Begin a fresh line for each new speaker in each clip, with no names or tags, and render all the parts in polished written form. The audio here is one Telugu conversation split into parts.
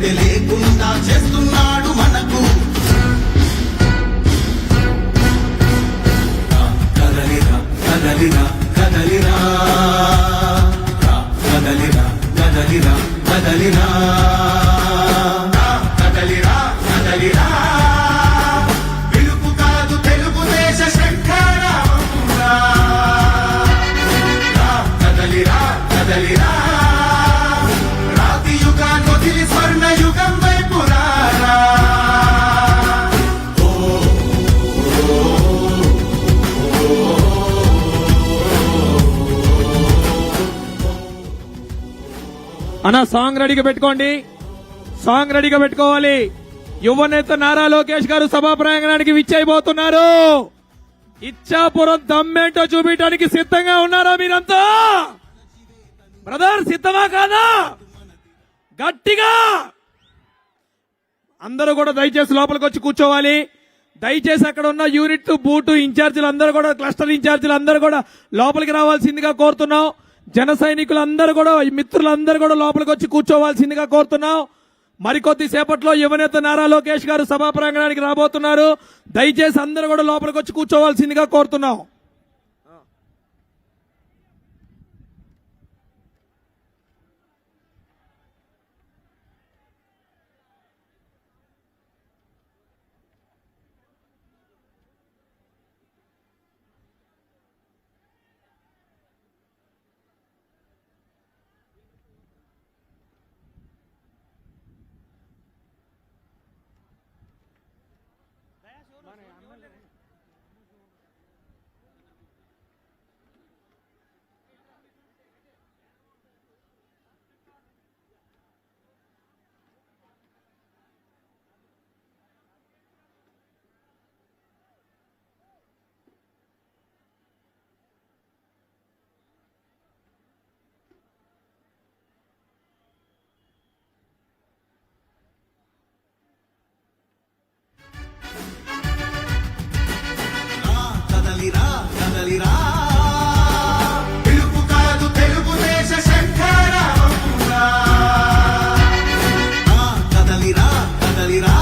భవిష్యత్తు లేకుండా చేస్తున్నాడు మనకు. కదలిరా కదలిరా కదలిరా కదలిరా కదలిరా కదలిరా కదలిరా కదలిరా పిలుపు కాదు తెలుగుదేశ శంఖారావమురా. కదలిరా కదలిరా రాతి యుగాన్ని వదిలి స్వర్ణ యుగం వైపు రారా.
అన్న సాంగ్ రెడీగా పెట్టుకోండి, సాంగ్ రెడీగా పెట్టుకోవాలి. యువనేత నారా లోకేష్ గారు సభా ప్రాంగణానికి విచ్చేయబోతున్నారు. ఇచ్చాపురం దమ్మేంటో చూపించడానికి సిద్ధంగా ఉన్నారా మీరంతా? బ్రదర్ సిద్ధమా కాదా? గట్టిగా అందరూ కూడా దయచేసి లోపలికి వచ్చి కూర్చోవాలి. దయచేసి అక్కడ ఉన్న యూనిట్ బూటు ఇన్ఛార్జీలు అందరూ కూడా, క్లస్టర్ ఇన్ఛార్జీలు అందరూ కూడా లోపలికి రావాల్సిందిగా కోరుతున్నాం. జన సైనికులందరూ కూడా, మిత్రులందరూ కూడా లోపలికి వచ్చి కూర్చోవాల్సిందిగా కోరుతున్నాం. మరికొద్ది సేపట్లో యువనేత నారా లోకేష్ గారు సభా ప్రాంగణానికి రాబోతున్నారు. దయచేసి అందరూ కూడా లోపలికి వచ్చి కూర్చోవాల్సిందిగా కోరుతున్నాం.
కదలిరా కదలిరా పిలుపు కాదు తెలుగుదేశ శంఖారావమురా. కదలిరా కదలిరా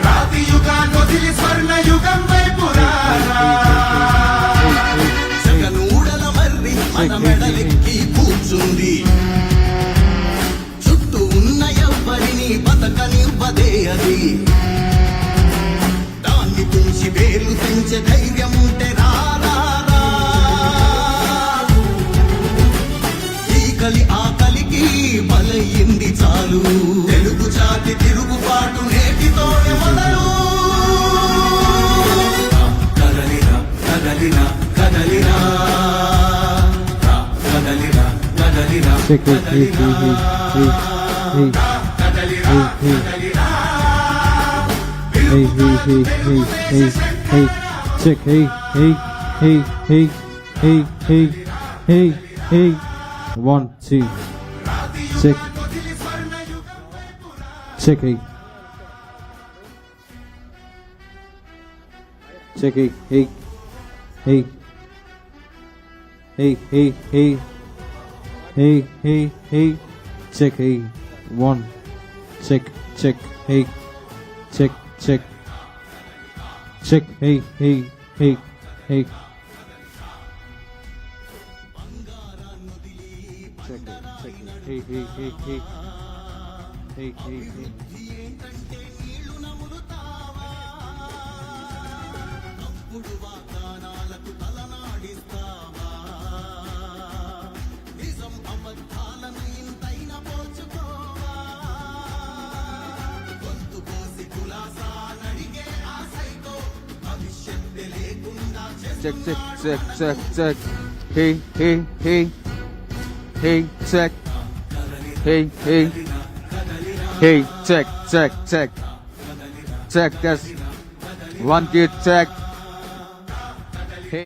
రాతి యుగాన్ని వదిలి స్వర్ణ యుగం వైపు రారా. జగనూడల మర్రి మన మెడలెక్కి కూర్చుంది. చుట్టూ ఉన్న ఎవ్వరిని బతకనివ్వదే అది. తుంచి వేలు తెంచే ధైర్యం ఉంటే రారా. ఈ కలి ఆకలికి బలయింది చాలు. తెలుగు జాతి తిరుగుబాటు నేటితోనే మొదలు. కదలిరా కదలిరా కదలిరా కదలిరా కదలిరా కదలిరా కదలిరా.
Hey, hey, hey, hey, hey, hey, check, hey, hey, hey, hey, hey, hey, hey, hey, 1, 2, check, check, hey, check, hey, hey, hey, hey, hey, hey, hey, hey, hey, check, hey, 1, check, check, hey, check, check, check, hey, hey, hey, hey, check, check, hey, hey, hey, hey, hey, hey, hey. Check, check, check, check, check. Hey, hey, hey. Hey, check. Hey, hey. Hey, check, check, check. Check, that's 1 2 check. Hey.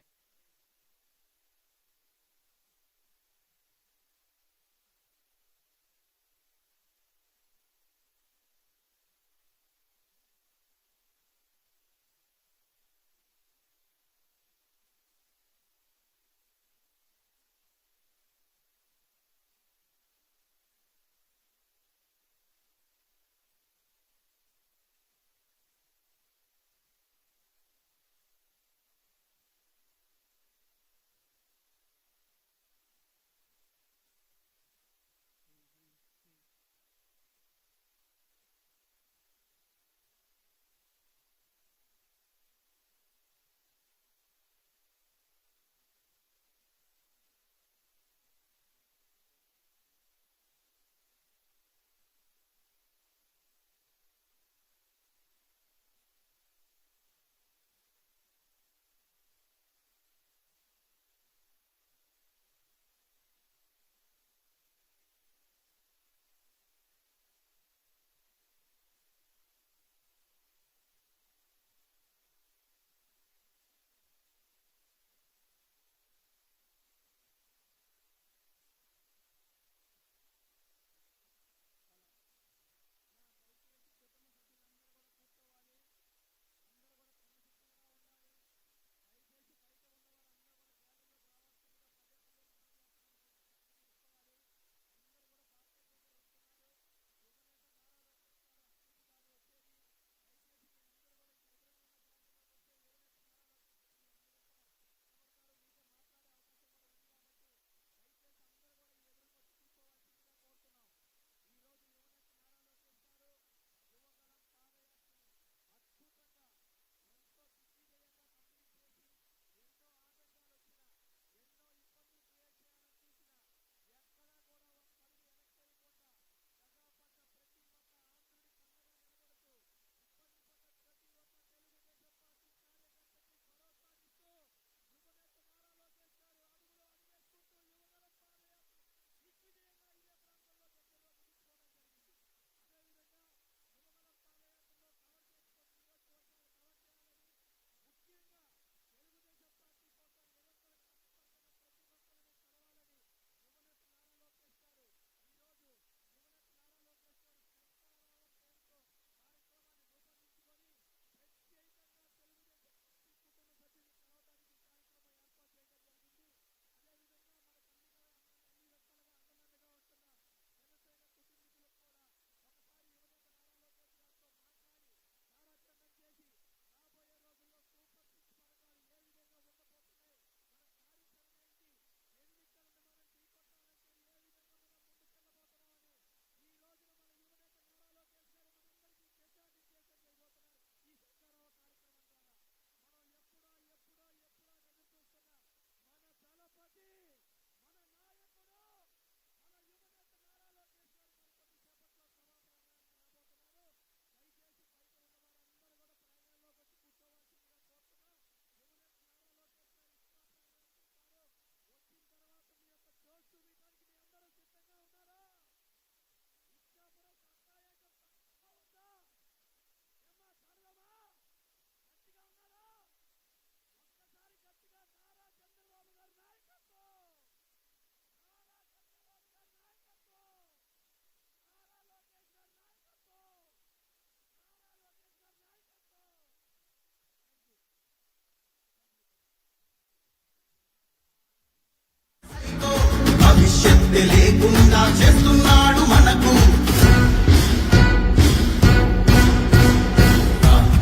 చేస్తున్నాడు మనకు.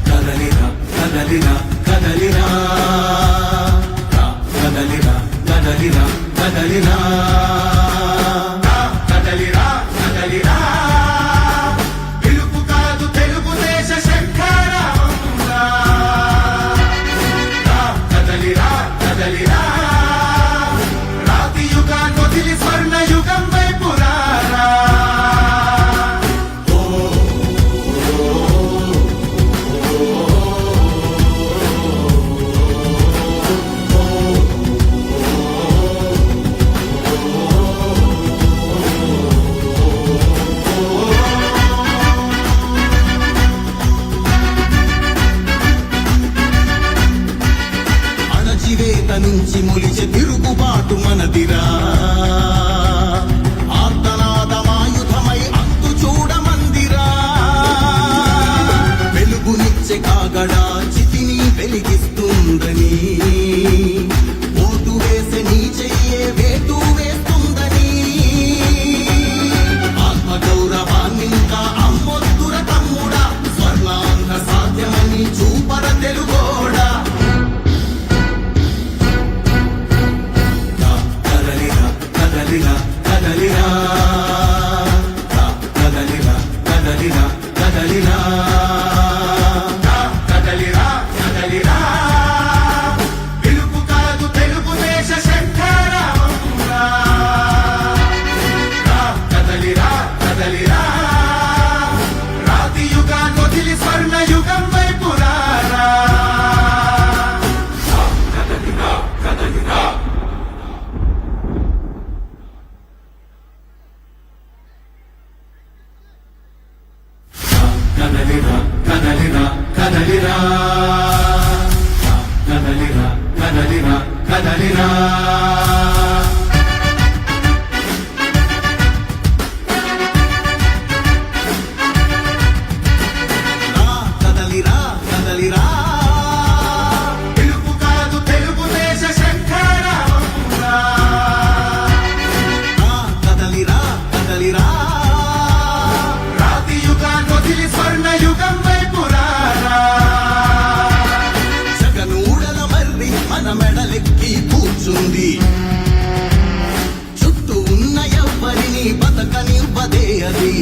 కదలిరా కదలిరా కదలిరా కదలిరా కదలిరా కదలిరా కదలిరా కదలిరా పిలుపు కాదు తెలుగుదేశ శంఖారావంగా. కదలిరా కదలిరా రాతి యుగాన్ని వదిలి స్వర్ణ యుగం వైపు రారా. అణచివేత నుంచి మొలిచే తిరుగుబాటు మనదిరా. ఆర్తనాదమాయుధమై అంతు చూడమందిరా. వెలుగునిచ్చే కాగడా చితిని వెలిగిస్తుందని, ఓటు వేసే నీ చెయ్యే వేటు వేస్తుందని. ఆత్మగౌరవాన్నింకా అమ్మొద్దుర తమ్ముడా, స్వర్ణాంధ్ర సాధ్యమని చూపర తెలుగోడా. కదలిరా కదలిరా కదలిరా కదలిరా కదలిరా కదలిరా కదలిరా కదలిరా పిలుపు కాదు తెలుగుదేశ శంఖారావంగా. కదలిరా కదలిరా రాతి యుగాన్ని వదిలి స్వర్ణ యుగం వైపు రారా. కదలిరా కదలిరా కదలిరా కదలిరా కదలిరా కదలిరా కదలిరా కదలిరా కదలిరా కదలిరా పిలుపు కాదు తెలుగుదేశ శంఖారావంగా. కదలిరా కదలిరా రాతి యుగాన్ని వదిలి స్వర్ణ యుగం వైపు రారా. జగనూడల మర్రి మన మెడలెక్కి కూర్చుంది. చుట్టూ ఉన్న ఎవ్వరిని బతకనివ్వదే అది.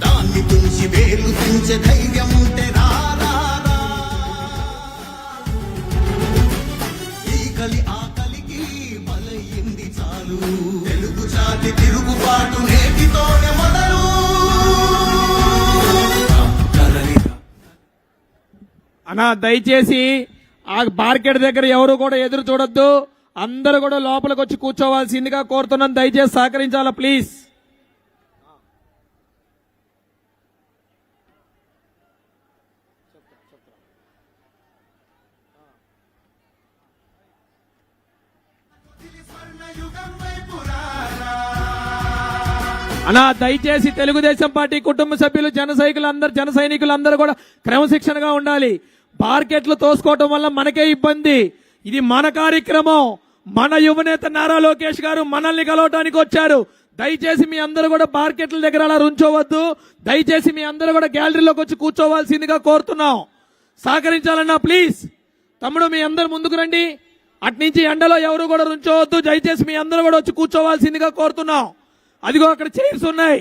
దాన్ని తుంచి వేలు పెంచే ధైర్యం ఉంటే రారా. ఈ కలి ఆకలికి బలయింది చాలు. తెలుగు జాతి తిరుగుబాటు నేటితోనే మొదలు.
అన్నా దయచేసి ఆ మార్కెట్ దగ్గర ఎవరు కూడా ఎదురు చూడొద్దు. అందరూ కూడా లోపలికి వచ్చి కూర్చోవాల్సిందిగా కోరుతున్నాను. దయచేసి సహకరించాలా ప్లీజ్. అలా దయచేసి తెలుగుదేశం పార్టీ కుటుంబ సభ్యులు జన సైనికులందరూ కూడా క్రమశిక్షణగా ఉండాలి. మార్కెట్లు తోసుకోవటం వల్ల మనకే ఇబ్బంది. ఇది మన కార్యక్రమం. మన యువనేత నారా లోకేష్ గారు మనల్ని కలవటానికి వచ్చారు. దయచేసి మీ అందరూ కూడా మార్కెట్ల దగ్గర అలా రుంచోవద్దు. దయచేసి మీ అందరూ కూడా గ్యాలరీలోకి వచ్చి కూర్చోవాల్సిందిగా కోరుతున్నాం. సహకరించాలన్నా ప్లీజ్. తమ్ముడు మీ అందరు ముందుకు రండి. అట్నుంచి ఎండలో ఎవరు కూడా రుంచోవద్దు. దయచేసి మీ అందరూ కూడా వచ్చి కూర్చోవాల్సిందిగా కోరుతున్నాం. అదిగో అక్కడ చైర్స్ ఉన్నాయి,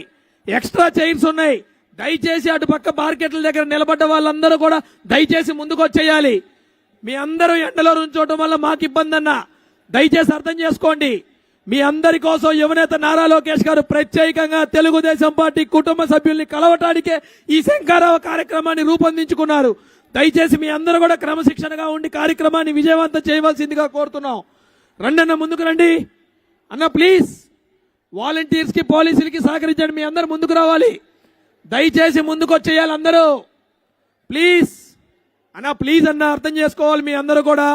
ఎక్స్ట్రా చైర్స్ ఉన్నాయి. దయచేసి అటు పక్క మార్కెట్ల దగ్గర నిలబడ్డ వాళ్ళందరూ కూడా దయచేసి ముందుకు వచ్చేయాలి. మీ అందరూ ఎండలో రుంచోవటం వల్ల మాకు ఇబ్బంది అన్న దయచేసి అర్థం చేసుకోండి. మీ అందరి కోసం యువనేత నారా లోకేష్ గారు ప్రత్యేకంగా తెలుగుదేశం పార్టీ కుటుంబ సభ్యుల్ని కలవటానికే ఈ శంఖారావ కార్యక్రమాన్ని రూపొందించుకున్నారు. దయచేసి మీ అందరూ కూడా క్రమశిక్షణగా ఉండి కార్యక్రమాన్ని విజయవంతం చేయవలసిందిగా కోరుతున్నాం. రండి అన్న, ముందుకు రండి అన్న ప్లీజ్. వాలంటీర్స్ కి పోలీసులకి సహకరించండి. మీ అందరు ముందుకు రావాలి. దయచేసి ముందుకు వచ్చేయాలి అందరూ ప్లీజ్ అన్న. ప్లీజ్ అన్న, అర్థం చేసుకోవాలి మీ అందరూ కూడా.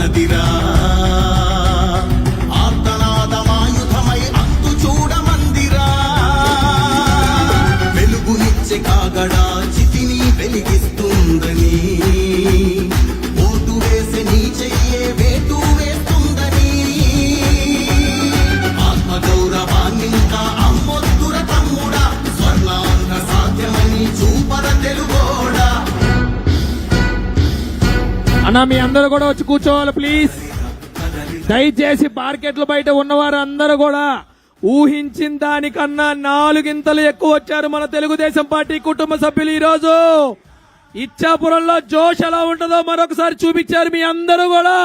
ఉన్నదిరా ఆర్తనాదమాయుధమై అంతు చూడమందిరా వెలుగునిచ్చే కాగడా చితిని వెలిగిస్తుందని ఓటు వేసే నీ చెయ్యే వేటు వేస్తుందని ఆత్మగౌరవాన్నింకా అమ్మొద్దుర తమ్ముడా స్వర్ణాంధ్ర సాధ్యమని చూపర తెలుగోడా.
అన్నా మీ అందరూ కూడా వచ్చి కూర్చోవాలి ప్లీజ్. దయచేసి మార్కెట్ల బయట ఉన్నవారు అందరూ కూడా ఊహించిన దానికన్నా 4 ఇంతలు ఎక్కువ వచ్చారు మన తెలుగుదేశం పార్టీ కుటుంబ సభ్యులు. ఈ రోజు ఇచ్చాపురంలో జోష్ ఎలా ఉంటుందో మరొకసారి చూపించారు మీ అందరూ కూడా.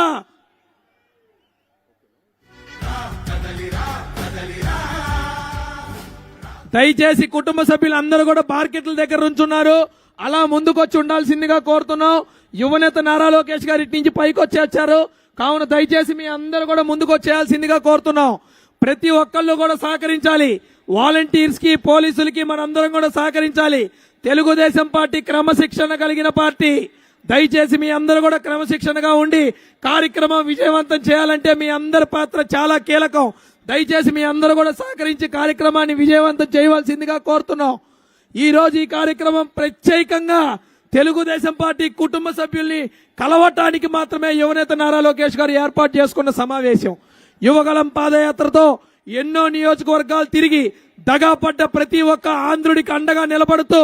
దయచేసి కుటుంబ సభ్యులు అందరూ కూడా మార్కెట్ల దగ్గర ఉంచున్నారు, అలా ముందుకొచ్చి ఉండాల్సిందిగా కోరుతున్నాం. యువనేత నారా లోకేష్ గారి ఇటు నుంచి పైకి వచ్చేచ్చారు కావున దయచేసి మీ అందరూ కూడా ముందుకు వచ్చేయాల్సిందిగా కోరుతున్నాం. ప్రతి ఒక్కళ్ళు కూడా సహకరించాలి. వాలంటీర్స్ కి పోలీసులకి మనందరం కూడా సహకరించాలి. తెలుగుదేశం పార్టీ క్రమశిక్షణ కలిగిన పార్టీ. దయచేసి మీ అందరూ కూడా క్రమశిక్షణగా ఉండి కార్యక్రమం విజయవంతం చేయాలంటే మీ అందరి పాత్ర చాలా కీలకం. దయచేసి మీ అందరూ కూడా సహకరించి కార్యక్రమాన్ని విజయవంతం చేయవలసిందిగా కోరుతున్నాం. ఈ రోజు ఈ కార్యక్రమం ప్రత్యేకంగా తెలుగుదేశం పార్టీ కుటుంబ సభ్యుల్ని కలవటానికి మాత్రమే యువనేత నారా లోకేష్ గారు ఏర్పాటు చేసుకున్న సమావేశం. యువగలం పాదయాత్రతో ఎన్నో నియోజకవర్గాలు తిరిగి దగాపడ్డ ప్రతి ఒక్క ఆంధ్రుడికి అండగా నిలబడుతూ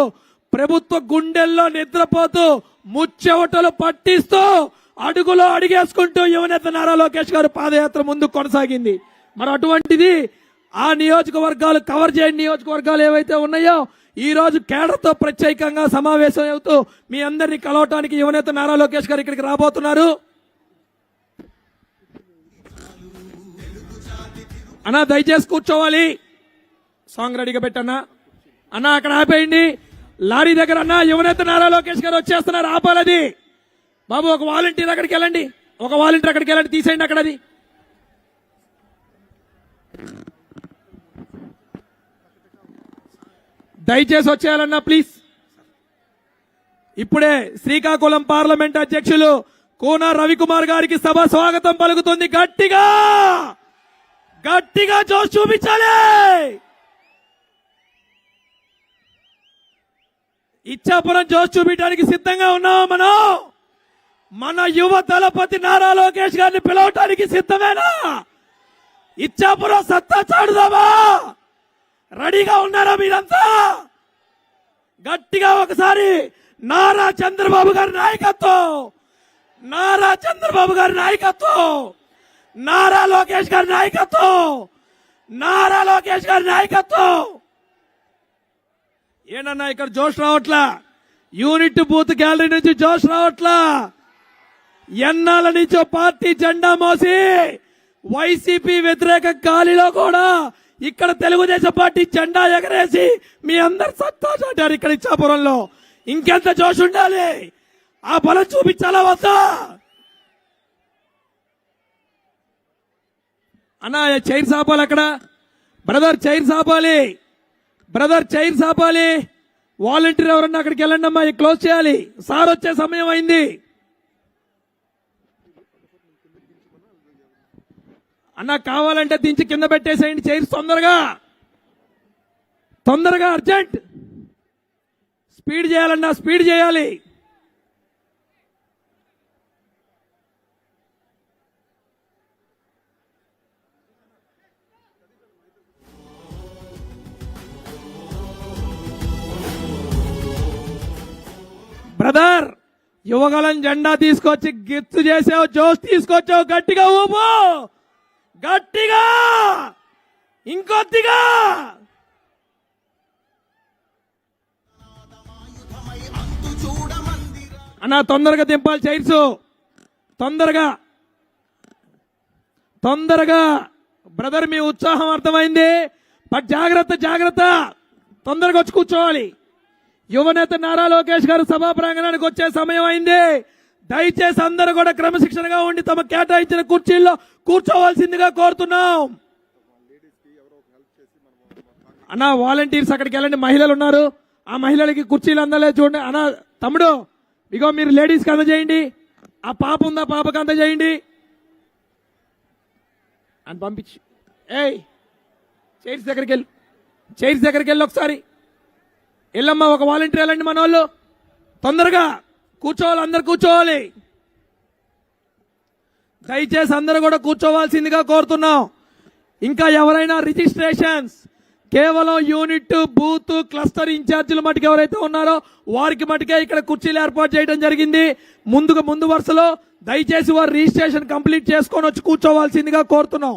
ప్రభుత్వ గుండెల్లో నిద్రపోతూ ముచ్చెవటలు పట్టిస్తూ అడుగులో అడిగేసుకుంటూ యువనేత నారా లోకేష్ గారు పాదయాత్ర ముందుకు కొనసాగింది. మరి అటువంటిది ఆ నియోజకవర్గాలు కవర్ చేయని నియోజకవర్గాలు ఏవైతే ఉన్నాయో ఈ రోజు కేడర్తో ప్రత్యేకంగా సమావేశం అవుతూ మీ అందరినీ కలవటానికి యువనేత నారా లోకేష్ గారు ఇక్కడికి రాబోతున్నారు. అన్నా దయచేసి కూర్చోవాలి. సాంగ్ రెడీగా పెట్టన్నా. అన్నా అక్కడ ఆపేయండి లారీ దగ్గర. అన్నా యువనేత నారా లోకేష్ గారు వచ్చేస్తున్నారు, ఆపాలది. బాబు ఒక వాలంటీర్ అక్కడికి వెళ్ళండి, ఒక వాలంటీర్ అక్కడికి వెళ్ళండి, తీసేయండి అక్కడ అది. దయచేసి వచ్చేయాలన్నా ప్లీజ్. ఇప్పుడే శ్రీకాకుళం పార్లమెంట్ అధ్యక్షులు కోన రవికుమార్ గారికి సభ స్వాగతం పలుకుతుంది. గట్టిగా గట్టిగా జోష్ చూపించాలి. ఇచ్చాపురం జోష్ చూపించడానికి సిద్ధంగా ఉన్నామా మనం? మన యువ దళపతి నారా లోకేష్ గారిని పిలవటానికి సిద్ధమేనా? ఇచ్చాపురం సత్తా చాటుదామా? రెడీగా ఉన్నారా మీరంతా? గట్టిగా ఒకసారి నారా చంద్రబాబు గారి నాయకత్వం, నారా చంద్రబాబు గారి నాయకత్వం, నారా లోకేష్ గారి నాయకత్వం, నారా లోకేష్ గారి నాయకత్వం. ఏనన్నా ఇక్కడ జోష్ రావట్లా? యూనిట్ బూత్ గ్యాలరీ నుంచి జోష్ రావట్లా? ఎన్నాళ్ళ నుంచో పార్టీ జెండా మోసి వైసీపీ వ్యతిరేక గాలిలో కూడా ఇక్కడ తెలుగుదేశం పార్టీ జెండా ఎగరేసి మీ అందరు సత్తా చాటారు ఇక్కడ ఇచ్చాపురంలో. ఇంకెంత జోష్ ఉండాలి? ఆ బలం చూపించాలా వద్దా? అన్నా చైర్ సాపాలి అక్కడ. బ్రదర్ చైర్ సాపాలి, బ్రదర్ చైర్ సాపాలి. వాలంటీర్ ఎవరన్నా అక్కడికి వెళ్ళండి అమ్మా, క్లోజ్ చేయాలి. సార్ వచ్చే సమయం అయింది. అన్న కావాలంటే దించి కింద పెట్టేసేయండి చైర్స్. తొందరగా తొందరగా అర్జెంట్ స్పీడ్ చేయాలన్నా, స్పీడ్ చేయాలి. బ్రదర్ యువగలం జెండా తీసుకొచ్చి గిత్తు చేసావు, జోష్ తీసుకొచ్చావు. గట్టిగా ఊపు, గట్టిగా, ఇంకొద్దిగా. అన్నా తొందరగా దింపాలి చైర్స్, తొందరగా తొందరగా. బ్రదర్ మీ ఉత్సాహం అర్థమైంది, బట్ జాగ్రత్త జాగ్రత్త. తొందరగా వచ్చి కూర్చోవాలి. యువనేత నారా లోకేష్ గారు సభా ప్రాంగణానికి వచ్చే సమయం అయింది. దయచేసి అందరూ కూడా క్రమశిక్షణగా ఉండి తమ కేటాయించిన కుర్చీల్లో కూర్చోవాల్సిందిగా కోరుతున్నాం. అన్నా వాలంటీర్స్ అక్కడికి వెళ్ళండి, మహిళలు ఉన్నారు, ఆ మహిళలకి కుర్చీలు అందలేదు చూడండి. అన్నా తమ్ముడు ఇగో మీరు లేడీస్కి అందజేయండి, ఆ పాప ఉందా పాపకి అందజేయండి. అని పంపించి ఏయ్ చైర్స్ దగ్గరికి వెళ్ళు, చైర్స్ దగ్గరికి వెళ్ళి ఒకసారి వెళ్ళమ్మా. ఒక వాలంటీర్ వెళ్ళండి మన వాళ్ళు, తొందరగా కూర్చోవాలి, అందరు కూర్చోవాలి. దయచేసి అందరూ కూడా కూర్చోవాల్సిందిగా కోరుతున్నాం. ఇంకా ఎవరైనా రిజిస్ట్రేషన్స్ కేవలం యూనిట్ బూత్ క్లస్టర్ ఇన్ఛార్జీలు మటుకు ఎవరైతే ఉన్నారో వారికి మటుకే ఇక్కడ కుర్చీలు ఏర్పాటు చేయడం జరిగింది. ముందు వరుసలో దయచేసి వారు రిజిస్ట్రేషన్ కంప్లీట్ చేసుకొని వచ్చి కూర్చోవాల్సిందిగా కోరుతున్నాం.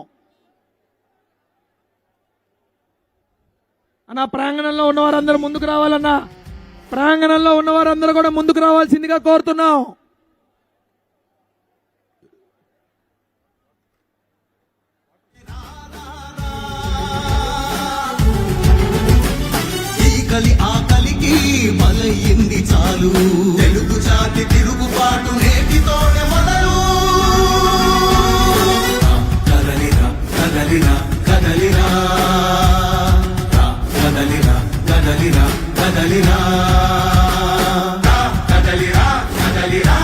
అన్న ప్రాంగణంలో ఉన్నవారందరూ ముందుకు రావాలన్నా, ప్రాంగణంలో ఉన్నవారందరూ కూడా ముందుకు రావాల్సిందిగా కోరుతున్నాం.
కలి ఆకలికి బలయింది చాలు, తెలుగు జాతి తిరుగుబాటు నేటితోనే మొదలు. కదలిరా కదలిరా కదలిరా, కదలిరా కదలిరా కదలిరా, కదలిరా కదలిరా.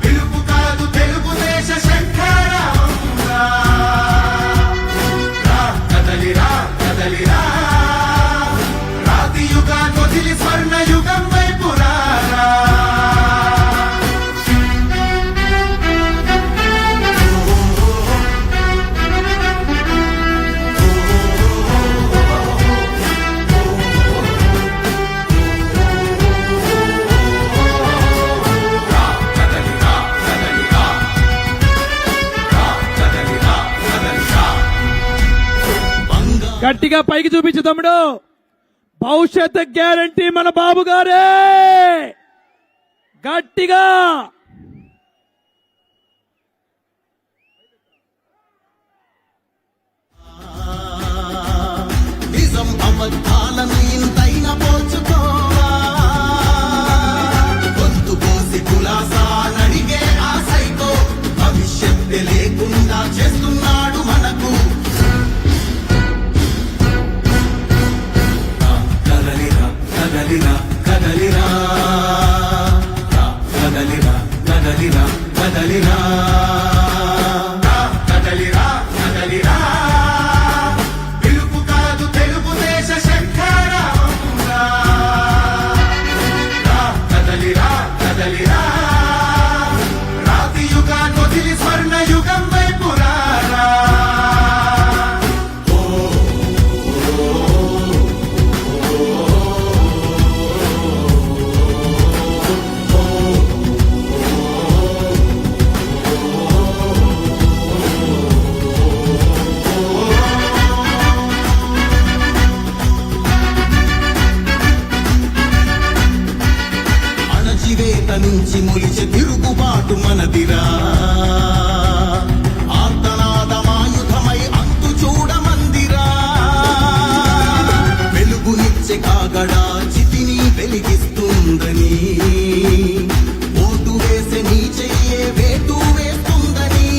పిలుపు కాదు తెలుగుదేశ శంఖారావంగా, కదలిరా కదలిరా. యుగాన్ని స్వర్ణ యుగం వైపు రారా.
గట్టిగా పైకి చూపించు తమ్ముడు. భవిష్యత్ గ్యారంటీ మన బాబు గారే. గట్టిగా
నిజం అబద్ధాలను ఇంతైనా పోల్చుకోవా, గొంతు పోసి కులాసా నడిగే ఆ సైకో భవిష్యత్తు లేకుండా చేస్తున్నాడు మనకు. కదలిరా కదలిరా కదలిరా కదలిరా కదలిరా, కదలిరా కదలిరా. పిలుపు కాదు తెలుగుదేశ శంఖారావంగా, కదలిరా కదలిరా. రాతి యుగాన్ని వదిలి స్వర్ణ యుగం వైపు రారా. నుంచి మొలిచే తిరుగుబాటు మనదిరా, ఆర్తనాదమాయుధమై అంతు చూడమందిరా. వెలుగునిచ్చే కాగడా చితిని వెలిగిస్తుందని, ఓటు వేసే నీ చెయ్యే వేటు వేస్తుందని.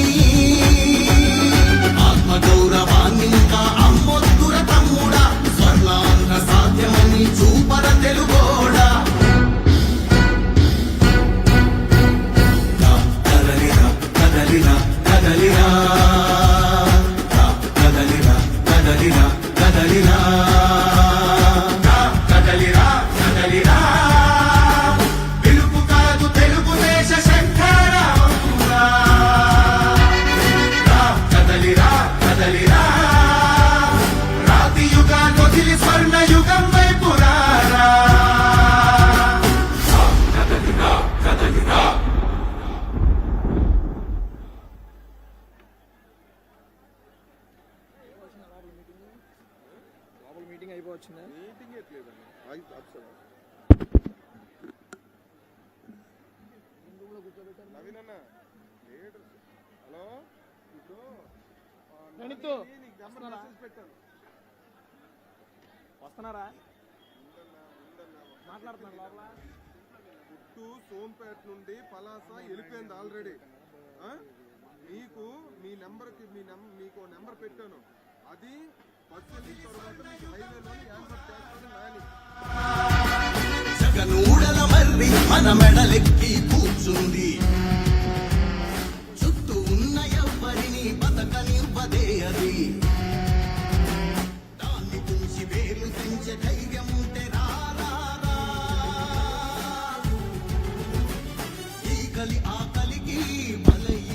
ఆత్మగౌరవాన్ని ఇంకా అమ్మొద్దుర తమ్ముడా, స్వర్ణాంధ్ర సాధ్యమని చూపర తెలుగోడా. కదలిరా కదలిరా కదలిరా కదలిరా కదలిరా, కదలిరా కదలిరా. పిలుపు కాదు తెలుగుదేశ శంఖారావంగా, కదలిరా కదలిరా. రాతి యుగాన్ని వదిలి స్వర్ణ యుగం వైపు రారా. కదలిరా కదలిరా.
మీటింగ్ అయిపోవచ్చిందా? వస్తున్నారా? మాట్లాడుతున్నారు లోపల.
పుట్టు సోంపేట నుండి పలాస వెళ్ళిపోయింది ఆల్రెడీ. మీకు మీ నెంబర్కి మీకు నెంబర్ పెట్టాను, అది
జగనూడల మర్రి మన మెడలెక్కి కూర్చుంది, చుట్టూ ఉన్న ఎవ్వరిని బతక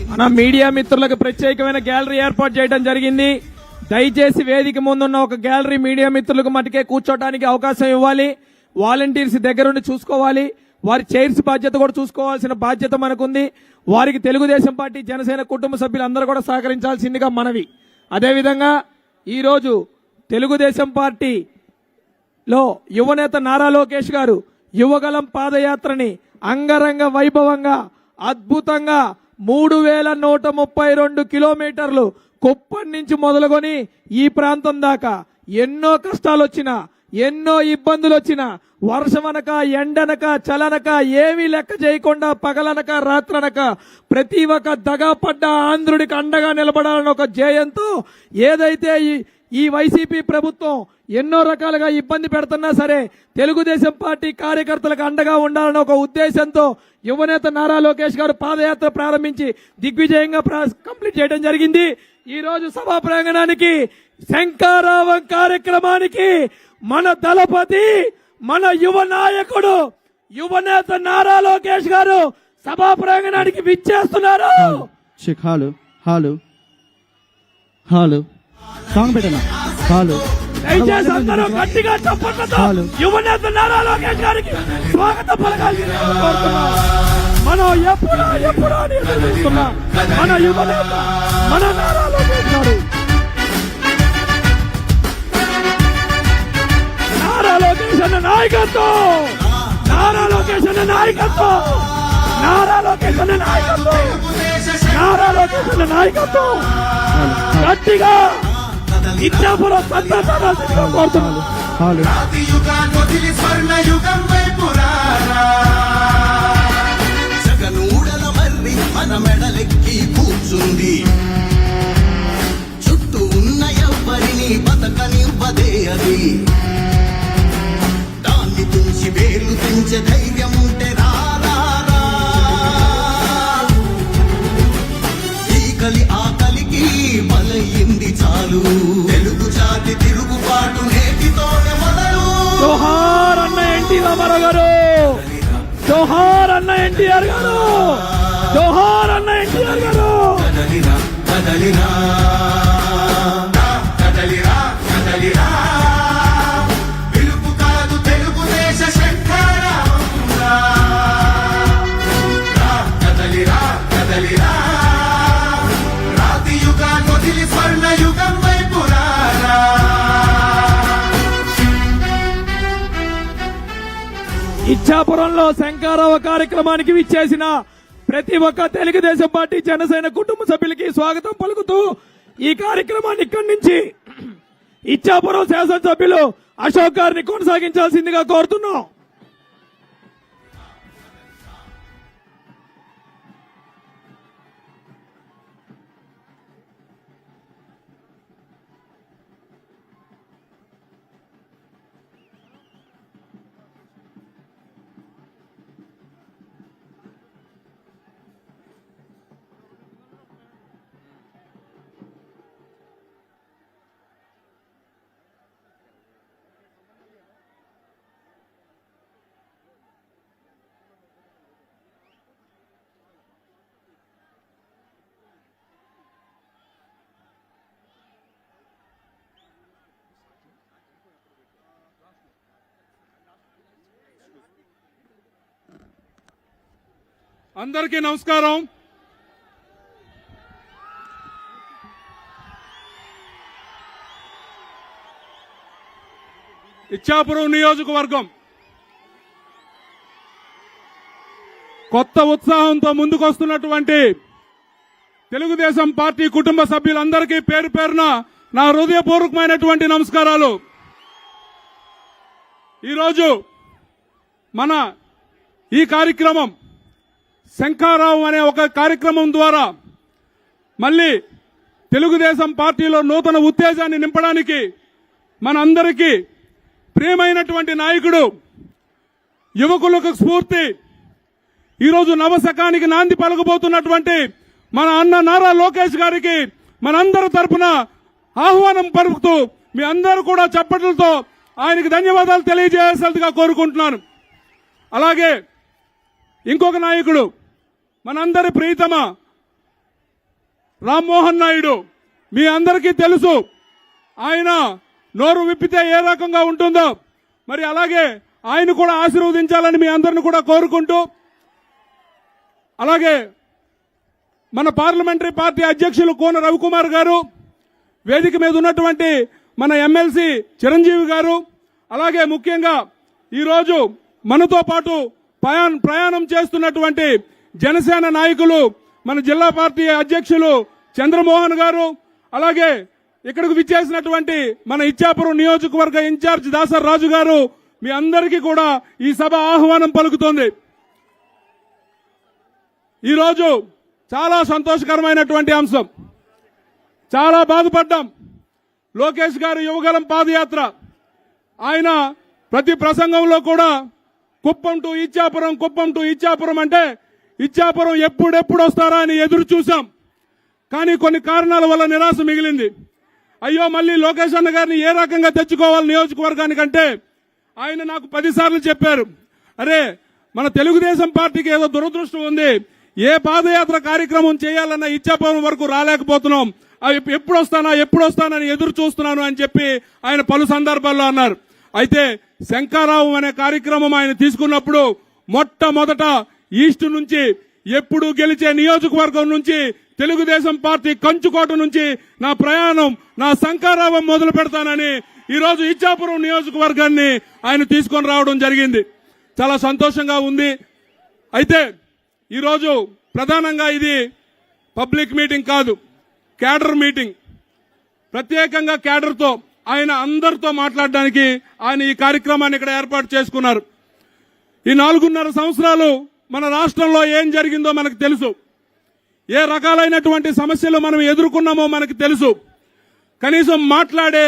మన మీడియా మిత్రులకు ప్రత్యేకమైన గ్యాలరీ ఏర్పాటు చేయడం జరిగింది. దయచేసి వేదిక ముందున్న ఒక గ్యాలరీ మీడియా మిత్రులకు మటుకే కూర్చోటానికి అవకాశం ఇవ్వాలి. వాలంటీర్స్ దగ్గరుండి చూసుకోవాలి. వారి చైర్స్ బాధ్యత కూడా చూసుకోవాల్సిన బాధ్యత మనకుంది. వారికి తెలుగుదేశం పార్టీ జనసేన కుటుంబ సభ్యులందరూ కూడా సహకరించాల్సిందిగా మనవి. అదేవిధంగా ఈరోజు తెలుగుదేశం పార్టీలో యువనేత నారా లోకేష్ గారు యువగలం పాదయాత్రని అంగరంగ వైభవంగా అద్భుతంగా 3132 కిలోమీటర్లు కుప్పం నుంచి మొదలుకొని ఈ ప్రాంతం దాకా ఎన్నో కష్టాలు వచ్చినా, ఎన్నో ఇబ్బందులు వచ్చినా, వర్షమనక ఎండనక చలనక ఏమీ లెక్క చేయకుండా పగలనక రాత్రనక ప్రతి ఒక్క దగాపడ్డ ఆంధ్రుడికి అండగా నిలబడాలని ఒక ధ్యేయంతో ఏదైతే ఈ వైసీపీ ప్రభుత్వం ఎన్నో రకాలుగా ఇబ్బంది పెడుతున్నా సరే తెలుగుదేశం పార్టీ కార్యకర్తలకు అండగా ఉండాలని ఒక ఉద్దేశంతో యువనేత నారా లోకేష్ గారు పాదయాత్ర ప్రారంభించి దిగ్విజయంగా కంప్లీట్ చేయడం జరిగింది. ఈ రోజు సభా ప్రాంగణానికి శంఖారావం కార్యక్రమానికి మన దళపతి, మన యువ నాయకుడు, యువనేత నారా లోకేష్ గారు సభా ప్రాంగణానికి విచ్చేస్తున్నారు.
హలో హలో హలో సాంగ్ పెట్టనా? హలో
దయచేసి అందరూ గట్టిగా చప్పట్లతో యువనేత నారా లోకేష్ గారికి స్వాగతం పలకాల్సిందిగా కోరుతున్నాం. మనం ఎప్పుడో ఎదురు చూస్తున్నాం మన యువనేత మన నారా లోకేష్ గారు. నారా లోకేష్ అన్న నాయకత్వం, నారా లోకేష్ అన్న నాయకత్వం, నారా లోకేష్ అన్న నాయకత్వం, నారా లోకేష్ అన్న నాయకత్వం. గట్టిగా ఇచ్చాపురం సంతానాల్సిందిగా కోరుతున్నాను.
జగనూడల మర్రి మన మెడలెక్కి కూర్చుంది. చుట్టూ ఉన్న ఎవ్వరిని బతకనివ్వదే అది. దాన్ని తుంచి వేలు తెంచే ధైర్యం ఉంటే రారా. ఈ కలి ఆకలికి బలయింది చాలు. తెలుగు జాతి తిరుగుబాటు నేటితోనే మొదలు.
జోహార్ అన్న ఎన్టీ రామారావు గారు, జోహార్ అన్న ఎన్టీఆర్ గారు, జోహార్ అన్న ఎన్టీఆర్ గారు.
కదలిరా కదలిరా కదలిరా కదలిరా. పిలుపు కాదు తెలుగుదేశ శంఖారావంగా. కదలిరా కదలిరా. రాతి యుగాన్ని వదిలి స్వర్ణ యుగం వైపు రారా.
ఇచ్చాపురంలో శంకారావ కార్యక్రమానికి విచ్చేసిన ప్రతి ఒక్క తెలుగుదేశం పార్టీ జనసేన కుటుంబ సభ్యులకి స్వాగతం పలుకుతూ ఈ కార్యక్రమాన్ని ఇక్కడి నుంచి ఇచ్చాపురం శాసనసభ్యులు అశోక్ గారిని కొనసాగించాల్సిందిగా కోరుతున్నాం.
అందరికీ నమస్కారం. ఇచ్చాపురం నియోజకవర్గం కొత్త ఉత్సాహంతో ముందుకొస్తున్నటువంటి తెలుగుదేశం పార్టీ కుటుంబ సభ్యులందరికీ పేరు పేరున నా హృదయపూర్వకమైనటువంటి నమస్కారాలు. ఈరోజు మన ఈ కార్యక్రమం శంఖారావం అనే ఒక కార్యక్రమం ద్వారా మళ్ళీ తెలుగుదేశం పార్టీలో నూతన ఉత్తేజాన్ని నింపడానికి మనందరికీ ప్రియమైనటువంటి నాయకుడు, యువకులకు స్ఫూర్తి, ఈరోజు నవశకానికి నాంది పలకబోతున్నటువంటి మన అన్న నారా లోకేష్ గారికి మనందరి తరపున ఆహ్వానం పలుకుతూ మీ అందరూ కూడా చప్పట్లతో ఆయనకి ధన్యవాదాలు తెలియజేయాల్సిందిగా కోరుకుంటున్నాను. అలాగే ఇంకొక నాయకుడు మనందరి ప్రీతమ రామ్మోహన్ నాయుడు, మీ అందరికీ తెలుసు ఆయన నోరు విప్పితే ఏ రకంగా ఉంటుందో. మరి అలాగే ఆయన కూడా ఆశీర్వదించాలని మీ అందరిని కూడా కోరుకుంటూ, అలాగే మన పార్లమెంటరీ పార్టీ అధ్యక్షులు కోన రవికుమార్ గారు, వేదిక మీద ఉన్నటువంటి మన ఎమ్మెల్సీ చిరంజీవి గారు, అలాగే ముఖ్యంగా ఈరోజు మనతో పాటు ప్రయాణం చేస్తున్నటువంటి జనసేన నాయకులు మన జిల్లా పార్టీ అధ్యక్షులు చంద్రమోహన్ గారు, అలాగే ఇక్కడికి విచ్చేసినటువంటి మన ఇచ్చాపురం నియోజకవర్గ ఇన్ఛార్జ్ దాసర్ రాజు గారు, మీ అందరికీ కూడా ఈ సభ ఆహ్వానం పలుకుతోంది. ఈరోజు చాలా సంతోషకరమైనటువంటి అంశం. చాలా బాధపడ్డాం. లోకేష్ గారు యువగలం పాదయాత్ర, ఆయన ప్రతి ప్రసంగంలో కూడా కుప్పం టు ఇచ్చాపురం, కుప్పం టు ఇచ్చాపురం అంటే ఇచ్చాపురం ఎప్పుడెప్పుడు వస్తారా అని ఎదురు చూశాం. కానీ కొన్ని కారణాల వల్ల నిరాశ మిగిలింది. అయ్యో మళ్ళీ లోకేష్ అన్న గారిని ఏ రకంగా తెచ్చుకోవాలి నియోజకవర్గానికంటే ఆయన నాకు 10 సార్లు చెప్పారు, అరే మన తెలుగుదేశం పార్టీకి ఏదో దురదృష్టం ఉంది, ఏ పాదయాత్ర కార్యక్రమం చేయాలన్న ఇచ్చాపురం వరకు రాలేకపోతున్నాం, ఎప్పుడు వస్తానని ఎదురు చూస్తున్నాను అని చెప్పి ఆయన పలు సందర్భాల్లో అన్నారు. అయితే శంకారావం అనే కార్యక్రమం ఆయన తీసుకున్నప్పుడు మొట్టమొదట ఈస్ట్ నుంచి ఎప్పుడు గెలిచే నియోజకవర్గం నుంచి తెలుగుదేశం పార్టీ కంచుకోట నుంచి నా ప్రయాణం, నా శంకారావం మొదలు పెడతానని ఈరోజు ఇచ్చాపురం నియోజకవర్గాన్ని ఆయన తీసుకొని రావడం జరిగింది. చాలా సంతోషంగా ఉంది. అయితే ఈరోజు ప్రధానంగా ఇది పబ్లిక్ మీటింగ్ కాదు, క్యాడర్ మీటింగ్. ప్రత్యేకంగా క్యాడర్తో ఆయన అందరితో మాట్లాడడానికి ఆయన ఈ కార్యక్రమాన్ని ఇక్కడ ఏర్పాటు చేసుకున్నారు. ఈ 4.5 సంవత్సరాలు మన రాష్ట్రంలో ఏం జరిగిందో మనకు తెలుసు. ఏ రకాలైనటువంటి సమస్యలు మనం ఎదుర్కొన్నామో మనకు తెలుసు. కనీసం మాట్లాడే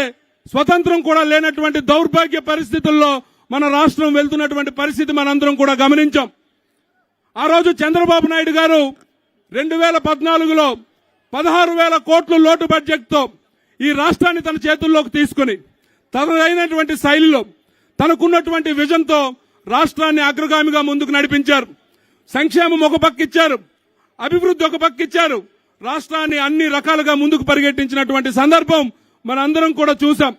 స్వతంత్రం కూడా లేనటువంటి దౌర్భాగ్య పరిస్థితుల్లో మన రాష్ట్రం వెళ్తున్నటువంటి పరిస్థితి మనందరం కూడా గమనించాం. ఆ రోజు చంద్రబాబు నాయుడు గారు 2014లో 16,000 కోట్ల లోటు బడ్జెట్తో ఈ రాష్ట్రాన్ని తన చేతుల్లోకి తీసుకుని తనదైనటువంటి శైలిలో తనకున్నటువంటి విజన్తో రాష్ట్రాన్ని అగ్రగామిగా ముందుకు నడిపించారు. సంక్షేమం ఒక పక్కిచ్చారు, అభివృద్ధి ఒక పక్కిచ్చారు, రాష్ట్రాన్ని అన్ని రకాలుగా ముందుకు పరిగెట్టించినటువంటి సందర్భం మనందరం కూడా చూసాం.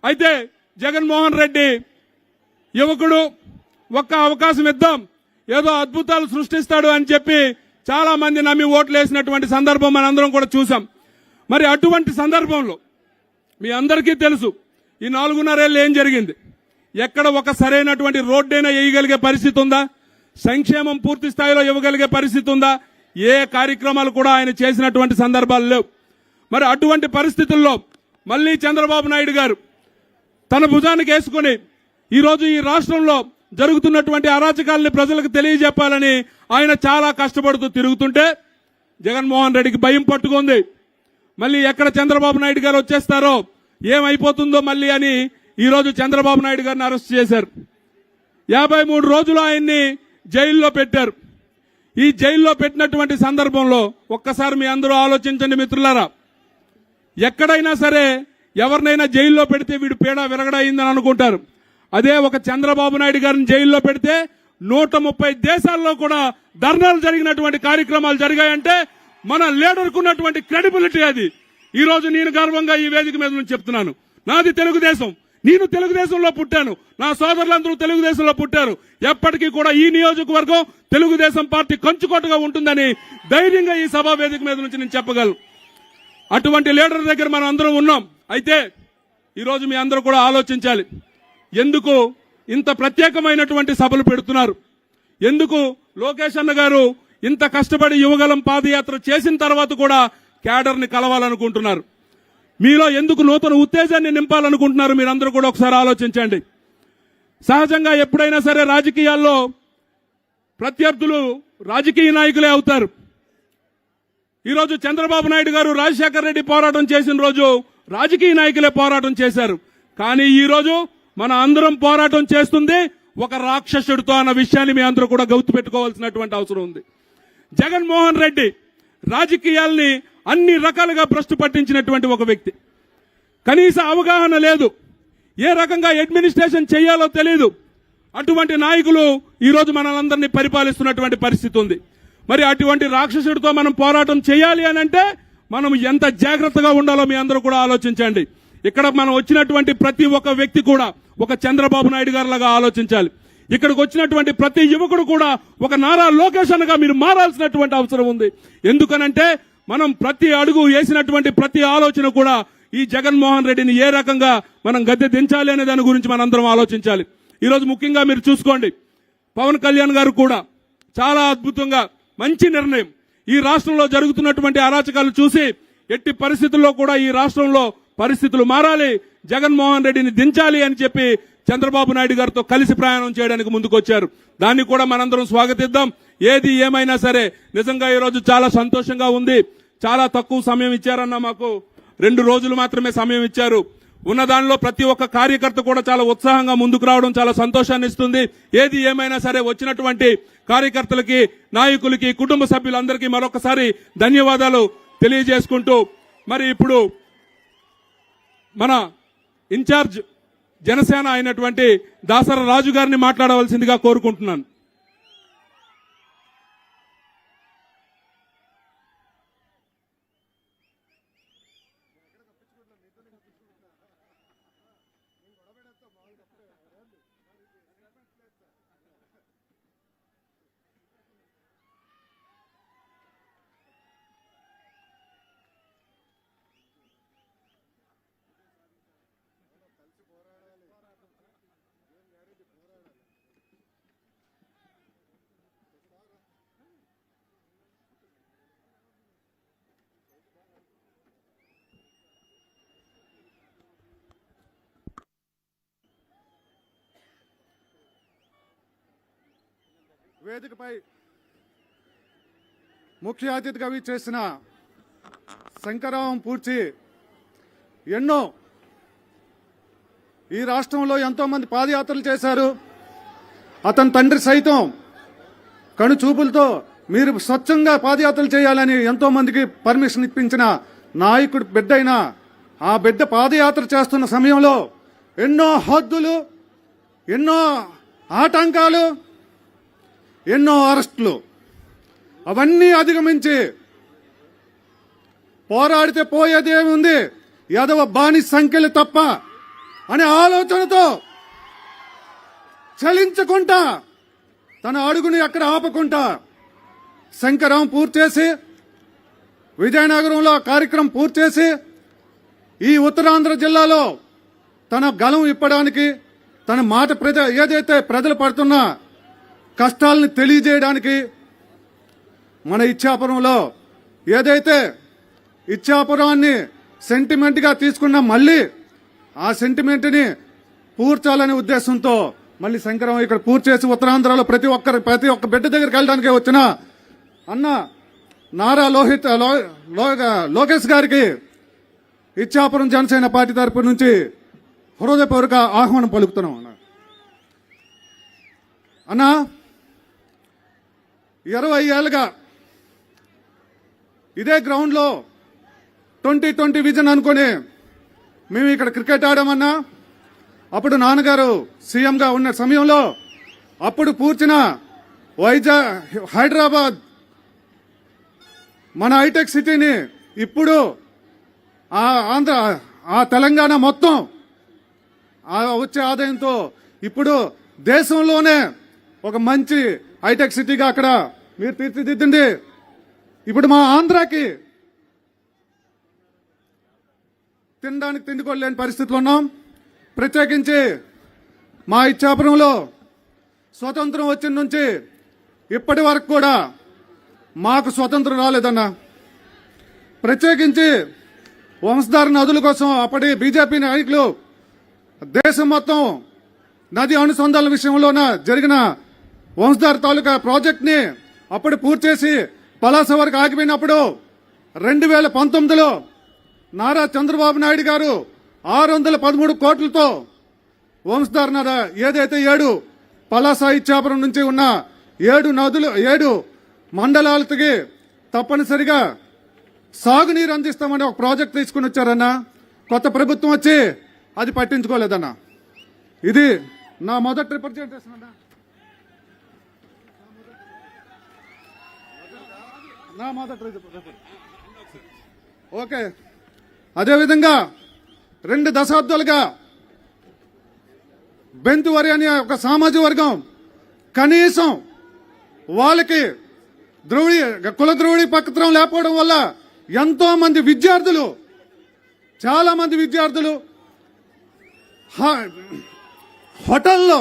అయితే జగన్మోహన్ రెడ్డి యువకుడు, ఒక్క అవకాశం ఇద్దాం, ఏదో అద్భుతాలు సృష్టిస్తాడు అని చెప్పి చాలా మంది నమ్మి ఓట్లు వేసినటువంటి సందర్భం మనందరం కూడా చూసాం. మరి అటువంటి సందర్భంలో మీ అందరికీ తెలుసు ఈ 4.5 ఏళ్ళు ఏం జరిగింది. ఎక్కడ ఒక సరైనటువంటి రోడ్డైనా వేయగలిగే పరిస్థితి ఉందా? సంక్షేమం పూర్తి స్థాయిలో ఇవ్వగలిగే పరిస్థితి ఉందా? ఏ కార్యక్రమాలు కూడా ఆయన చేసినటువంటి సందర్భాలు లేవు. మరి అటువంటి పరిస్థితుల్లో మళ్ళీ చంద్రబాబు నాయుడు గారు తన భుజానికి వేసుకుని ఈరోజు ఈ రాష్ట్రంలో జరుగుతున్నటువంటి అరాచకాలని ప్రజలకు తెలియజెప్పాలని ఆయన చాలా కష్టపడుతూ తిరుగుతుంటే జగన్మోహన్ రెడ్డికి భయం పట్టుకుంది. మళ్ళీ ఎక్కడ చంద్రబాబు నాయుడు గారు వచ్చేస్తారో, ఏమైపోతుందో మళ్ళీ అని ఈరోజు చంద్రబాబు నాయుడు గారిని అరెస్ట్ చేశారు. 53 రోజులు ఆయన్ని జైల్లో పెట్టారు. ఈ జైల్లో పెట్టినటువంటి సందర్భంలో ఒక్కసారి మీ అందరూ ఆలోచించండి మిత్రులారా. ఎక్కడైనా సరే ఎవరినైనా జైల్లో పెడితే వీడు పీడ విరగడయిందని అనుకుంటారు. అదే ఒక చంద్రబాబు నాయుడు గారిని జైల్లో పెడితే 130 దేశాల్లో కూడా ధర్నాలు జరిగినటువంటి కార్యక్రమాలు జరిగాయంటే మన లీడర్కు ఉన్నటువంటి క్రెడిబిలిటీ అది. ఈ రోజు నేను గర్వంగా ఈ వేదిక మీద నుంచి చెప్తున్నాను, నాది తెలుగుదేశం, నేను తెలుగుదేశంలో పుట్టాను, నా సోదరులందరూ తెలుగుదేశంలో పుట్టారు, ఎప్పటికీ కూడా ఈ నియోజకవర్గం తెలుగుదేశం పార్టీ కంచుకోటగా ఉంటుందని ధైర్యంగా ఈ సభా వేదిక మీద నుంచి నేను చెప్పగలను. అటువంటి లీడర్ దగ్గర మనం అందరం ఉన్నాం. అయితే ఈరోజు మీ అందరూ కూడా ఆలోచించాలి, ఎందుకు ఇంత ప్రత్యేకమైనటువంటి సభలు పెడుతున్నారు? ఎందుకు లోకేష్ అన్న గారు ఇంత కష్టపడి యువగలం పాదయాత్ర చేసిన తర్వాత కూడా క్యాడర్ని కలవాలనుకుంటున్నారు? మీలో ఎందుకు నూతన ఉత్తేజాన్ని నింపాలనుకుంటున్నారు? మీరందరూ కూడా ఒకసారి ఆలోచించండి. సహజంగా ఎప్పుడైనా సరే రాజకీయాల్లో ప్రత్యర్థులు రాజకీయ నాయకులే అవుతారు. ఈరోజు చంద్రబాబు నాయుడు గారు రాజశేఖర రెడ్డి పోరాటం చేసిన రోజు రాజకీయ నాయకులే పోరాటం చేశారు. కానీ ఈ రోజు మన అందరం పోరాటం చేస్తుంది ఒక రాక్షసుడితో అన్న విషయాన్ని మీ అందరూ కూడా గుర్తుపెట్టుకోవాల్సినటువంటి అవసరం ఉంది. జగన్మోహన్ రెడ్డి రాజకీయాల్ని అన్ని రకాలుగా భ్రష్టు పట్టించినటువంటి ఒక వ్యక్తి. కనీస అవగాహన లేదు, ఏ రకంగా అడ్మినిస్ట్రేషన్ చేయాలో తెలియదు. అటువంటి నాయకులు ఈరోజు మనలందరినీ పరిపాలిస్తున్నటువంటి పరిస్థితి ఉంది. మరి అటువంటి రాక్షసుడితో మనం పోరాటం చేయాలి అని అంటే మనం ఎంత జాగ్రత్తగా ఉండాలో మీ అందరూ కూడా ఆలోచించండి. ఇక్కడ మనం వచ్చినటువంటి ప్రతి ఒక్క వ్యక్తి కూడా ఒక చంద్రబాబు నాయుడు గారి లాగా ఆలోచించాలి. ఇక్కడికి వచ్చినటువంటి ప్రతి యువకుడు కూడా ఒక నారా లోకేష్ అన్నగా మీరు మారాల్సినటువంటి అవసరం ఉంది. ఎందుకనంటే మనం ప్రతి అడుగు వేసినటువంటి ప్రతి ఆలోచన కూడా ఈ జగన్మోహన్ రెడ్డిని ఏ రకంగా మనం గద్దె దించాలి అనే దాని గురించి మనందరం ఆలోచించాలి. ఈరోజు ముఖ్యంగా మీరు చూసుకోండి, పవన్ కళ్యాణ్ గారు కూడా చాలా అద్భుతంగా మంచి నిర్ణయం. ఈ రాష్ట్రంలో జరుగుతున్నటువంటి అరాచకాలు చూసి ఎట్టి పరిస్థితుల్లో కూడా ఈ రాష్ట్రంలో పరిస్థితులు మారాలి, జగన్మోహన్ రెడ్డిని దించాలి అని చెప్పి చంద్రబాబు నాయుడు గారితో కలిసి ప్రయాణం చేయడానికి ముందుకొచ్చారు. దాన్ని కూడా మనందరం స్వాగతిద్దాం. ఏది ఏమైనా సరే నిజంగా ఈరోజు చాలా సంతోషంగా ఉంది. చాలా తక్కువ సమయం ఇచ్చారన్న, మాకు 2 రోజులు మాత్రమే సమయం ఇచ్చారు. ఉన్న దానిలో ప్రతి ఒక్క కార్యకర్త కూడా చాలా ఉత్సాహంగా ముందుకు రావడం చాలా సంతోషాన్ని ఇస్తుంది. ఏది ఏమైనా సరే వచ్చినటువంటి కార్యకర్తలకి, నాయకులకి, కుటుంబ సభ్యులందరికీ మరొకసారి ధన్యవాదాలు తెలియజేసుకుంటూ మరి ఇప్పుడు మన ఇన్ఛార్జ్ జనసేన అయినటువంటి దాసర రాజు గారిని మాట్లాడవలసిందిగా కోరుకుంటున్నాను.
వేదికపై ముఖ్య అతిథిగా విచ్చేసిన శంకరరావు పూర్చి ఎన్నో ఈ రాష్ట్రంలో ఎంతో మంది పాదయాత్రలు చేశారు. అతని తండ్రి సైతం కనుచూపులతో మీరు స్వచ్ఛంగా పాదయాత్రలు చేయాలని ఎంతో మందికి పర్మిషన్ ఇప్పించిన నాయకుడు బిడ్డ అయిన ఆ బిడ్డ పాదయాత్ర చేస్తున్న సమయంలో ఎన్నో హద్దులు, ఎన్నో ఆటంకాలు, ఎన్నో అరెస్టులు, అవన్నీ అధిగమించి పోరాడితే పోయేదేముంది, యాదవ బానిస సంఖ్యలు తప్ప అనే ఆలోచనతో చలించకుండా తన అడుగుని ఎక్కడ ఆపకుండా శంకరం పూర్తి చేసి విజయనగరంలో కార్యక్రమం పూర్తి చేసి ఈ ఉత్తరాంధ్ర జిల్లాలో తన గలం ఇప్పడానికి, తన మాట ఏదైతే ప్రజలు పడుతున్న కష్టాలను తెలియజేయడానికి మన ఇచ్చాపురంలో ఏదైతే ఇచ్చాపురాన్ని సెంటిమెంట్ గా తీసుకున్న మళ్ళీ ఆ సెంటిమెంట్ ని పూర్చాలనే ఉద్దేశంతో మళ్ళీ శంకరం ఇక్కడ పూర్తి చేసి ఉత్తరాంధ్రలో ప్రతి ఒక్క బిడ్డ దగ్గరికి వెళ్ళడానికి వచ్చిన అన్న నారా లోకేష్ గారికి ఇచ్చాపురం జనసేన పార్టీ తరపు నుంచి హృదయపూర్వక ఆహ్వానం పలుకుతున్నాం. అన్నా 20 ఏళ్ళుగా ఇదే గ్రౌండ్ లో 2020 విజన్ అనుకుని మేము ఇక్కడ క్రికెట్ ఆడామన్నా. అప్పుడు నాన్నగారు సీఎంగా ఉన్న సమయంలో అప్పుడు పూర్చిన హైదరాబాద్ మన హైటెక్ సిటీని ఇప్పుడు ఆ తెలంగాణ మొత్తం వచ్చే ఆదాయంతో ఇప్పుడు దేశంలోనే ఒక మంచి హైటెక్ సిటీగా అక్కడ మీరు తీర్చిదిద్దండి. ఇప్పుడు మా ఆంధ్రాకి తినడానికి తిండికోలేని పరిస్థితులు ఉన్నాం. ప్రత్యేకించి మా ఇచ్చాపురంలో స్వతంత్రం వచ్చిన నుంచి ఇప్పటి వరకు కూడా మాకు స్వతంత్రం రాలేదన్న. ప్రత్యేకించి వంశధార నదుల కోసం అప్పటి బీజేపీ నాయకులు దేశం మొత్తం నది అనుసంధాన విషయంలోన జరిగిన వంశధార తాలూకా ప్రాజెక్ట్ ని అప్పుడు పూర్తి చేసి పలాస వరకు ఆగిపోయినప్పుడు 2019లో నారా చంద్రబాబు నాయుడు గారు 613 కోట్లతో వంశధార నది ఏదైతే 7 పలాస ఇచ్చాపురం నుంచి ఉన్న 7 మండలాలకి తప్పనిసరిగా సాగునీరు అందిస్తామని ఒక ప్రాజెక్ట్ తీసుకుని వచ్చారన్న. కొత్త ప్రభుత్వం వచ్చి అది పట్టించుకోలేదన్న. ఇది నా మొదటి రిప్రజెంటేషన్ అన్న. నా మొదటి ఓకే. అదేవిధంగా 2 దశాబ్దాలుగా బెంతువరి అనే ఒక సామాజిక వర్గం కనీసం వాళ్ళకి కుల ధృవీపత్రం లేకపోవడం వల్ల ఎంతో మంది విద్యార్థులు, చాలా మంది విద్యార్థులు హోటల్లో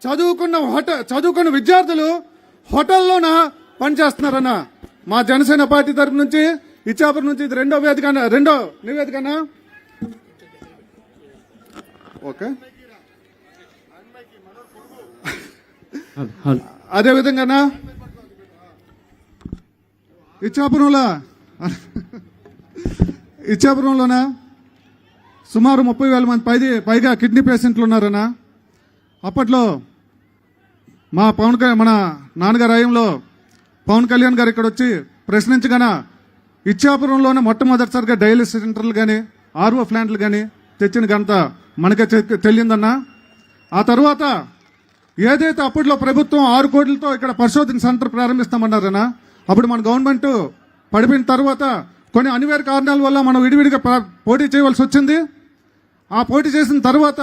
చదువుకున్న విద్యార్థులు హోటల్లోన పనిచేస్తున్నారన్న మా జనసేన పార్టీ తరపు నుంచి ఇచ్చాపురం నుంచి ఇది రెండో నివేదికనా ఓకే. అదేవిధంగా ఇచ్చాపురంలోనా సుమారు 30,000 మంది పైగా కిడ్నీ పేషెంట్లు ఉన్నారన్నా. అప్పట్లో మన నాన్నగారి హయాంలో పవన్ కళ్యాణ్ గారు ఇక్కడ వచ్చి ప్రశ్నించగానే ఇచ్చాపురంలోనే మొట్టమొదటిసారిగా డయాలిసిస్ సెంటర్లు కానీ ఆర్ఓ ప్లాంట్లు కానీ తెచ్చిన ఘనత మనకే తెలియందన్నా. ఆ తర్వాత ఏదైతే అప్పట్లో ప్రభుత్వం 6 కోట్లతో ఇక్కడ పరిశోధన సెంటర్ ప్రారంభిస్తామన్నారన్నా, అప్పుడు మన గవర్నమెంట్ పడిపోయిన తర్వాత కొన్ని అనివార్య కారణాల వల్ల మనం విడివిడిగా పోటీ చేయవలసి వచ్చింది. ఆ పోటీ చేసిన తర్వాత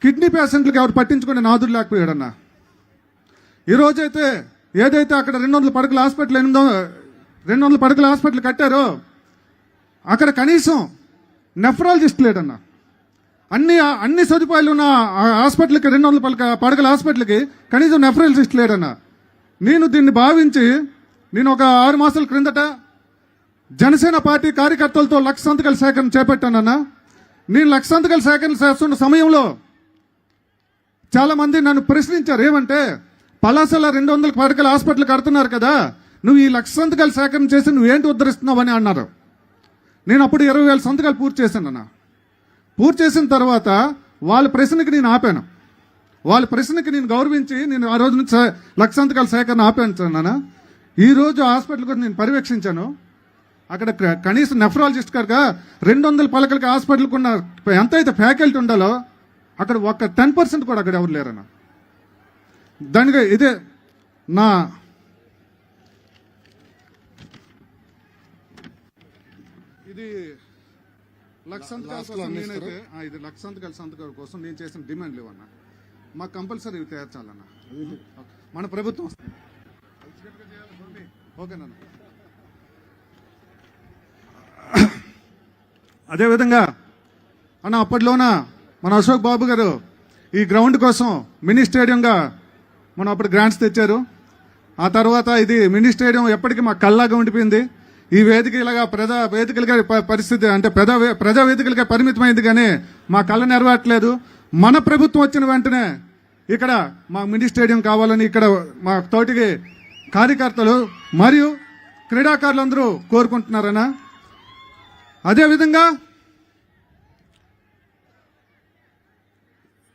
కిడ్నీ పేషెంట్లకు ఎవరు పట్టించుకునే నాదుడు లేకపోయాడన్నా. ఈరోజైతే ఏదైతే అక్కడ 200 పడకల హాస్పిటల్ 200 పడకల హాస్పిటల్ కట్టారో అక్కడ కనీసం నెఫ్రాలజిస్ట్ లేడన్నా. అన్ని సదుపాయాలు ఉన్న హాస్పిటల్కి 200 పడకల హాస్పిటల్కి కనీసం నెఫ్రాలజిస్ట్ లేడన్నా. నేను దీన్ని భావించి నేను ఒక 6 మాసాల క్రిందట జనసేన పార్టీ కార్యకర్తలతో 1,00,000 సంతకాల సేకరణ చేపట్టానన్నా. నేను 1,00,000 సంతకాల సేకరణ చేస్తున్న సమయంలో చాలా మంది నన్ను ప్రశ్నించారు, ఏమంటే పలాసల 200 పడకల హాస్పిటల్ కడుతున్నారు కదా, నువ్వు ఈ 1,00,000 సంతకాలు సేకరణ చేసి నువ్వేంటి ఉద్ధరిస్తున్నావు అని అన్నారు. నేను అప్పుడు 20,000 సంతకాలు పూర్తి చేశానన్నా. పూర్తి చేసిన తర్వాత వాళ్ళ ప్రశ్నకి నేను ఆపాను. వాళ్ళ ప్రశ్నకి నేను గౌరవించి నేను ఆ రోజు నుంచి 1,00,000 సంతకాల సేకరణ ఆపాను. ఈ రోజు హాస్పిటల్ కూడా నేను పర్యవేక్షించాను. అక్కడ కనీసం నెఫ్రాలజిస్ట్ గారుగా 200 పలకలకి హాస్పిటల్కి ఉన్న ఎంతైతే ఫ్యాకల్టీ ఉండాలో అక్కడ ఒక్క 10% కూడా అక్కడ ఎవరు లేరన్న. దానిగా ఇదే నా ఇది 1,00,000 సంతకాల నేనైతే ఇది 1,00,000 సంతకాల కోసం నేను చేసిన డిమాండ్ లేవన్నా. మాకు కంపల్సరీ ఇవి తీర్చాలన్నా. మన ప్రభుత్వం ఓకేనా. అదేవిధంగా అన్న అప్పట్లోన మన అశోక్ బాబు గారు ఈ గ్రౌండ్ కోసం మినీ స్టేడియంగా మనం అప్పుడు గ్రాంట్స్ తెచ్చారు. ఆ తర్వాత ఇది మినీ స్టేడియం ఎప్పటికీ మా కళ్ళలాగా ఉండిపోయింది. ఈ వేదిక ఇలాగా ప్రజా వేదికలుగా పరిస్థితి అంటే ప్రజా వేదికలుగా పరిమితమైంది, కానీ మా కళ్ళ నెరవేరట్లేదు. మన ప్రభుత్వం వచ్చిన వెంటనే ఇక్కడ మా మినీ స్టేడియం కావాలని ఇక్కడ మా తోటికి కార్యకర్తలు మరియు క్రీడాకారులందరూ కోరుకుంటున్నారన్నా. అదేవిధంగా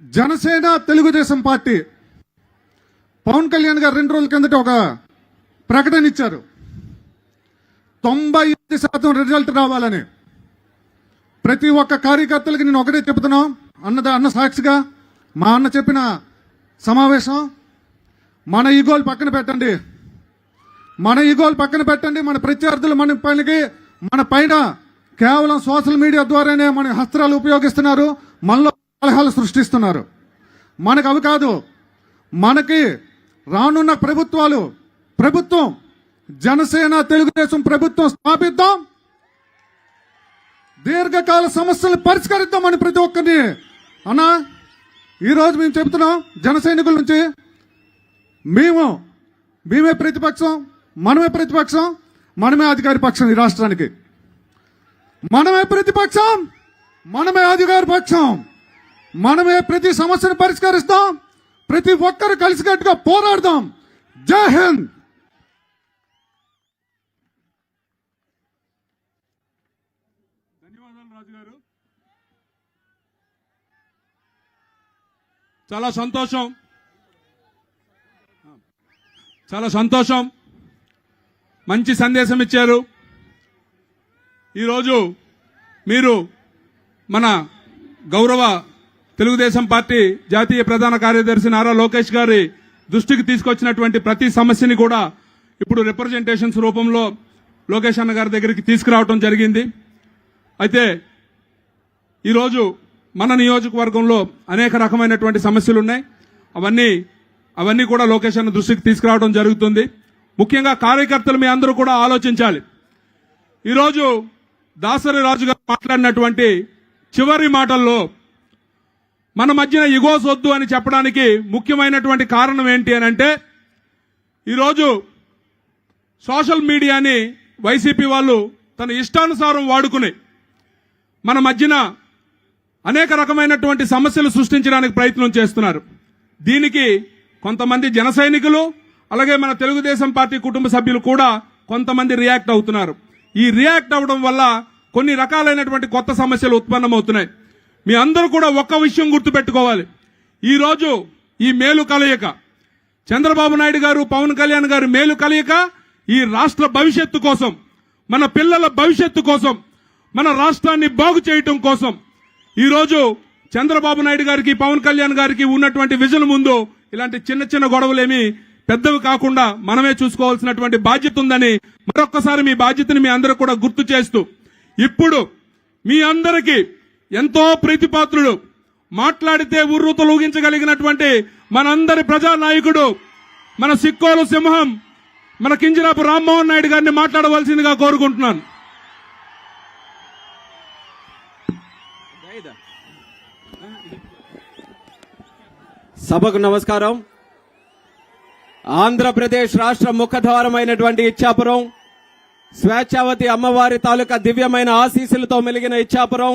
జనసేన తెలుగుదేశం పార్టీ పవన్ కళ్యాణ్ గారు 2 రోజుల కిందట ఒక ప్రకటన ఇచ్చారు, 98% రిజల్ట్ రావాలని. ప్రతి ఒక్క కార్యకర్తలకి నేను ఒకటే చెప్తున్నాం, అన్న సాక్షిగా మా అన్న చెప్పిన సమావేశం, మన ఈగోలు పక్కన పెట్టండి, మన ప్రత్యర్థులు మన పైన కేవలం సోషల్ మీడియా ద్వారానే మన హస్త్రాలు ఉపయోగిస్తున్నారు, మనలో కలహాలు సృష్టిస్తున్నారు. మనకు అవి కాదు. మనకి రానున్న ప్రభుత్వం జనసేన తెలుగుదేశం ప్రభుత్వం స్థాపిద్దాం, దీర్ఘకాల సమస్యలను పరిష్కరిద్దామని ప్రతి ఒక్కరిని అన్నా ఈరోజు మేము చెబుతున్నాం. జన సైనికుల నుంచి మేమే ప్రతిపక్షం, మనమే అధికారి పక్షం. ఈ రాష్ట్రానికి మనమే ప్రతిపక్షం, మనమే అధికార పక్షం, మనమే ప్రతి సమస్యను పరిష్కరిస్తాం. ప్రతి ఒక్కరు కలిసికట్టుగా పోరాడదాం. జై హింద్.
ధన్యవాదాలు రాజు గారు. చాలా సంతోషం. మంచి సందేశం ఇచ్చారు. ఈరోజు మీరు మన గౌరవ తెలుగుదేశం పార్టీ జాతీయ ప్రధాన కార్యదర్శి నారా లోకేష్ గారి దృష్టికి తీసుకొచ్చినటువంటి ప్రతి సమస్యని కూడా ఇప్పుడు రిప్రజెంటేషన్స్ రూపంలో లోకేష్ అన్న గారి దగ్గరికి తీసుకురావడం జరిగింది. అయితే ఈరోజు మన నియోజకవర్గంలో అనేక రకమైనటువంటి సమస్యలు ఉన్నాయి. అవన్నీ కూడా లోకేష్ అన్న దృష్టికి తీసుకురావడం జరుగుతుంది. ముఖ్యంగా కార్యకర్తలు మీ అందరూ కూడా ఆలోచించాలి. ఈరోజు దాసరి రాజు గారు మాట్లాడినటువంటి చివరి మాటల్లో మన మధ్యన ఇగోస్ వద్దు అని చెప్పడానికి ముఖ్యమైనటువంటి కారణం ఏంటి అని అంటే, ఈరోజు సోషల్ మీడియాని వైసీపీ వాళ్ళు తన ఇష్టానుసారం వాడుకుని మన మధ్యన అనేక రకమైనటువంటి సమస్యలు సృష్టించడానికి ప్రయత్నం చేస్తున్నారు. దీనికి కొంతమంది జన సైనికులు, అలాగే మన తెలుగుదేశం పార్టీ కుటుంబ సభ్యులు కూడా కొంతమంది రియాక్ట్ అవుతున్నారు. ఈ రియాక్ట్ అవడం వల్ల కొన్ని రకాలైనటువంటి కొత్త సమస్యలు ఉత్పన్నమవుతున్నాయి. మీ అందరూ కూడా ఒక్క విషయం గుర్తుపెట్టుకోవాలి. ఈరోజు ఈ మేలు కలయిక, చంద్రబాబు నాయుడు గారు, పవన్ కళ్యాణ్ గారు మేలు కలయిక ఈ రాష్ట్ర భవిష్యత్తు కోసం, మన పిల్లల భవిష్యత్తు కోసం, మన రాష్ట్రాన్ని బాగు చేయటం కోసం. ఈరోజు చంద్రబాబు నాయుడు గారికి, పవన్ కళ్యాణ్ గారికి ఉన్నటువంటి విజన్ ముందు ఇలాంటి చిన్న చిన్న గొడవలేమి పెద్దవి కాకుండా మనమే చూసుకోవాల్సినటువంటి బాధ్యత ఉందని మరొక్కసారి మీ బాధ్యతని మీ అందరూ కూడా గుర్తు చేస్తూ, ఇప్పుడు మీ అందరికీ ఎంతో ప్రీతిపాత్రుడు, మాట్లాడితే ఉర్రూతలు ఊగించగలిగినటువంటి మనందరి ప్రజానాయకుడు, మన సిక్కోలు సింహం, మన కింజరాపు రామ్మోహన్ నాయుడు గారిని మాట్లాడవలసిందిగా కోరుకుంటున్నాను.
సభకు నమస్కారం. ఆంధ్రప్రదేశ్ రాష్ట్ర ముఖద్వారమైనటువంటి ఇచ్చాపురం, స్వేచ్ఛావతి అమ్మవారి తాలూకా దివ్యమైన ఆశీస్సులతో మెలిగిన ఇచ్చాపురం,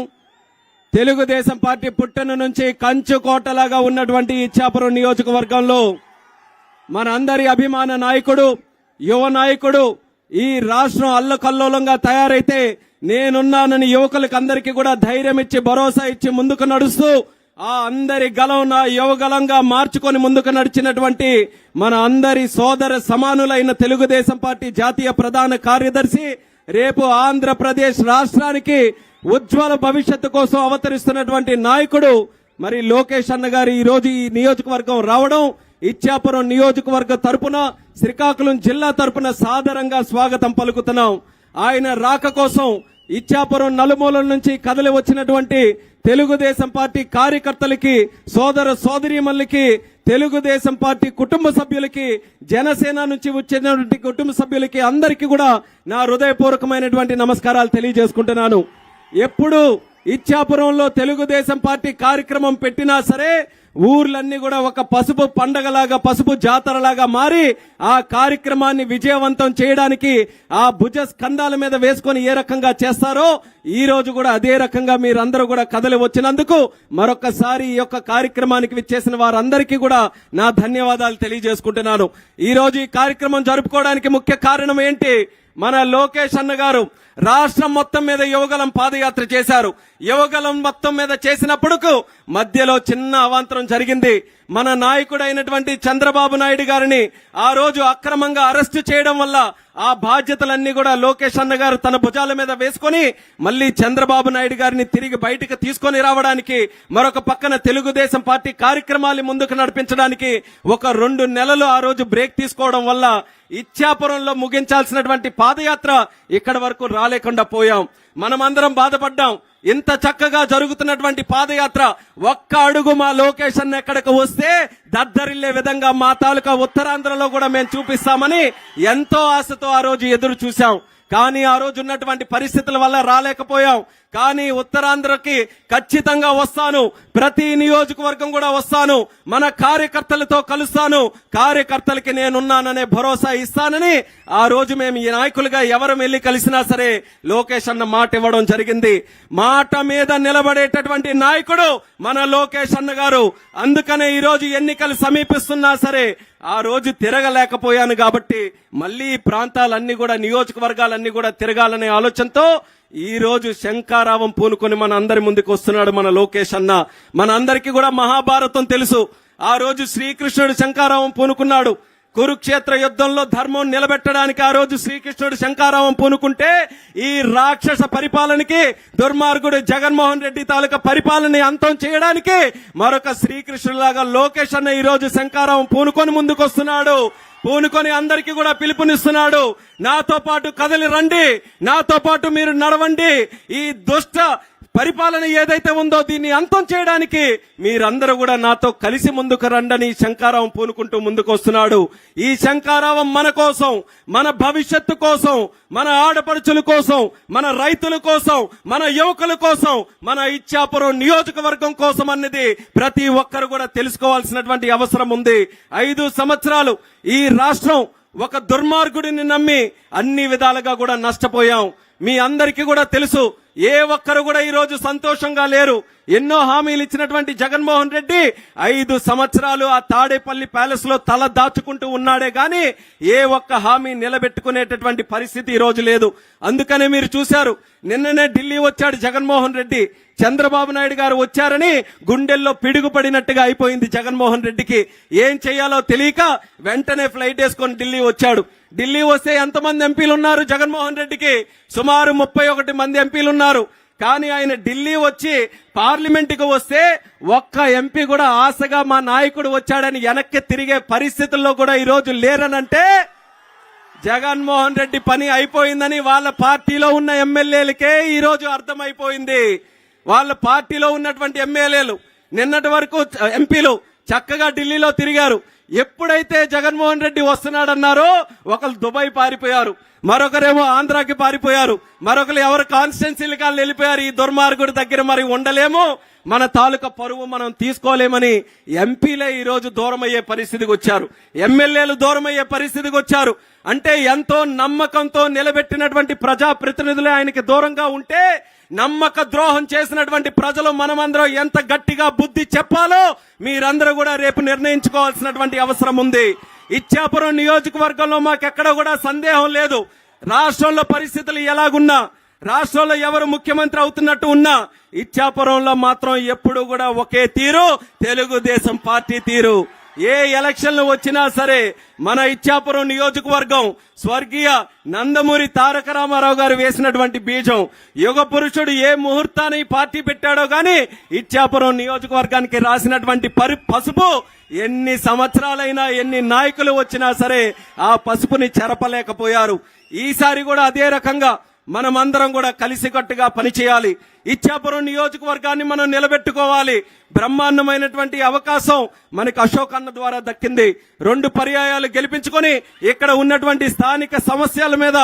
తెలుగుదేశం పార్టీ పుట్టన నుంచి కంచు కోటలాగా ఉన్నటువంటి ఇచ్చాపురం నియోజకవర్గంలో మన అందరి అభిమాన నాయకుడు, యువ నాయకుడు, ఈ రాష్ట్రం అల్లకల్లోలంగా తయారైతే నేనున్నానని యువకులకు అందరికీ కూడా ధైర్యం ఇచ్చి, భరోసా ఇచ్చి ముందుకు నడుస్తూ ఆ అందరి గలం నా యువగలంగా మార్చుకొని ముందుకు నడిచినటువంటి మన అందరి సోదర సమానులైన తెలుగుదేశం పార్టీ జాతీయ ప్రధాన కార్యదర్శి, రేపు ఆంధ్రప్రదేశ్ రాష్ట్రానికి ఉజ్వల భవిష్యత్తు కోసం అవతరిస్తున్నటువంటి నాయకుడు మరి లోకేష్ అన్న గారు ఈ రోజు ఈ నియోజకవర్గం రావడం, ఇచ్చాపురం నియోజకవర్గ తరపున, శ్రీకాకుళం జిల్లా తరపున సాదరంగా స్వాగతం పలుకుతున్నాం. ఆయన రాక కోసం ఇచ్చాపురం నలుమూలల నుంచి కదలి వచ్చినటువంటి తెలుగుదేశం పార్టీ కార్యకర్తలకి, సోదర సోదరీమణులకి, తెలుగుదేశం పార్టీ కుటుంబ సభ్యులకి, జనసేన నుంచి వచ్చినటువంటి కుటుంబ సభ్యులకి అందరికీ కూడా నా హృదయపూర్వకమైనటువంటి నమస్కారాలు తెలియజేసుకుంటున్నాను. ఎప్పుడు ఇచ్చాపురంలో తెలుగుదేశం పార్టీ కార్యక్రమం పెట్టినా సరే ఊర్లన్నీ కూడా ఒక పసుపు పండగలాగా, పసుపు జాతరలాగా మారి ఆ కార్యక్రమాన్ని విజయవంతం చేయడానికి ఆ భుజ స్కంధాల మీద వేసుకొని ఏ రకంగా చేస్తారో ఈ రోజు కూడా అదే రకంగా మీరందరూ కూడా కదలి వచ్చినందుకు మరొకసారి ఈ యొక్క కార్యక్రమానికి విచ్చేసిన వారందరికీ కూడా నా ధన్యవాదాలు తెలియజేసుకుంటున్నాను. ఈ రోజు ఈ కార్యక్రమం జరుపుకోవడానికి ముఖ్య కారణం ఏంటి? మన లోకేష్ అన్న గారు రాష్ట్రం మొత్తం మీద యువగలం పాదయాత్ర చేశారు. యువగలం మొత్తం మీద చేసినప్పుడు మధ్యలో చిన్న అవాంతరం జరిగింది. మన నాయకుడైనటువంటి చంద్రబాబు నాయుడు గారిని ఆ రోజు అక్రమంగా అరెస్టు చేయడం వల్ల ఆ బాధ్యతలన్నీ కూడా లోకేష్ అన్న గారు తన భుజాల మీద వేసుకొని మళ్ళీ చంద్రబాబు నాయుడు గారిని తిరిగి బయటకు తీసుకొని రావడానికి, మరొక పక్కన తెలుగుదేశం పార్టీ కార్యక్రమాలు ముందుకు నడిపించడానికి ఒక 2 నెలలు ఆ రోజు బ్రేక్ తీసుకోవడం వల్ల ఇచ్చాపురంలో ముగించాల్సినటువంటి పాదయాత్ర ఇక్కడి వరకు రాలేకుండా పోయాం. మనమందరం బాధపడ్డాం. ఇంత చక్కగా జరుగుతున్నటువంటి పాదయాత్ర ఒక్క అడుగు మా లోకేష్ అన్న ఎక్కడికి వస్తే దద్దరిల్లే విధంగా మా తాలూకా ఉత్తరాంధ్రలో కూడా మేము చూపిస్తామని ఎంతో ఆశతో ఆ రోజు ఎదురు చూశాం. కానీ ఆ రోజు ఉన్నటువంటి పరిస్థితుల వల్ల రాలేకపోయాం. కానీ ఉత్తరాంధ్రకి ఖచ్చితంగా వస్తాను, ప్రతి నియోజకవర్గం కూడా వస్తాను, మన కార్యకర్తలతో కలుస్తాను, కార్యకర్తలకి నేనున్నాననే భరోసా ఇస్తానని ఆ రోజు మేము ఈ నాయకులుగా ఎవరు వెళ్ళి కలిసినా సరే లోకేష్ అన్న మాట ఇవ్వడం జరిగింది. మాట మీద నిలబడేటటువంటి నాయకుడు మన లోకేష్ అన్న గారు. అందుకనే ఈ రోజు ఎన్నికలు సమీపిస్తున్నా సరే ఆ రోజు తిరగలేకపోయాను కాబట్టి మళ్ళీ ప్రాంతాలన్నీ కూడా, నియోజకవర్గాలన్నీ కూడా తిరగాలనే ఆలోచనతో ఈ రోజు శంఖారావం పూనుకొని మన అందరి ముందుకు వస్తున్నాడు మన లోకేష్ అన్న. మన అందరికీ కూడా మహాభారతం తెలుసు. ఆ రోజు శ్రీకృష్ణుడు శంఖారావం పూనుకున్నాడు. కురుక్షేత్ర యుద్ధంలో ధర్మం నిలబెట్టడానికి ఆ రోజు శ్రీకృష్ణుడు శంఖారావం పూనుకుంటే ఈ రాక్షస పరిపాలనకి, దుర్మార్గుడు జగన్మోహన్ రెడ్డి తాలూకా పరిపాలన అంతం చేయడానికి మరొక శ్రీకృష్ణులాగా లోకేష్ అన్న ఈ రోజు శంఖారావం పూనుకొని ముందుకు వస్తున్నాడు. పూనుకొని అందరికీ కూడా పిలుపునిస్తున్నాడు. నాతో పాటు కదలి రండి, నాతో పాటు మీరు నడవండి. ఈ దుష్ట పరిపాలన ఏదైతే ఉందో దీన్ని అంతం చేయడానికి మీరందరూ కూడా నాతో కలిసి ముందుకు రండని శంకారావం పూనుకుంటూ ముందుకు వస్తున్నాడు. ఈ శంకారావం మన కోసం, మన భవిష్యత్తు కోసం, మన ఆడపడుచుల కోసం, మన రైతుల కోసం, మన యువకుల కోసం, మన ఇచ్చాపురం నియోజకవర్గం కోసం అన్నది ప్రతి ఒక్కరు కూడా తెలుసుకోవాల్సినటువంటి అవసరం ఉంది. 5 సంవత్సరాలు ఈ రాష్ట్రం ఒక దుర్మార్గుడిని నమ్మి అన్ని విధాలుగా కూడా నష్టపోయాం. మీ అందరికీ కూడా తెలుసు, ఏ ఒక్కరు కూడా ఈ రోజు సంతోషంగా లేరు. ఎన్నో హామీలు ఇచ్చినటువంటి జగన్మోహన్ రెడ్డి 5 సంవత్సరాలు ఆ తాడేపల్లి ప్యాలెస్ లో తల దాచుకుంటూ ఉన్నాడే గాని ఏ ఒక్క హామీ నిలబెట్టుకునేటటువంటి పరిస్థితి ఈ రోజు లేదు. అందుకనే మీరు చూశారు, నిన్ననే ఢిల్లీ వచ్చాడు జగన్మోహన్ రెడ్డి. చంద్రబాబు నాయుడు గారు వచ్చారని గుండెల్లో పిడుగుపడినట్టుగా అయిపోయింది జగన్మోహన్ రెడ్డికి. ఏం చేయాలో తెలియక వెంటనే ఫ్లైట్ వేసుకొని ఢిల్లీ వచ్చాడు. ఢిల్లీ వస్తే ఎంతమంది ఎంపీలు ఉన్నారు జగన్మోహన్ రెడ్డికి? సుమారు 31 మంది ఎంపీలు ఉన్నారు. కానీ ఆయన ఢిల్లీ వచ్చి పార్లమెంటుకు వస్తే ఒక్క ఎంపీ కూడా ఆశగా మా నాయకుడు వచ్చాడని వెనక్కి తిరిగే పరిస్థితుల్లో కూడా ఈ రోజు లేరనంటే జగన్మోహన్ రెడ్డి పని అయిపోయిందని వాళ్ళ పార్టీలో ఉన్న ఎమ్మెల్యేలకే ఈ రోజు అర్థమైపోయింది. వాళ్ళ పార్టీలో ఉన్నటువంటి ఎమ్మెల్యేలు నిన్నటి వరకు ఎంపీలు చక్కగా ఢిల్లీలో తిరిగారు. ఎప్పుడైతే జగన్మోహన్ రెడ్డి వస్తున్నాడన్నారో ఒకరు దుబాయ్ పారిపోయారు, మరొకరేమో ఆంధ్రాకి పారిపోయారు, మరొకరు ఎవరు కాన్స్టిట్యున్సీలకి వెళ్ళిపోయారు. ఈ దుర్మార్గుడి దగ్గర మరి ఉండలేము, మన తాలూకా పరువు మనం తీసుకోలేమని ఎంపీలే ఈ రోజు దూరమయ్యే పరిస్థితికి వచ్చారు, ఎమ్మెల్యేలు దూరమయ్యే పరిస్థితికి వచ్చారు. అంటే ఎంతో నమ్మకంతో నిలబెట్టినటువంటి ప్రజాప్రతినిధులే ఆయనకి దూరంగా ఉంటే నమ్మక ద్రోహం చేసినటువంటి ప్రజలు మనమందరం ఎంత గట్టిగా బుద్ధి చెప్పాలో మీరందరూ కూడా రేపు నిర్ణయించుకోవాల్సినటువంటి అవసరం ఉంది. ఇచ్చాపురం నియోజకవర్గంలో మాకెక్కడ కూడా సందేహం లేదు. రాష్ట్రంలో పరిస్థితులు ఎలాగున్నా, రాష్ట్రంలో ఎవరు ముఖ్యమంత్రి అవుతున్నట్టు ఉన్నా, ఇచ్చాపురంలో మాత్రం ఎప్పుడు కూడా ఒకే తీరు, తెలుగుదేశం పార్టీ తీరు. ఏ ఎలక్షన్లు వచ్చినా సరే మన ఇచ్చాపురం నియోజకవర్గం స్వర్గీయ నందమూరి తారక రామారావు గారు వేసినటువంటి బీజం. యుగ పురుషుడు ఏ ముహూర్తాన్ని పార్టీ పెట్టాడో గాని ఇచ్చాపురం నియోజకవర్గానికి రాసినటువంటి పసుపు ఎన్ని సంవత్సరాలైనా ఎన్ని నాయకులు వచ్చినా సరే ఆ పసుపుని చెరపలేకపోయారు. ఈసారి కూడా అదే రకంగా మనమందరం కూడా కలిసికట్టుగా పనిచేయాలి. ఇచ్చాపురం నియోజకవర్గాన్ని మనం నిలబెట్టుకోవాలి. బ్రహ్మాండమైనటువంటి అవకాశం మనకు అశోక్ అన్న ద్వారా దక్కింది. 2 పర్యాయాలు గెలిపించుకొని ఇక్కడ ఉన్నటువంటి స్థానిక సమస్యల మీద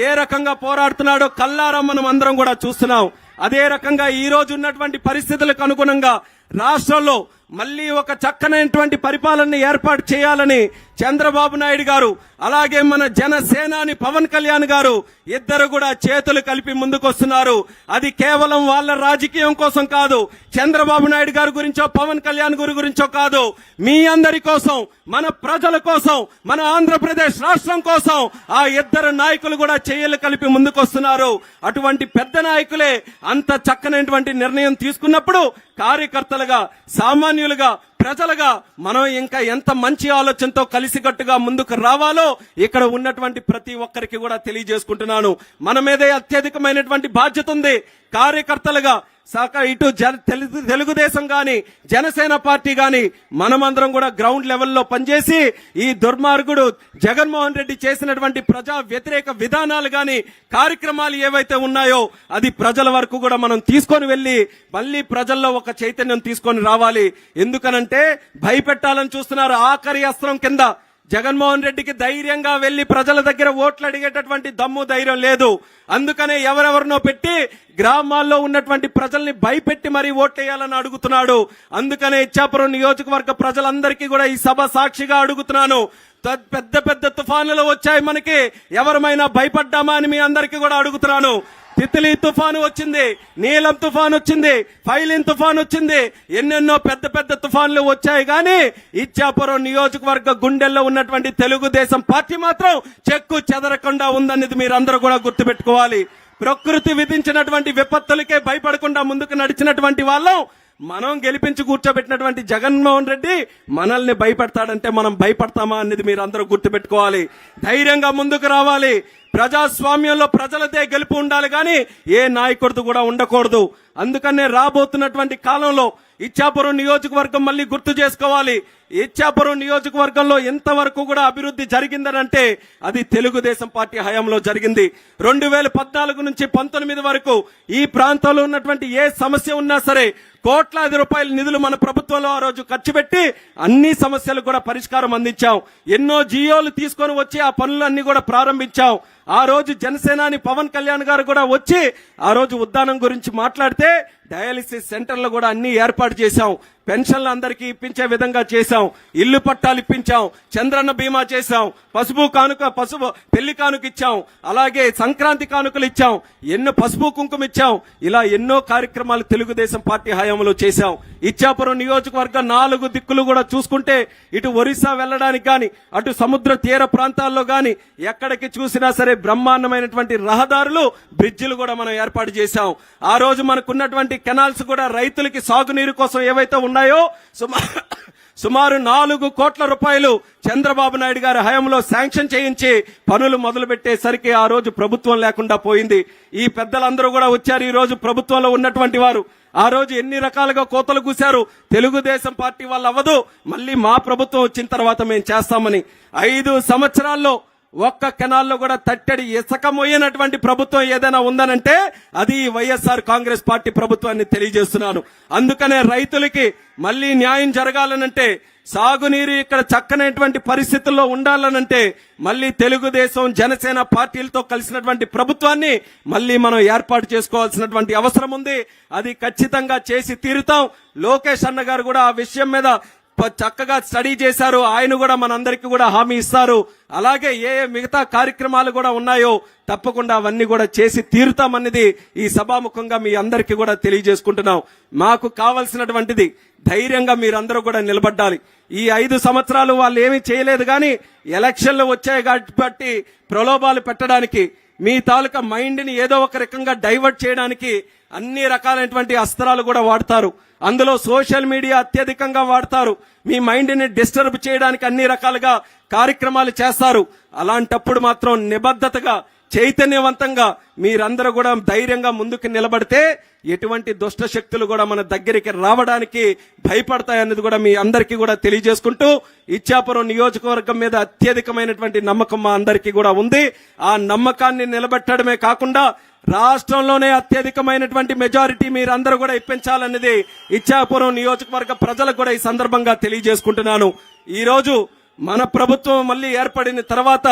ఏ రకంగా పోరాడుతున్నాడో కల్లారా మనం అందరం కూడా చూస్తున్నాం. అదే రకంగా ఈ రోజు ఉన్నటువంటి పరిస్థితులకు అనుగుణంగా రాష్ట్రంలో మళ్లీ ఒక చక్కనైనటువంటి పరిపాలన ఏర్పాటు చేయాలని చంద్రబాబు నాయుడు గారు, అలాగే మన జనసేనాని పవన్ కళ్యాణ్ గారు ఇద్దరు కూడా చేతులు కలిపి ముందుకొస్తున్నారు. అది కేవలం వాళ్ళ రాజకీయం కోసం కాదు, చంద్రబాబు నాయుడు గారి గురించో పవన్ కళ్యాణ్ గారి గురించో కాదు, మీ అందరి కోసం, మన ప్రజల కోసం, మన ఆంధ్రప్రదేశ్ రాష్ట్రం కోసం ఆ ఇద్దరు నాయకులు కూడా చేయలు కలిపి ముందుకొస్తున్నారు. అటువంటి పెద్ద నాయకులే అంత చక్కనైనటువంటి నిర్ణయం తీసుకున్నప్పుడు కార్యకర్తలుగా, సామాన్యులుగా, ప్రజలుగా మనం ఇంకా ఎంత మంచి ఆలోచనతో కలిసికట్టుగా ముందుకు రావాలో ఇక్కడ ఉన్నటువంటి ప్రతి ఒక్కరికి కూడా తెలియజేసుకుంటున్నాను. మన మీదే అత్యధికమైనటువంటి బాధ్యత ఉంది. కార్యకర్తలుగా ఇటు తెలుగుదేశం గాని జనసేన పార్టీ గాని మనమందరం కూడా గ్రౌండ్ లెవెల్లో పనిచేసి ఈ దుర్మార్గుడు జగన్మోహన్ రెడ్డి చేసినటువంటి ప్రజా వ్యతిరేక విధానాలు గాని కార్యక్రమాలు ఏవైతే ఉన్నాయో అది ప్రజల వరకు కూడా మనం తీసుకొని వెళ్లి మళ్ళీ ప్రజల్లో ఒక చైతన్యం తీసుకొని రావాలి. ఎందుకనంటే భయపెట్టాలని చూస్తున్నారు. ఆఖరి అస్త్రం కింద జగన్మోహన్ రెడ్డికి ధైర్యంగా వెళ్లి ప్రజల దగ్గర ఓట్లు అడిగేటటువంటి దమ్ము ధైర్యం లేదు. అందుకనే ఎవరెవరినో పెట్టి గ్రామాల్లో ఉన్నటువంటి ప్రజల్ని భయపెట్టి మరీ ఓట్లేయాలని అడుగుతున్నాడు. అందుకనే ఇచ్చాపురం నియోజకవర్గ ప్రజలందరికీ కూడా ఈ సభ సాక్షిగా అడుగుతున్నాను. పెద్ద పెద్ద తుఫానులు వచ్చాయి, మనకి ఎవరమైనా భయపడ్డామా అని మీ అందరికీ కూడా అడుగుతున్నాను. తిత్లీ తుఫాను వచ్చింది, నీలం తుఫాను వచ్చింది, ఫైలిన్ తుఫాను వచ్చింది, ఎన్నెన్నో పెద్ద పెద్ద తుఫాన్లు వచ్చాయి. కానీ ఇచ్చాపురం నియోజకవర్గ గుండెల్లో ఉన్నటువంటి తెలుగుదేశం పార్టీ మాత్రం చెక్కు చెదరకుండా ఉందనేది మీరందరూ కూడా గుర్తుపెట్టుకోవాలి. ప్రకృతి విధించినటువంటి విపత్తులకే భయపడకుండా ముందుకు నడిచినటువంటి వాళ్ళం మనం గెలిపించి కూర్చోబెట్టినటువంటి జగన్మోహన్ రెడ్డి మనల్ని భయపెడతాడంటే మనం భయపడతామా అనేది మీరు అందరూ గుర్తుపెట్టుకోవాలి. ధైర్యంగా ముందుకు రావాలి. ప్రజాస్వామ్యంలో ప్రజలదే గెలుపు ఉండాలి కానీ ఏ నాయకుడితో కూడా ఉండకూడదు. అందుకనే రాబోతున్నటువంటి కాలంలో ఇచ్చాపురం నియోజకవర్గం మళ్ళీ గుర్తు చేసుకోవాలి. ఇచ్చాపురం నియోజకవర్గంలో ఎంతవరకు కూడా అభివృద్ధి జరిగిందనంటే అది తెలుగుదేశం పార్టీ హయాంలో జరిగింది. 2014 నుంచి 19 వరకు ఈ ప్రాంతంలో ఉన్నటువంటి ఏ సమస్య ఉన్నా సరే కోట్లాది రూపాయల నిధులు మన ప్రభుత్వంలో ఆ రోజు ఖర్చు పెట్టి అన్ని సమస్యలు కూడా పరిష్కారం అందించాం. ఎన్నో జియోలు తీసుకొని వచ్చి ఆ పనులన్నీ కూడా ప్రారంభించాం. ఆ రోజు జనసేనాని పవన్ కళ్యాణ్ గారు కూడా వచ్చి ఆ రోజు ఉద్దానం గురించి మాట్లాడితే డయాలిసిస్ సెంటర్లు కూడా అన్ని ఏర్పాటు చేశాం. పెన్షన్లు అందరికీ ఇప్పించే విధంగా చేశాం. ఇల్లు పట్టాలు ఇప్పించాం. చంద్రన్న బీమా చేశాం. పసుపు పెళ్లి కానుక ఇచ్చాం. అలాగే సంక్రాంతి కానుకలు ఇచ్చాం. ఎన్నో పసుపు కుంకుమ ఇచ్చాం. ఇలా ఎన్నో కార్యక్రమాలు తెలుగుదేశం పార్టీ హయాంలో చేశాం. ఇచ్చాపురం నియోజకవర్గం 4 దిక్కులు కూడా చూసుకుంటే ఇటు ఒరిస్సా వెళ్ళడానికి గాని అటు సముద్ర తీర ప్రాంతాల్లో గాని ఎక్కడికి చూసినా సరే బ్రహ్మాండమైనటువంటి రహదారులు బ్రిడ్జిలు కూడా మనం ఏర్పాటు చేశాం. ఆ రోజు మనకున్నటువంటి కెనాల్స్ కూడా రైతులకి సాగునీరు కోసం ఏవైతే ఉన్నాయో సుమారు 4 కోట్ల రూపాయలు చంద్రబాబు నాయుడు గారి హయాంలో శాంక్షన్ చేయించి పనులు మొదలు పెట్టేసరికి ఆ రోజు ప్రభుత్వం లేకుండా పోయింది. ఈ పెద్దలందరూ కూడా వచ్చారు. ఈ రోజు ప్రభుత్వంలో ఉన్నటువంటి వారు ఆ రోజు ఎన్ని రకాలుగా కోతలు కూశారు. తెలుగుదేశం పార్టీ వాళ్ళు అవ్వదు, మళ్ళీ మా ప్రభుత్వం వచ్చిన తర్వాత మేము చేస్తామని 5 సంవత్సరాల్లో ఒక్క కెనాల్లో కూడా తట్టడి ఇసుక మోయనటువంటి ప్రభుత్వం ఏదైనా ఉందనంటే అది వైఎస్ఆర్ కాంగ్రెస్ పార్టీ ప్రభుత్వాన్ని తెలియజేస్తున్నాను. అందుకనే రైతులకి మళ్ళీ న్యాయం జరగాలనంటే సాగునీరు ఇక్కడ చక్కనటువంటి పరిస్థితుల్లో ఉండాలనంటే మళ్ళీ తెలుగుదేశం జనసేన పార్టీలతో కలిసినటువంటి ప్రభుత్వాన్ని మళ్ళీ మనం ఏర్పాటు చేసుకోవాల్సినటువంటి అవసరం ఉంది. అది ఖచ్చితంగా చేసి తీరుతాం. లోకేష్ అన్న గారు కూడా ఆ విషయం మీద చక్కగా స్టడీ చేశారు. ఆయన కూడా మనందరికీ కూడా హామీ ఇస్తారు. అలాగే ఏ మిగతా కార్యక్రమాలు కూడా ఉన్నాయో తప్పకుండా అవన్నీ కూడా చేసి తీరుతామన్నది ఈ సభాముఖంగా మీ అందరికీ కూడా తెలియజేసుకుంటున్నాం. మాకు కావాల్సినటువంటిది ధైర్యంగా మీరందరూ కూడా నిలబడ్డాలి. ఈ 5 సంవత్సరాలు వాళ్ళు ఏమీ చేయలేదు కానీ ఎలక్షన్లు వచ్చాయి కాబట్టి ప్రలోభాలు పెట్టడానికి మీ తాలూకా మైండ్ ని ఏదో ఒక రకంగా డైవర్ట్ చేయడానికి అన్ని రకాలైనటువంటి అస్త్రాలు కూడా వాడతారు. అందులో సోషల్ మీడియా అత్యధికంగా వాడతారు. మీ మైండ్ ని డిస్టర్బ్ చేయడానికి అన్ని రకాలుగా కార్యక్రమాలు చేస్తారు. అలాంటప్పుడు మాత్రం నిబద్ధతగా చైతన్యవంతంగా మీరందరూ కూడా ధైర్యంగా ముందుకు నిలబడితే ఎటువంటి దుష్ట శక్తులు కూడా మన దగ్గరికి రావడానికి భయపడతాయన్నది కూడా మీ అందరికీ కూడా తెలియజేసుకుంటూ ఇచ్చాపురం నియోజకవర్గం మీద అత్యధికమైనటువంటి నమ్మకం మా అందరికీ కూడా ఉంది. ఆ నమ్మకాన్ని నిలబెట్టడమే కాకుండా రాష్ట్రంలోనే అత్యధికమైనటువంటి మెజారిటీ మీరందరూ కూడా ఇప్పించాలన్నది ఇచ్చాపురం నియోజకవర్గ ప్రజలకు కూడా ఈ సందర్భంగా తెలియజేసుకుంటున్నాను. ఈ రోజు మన ప్రభుత్వం మళ్ళీ ఏర్పడిన తర్వాత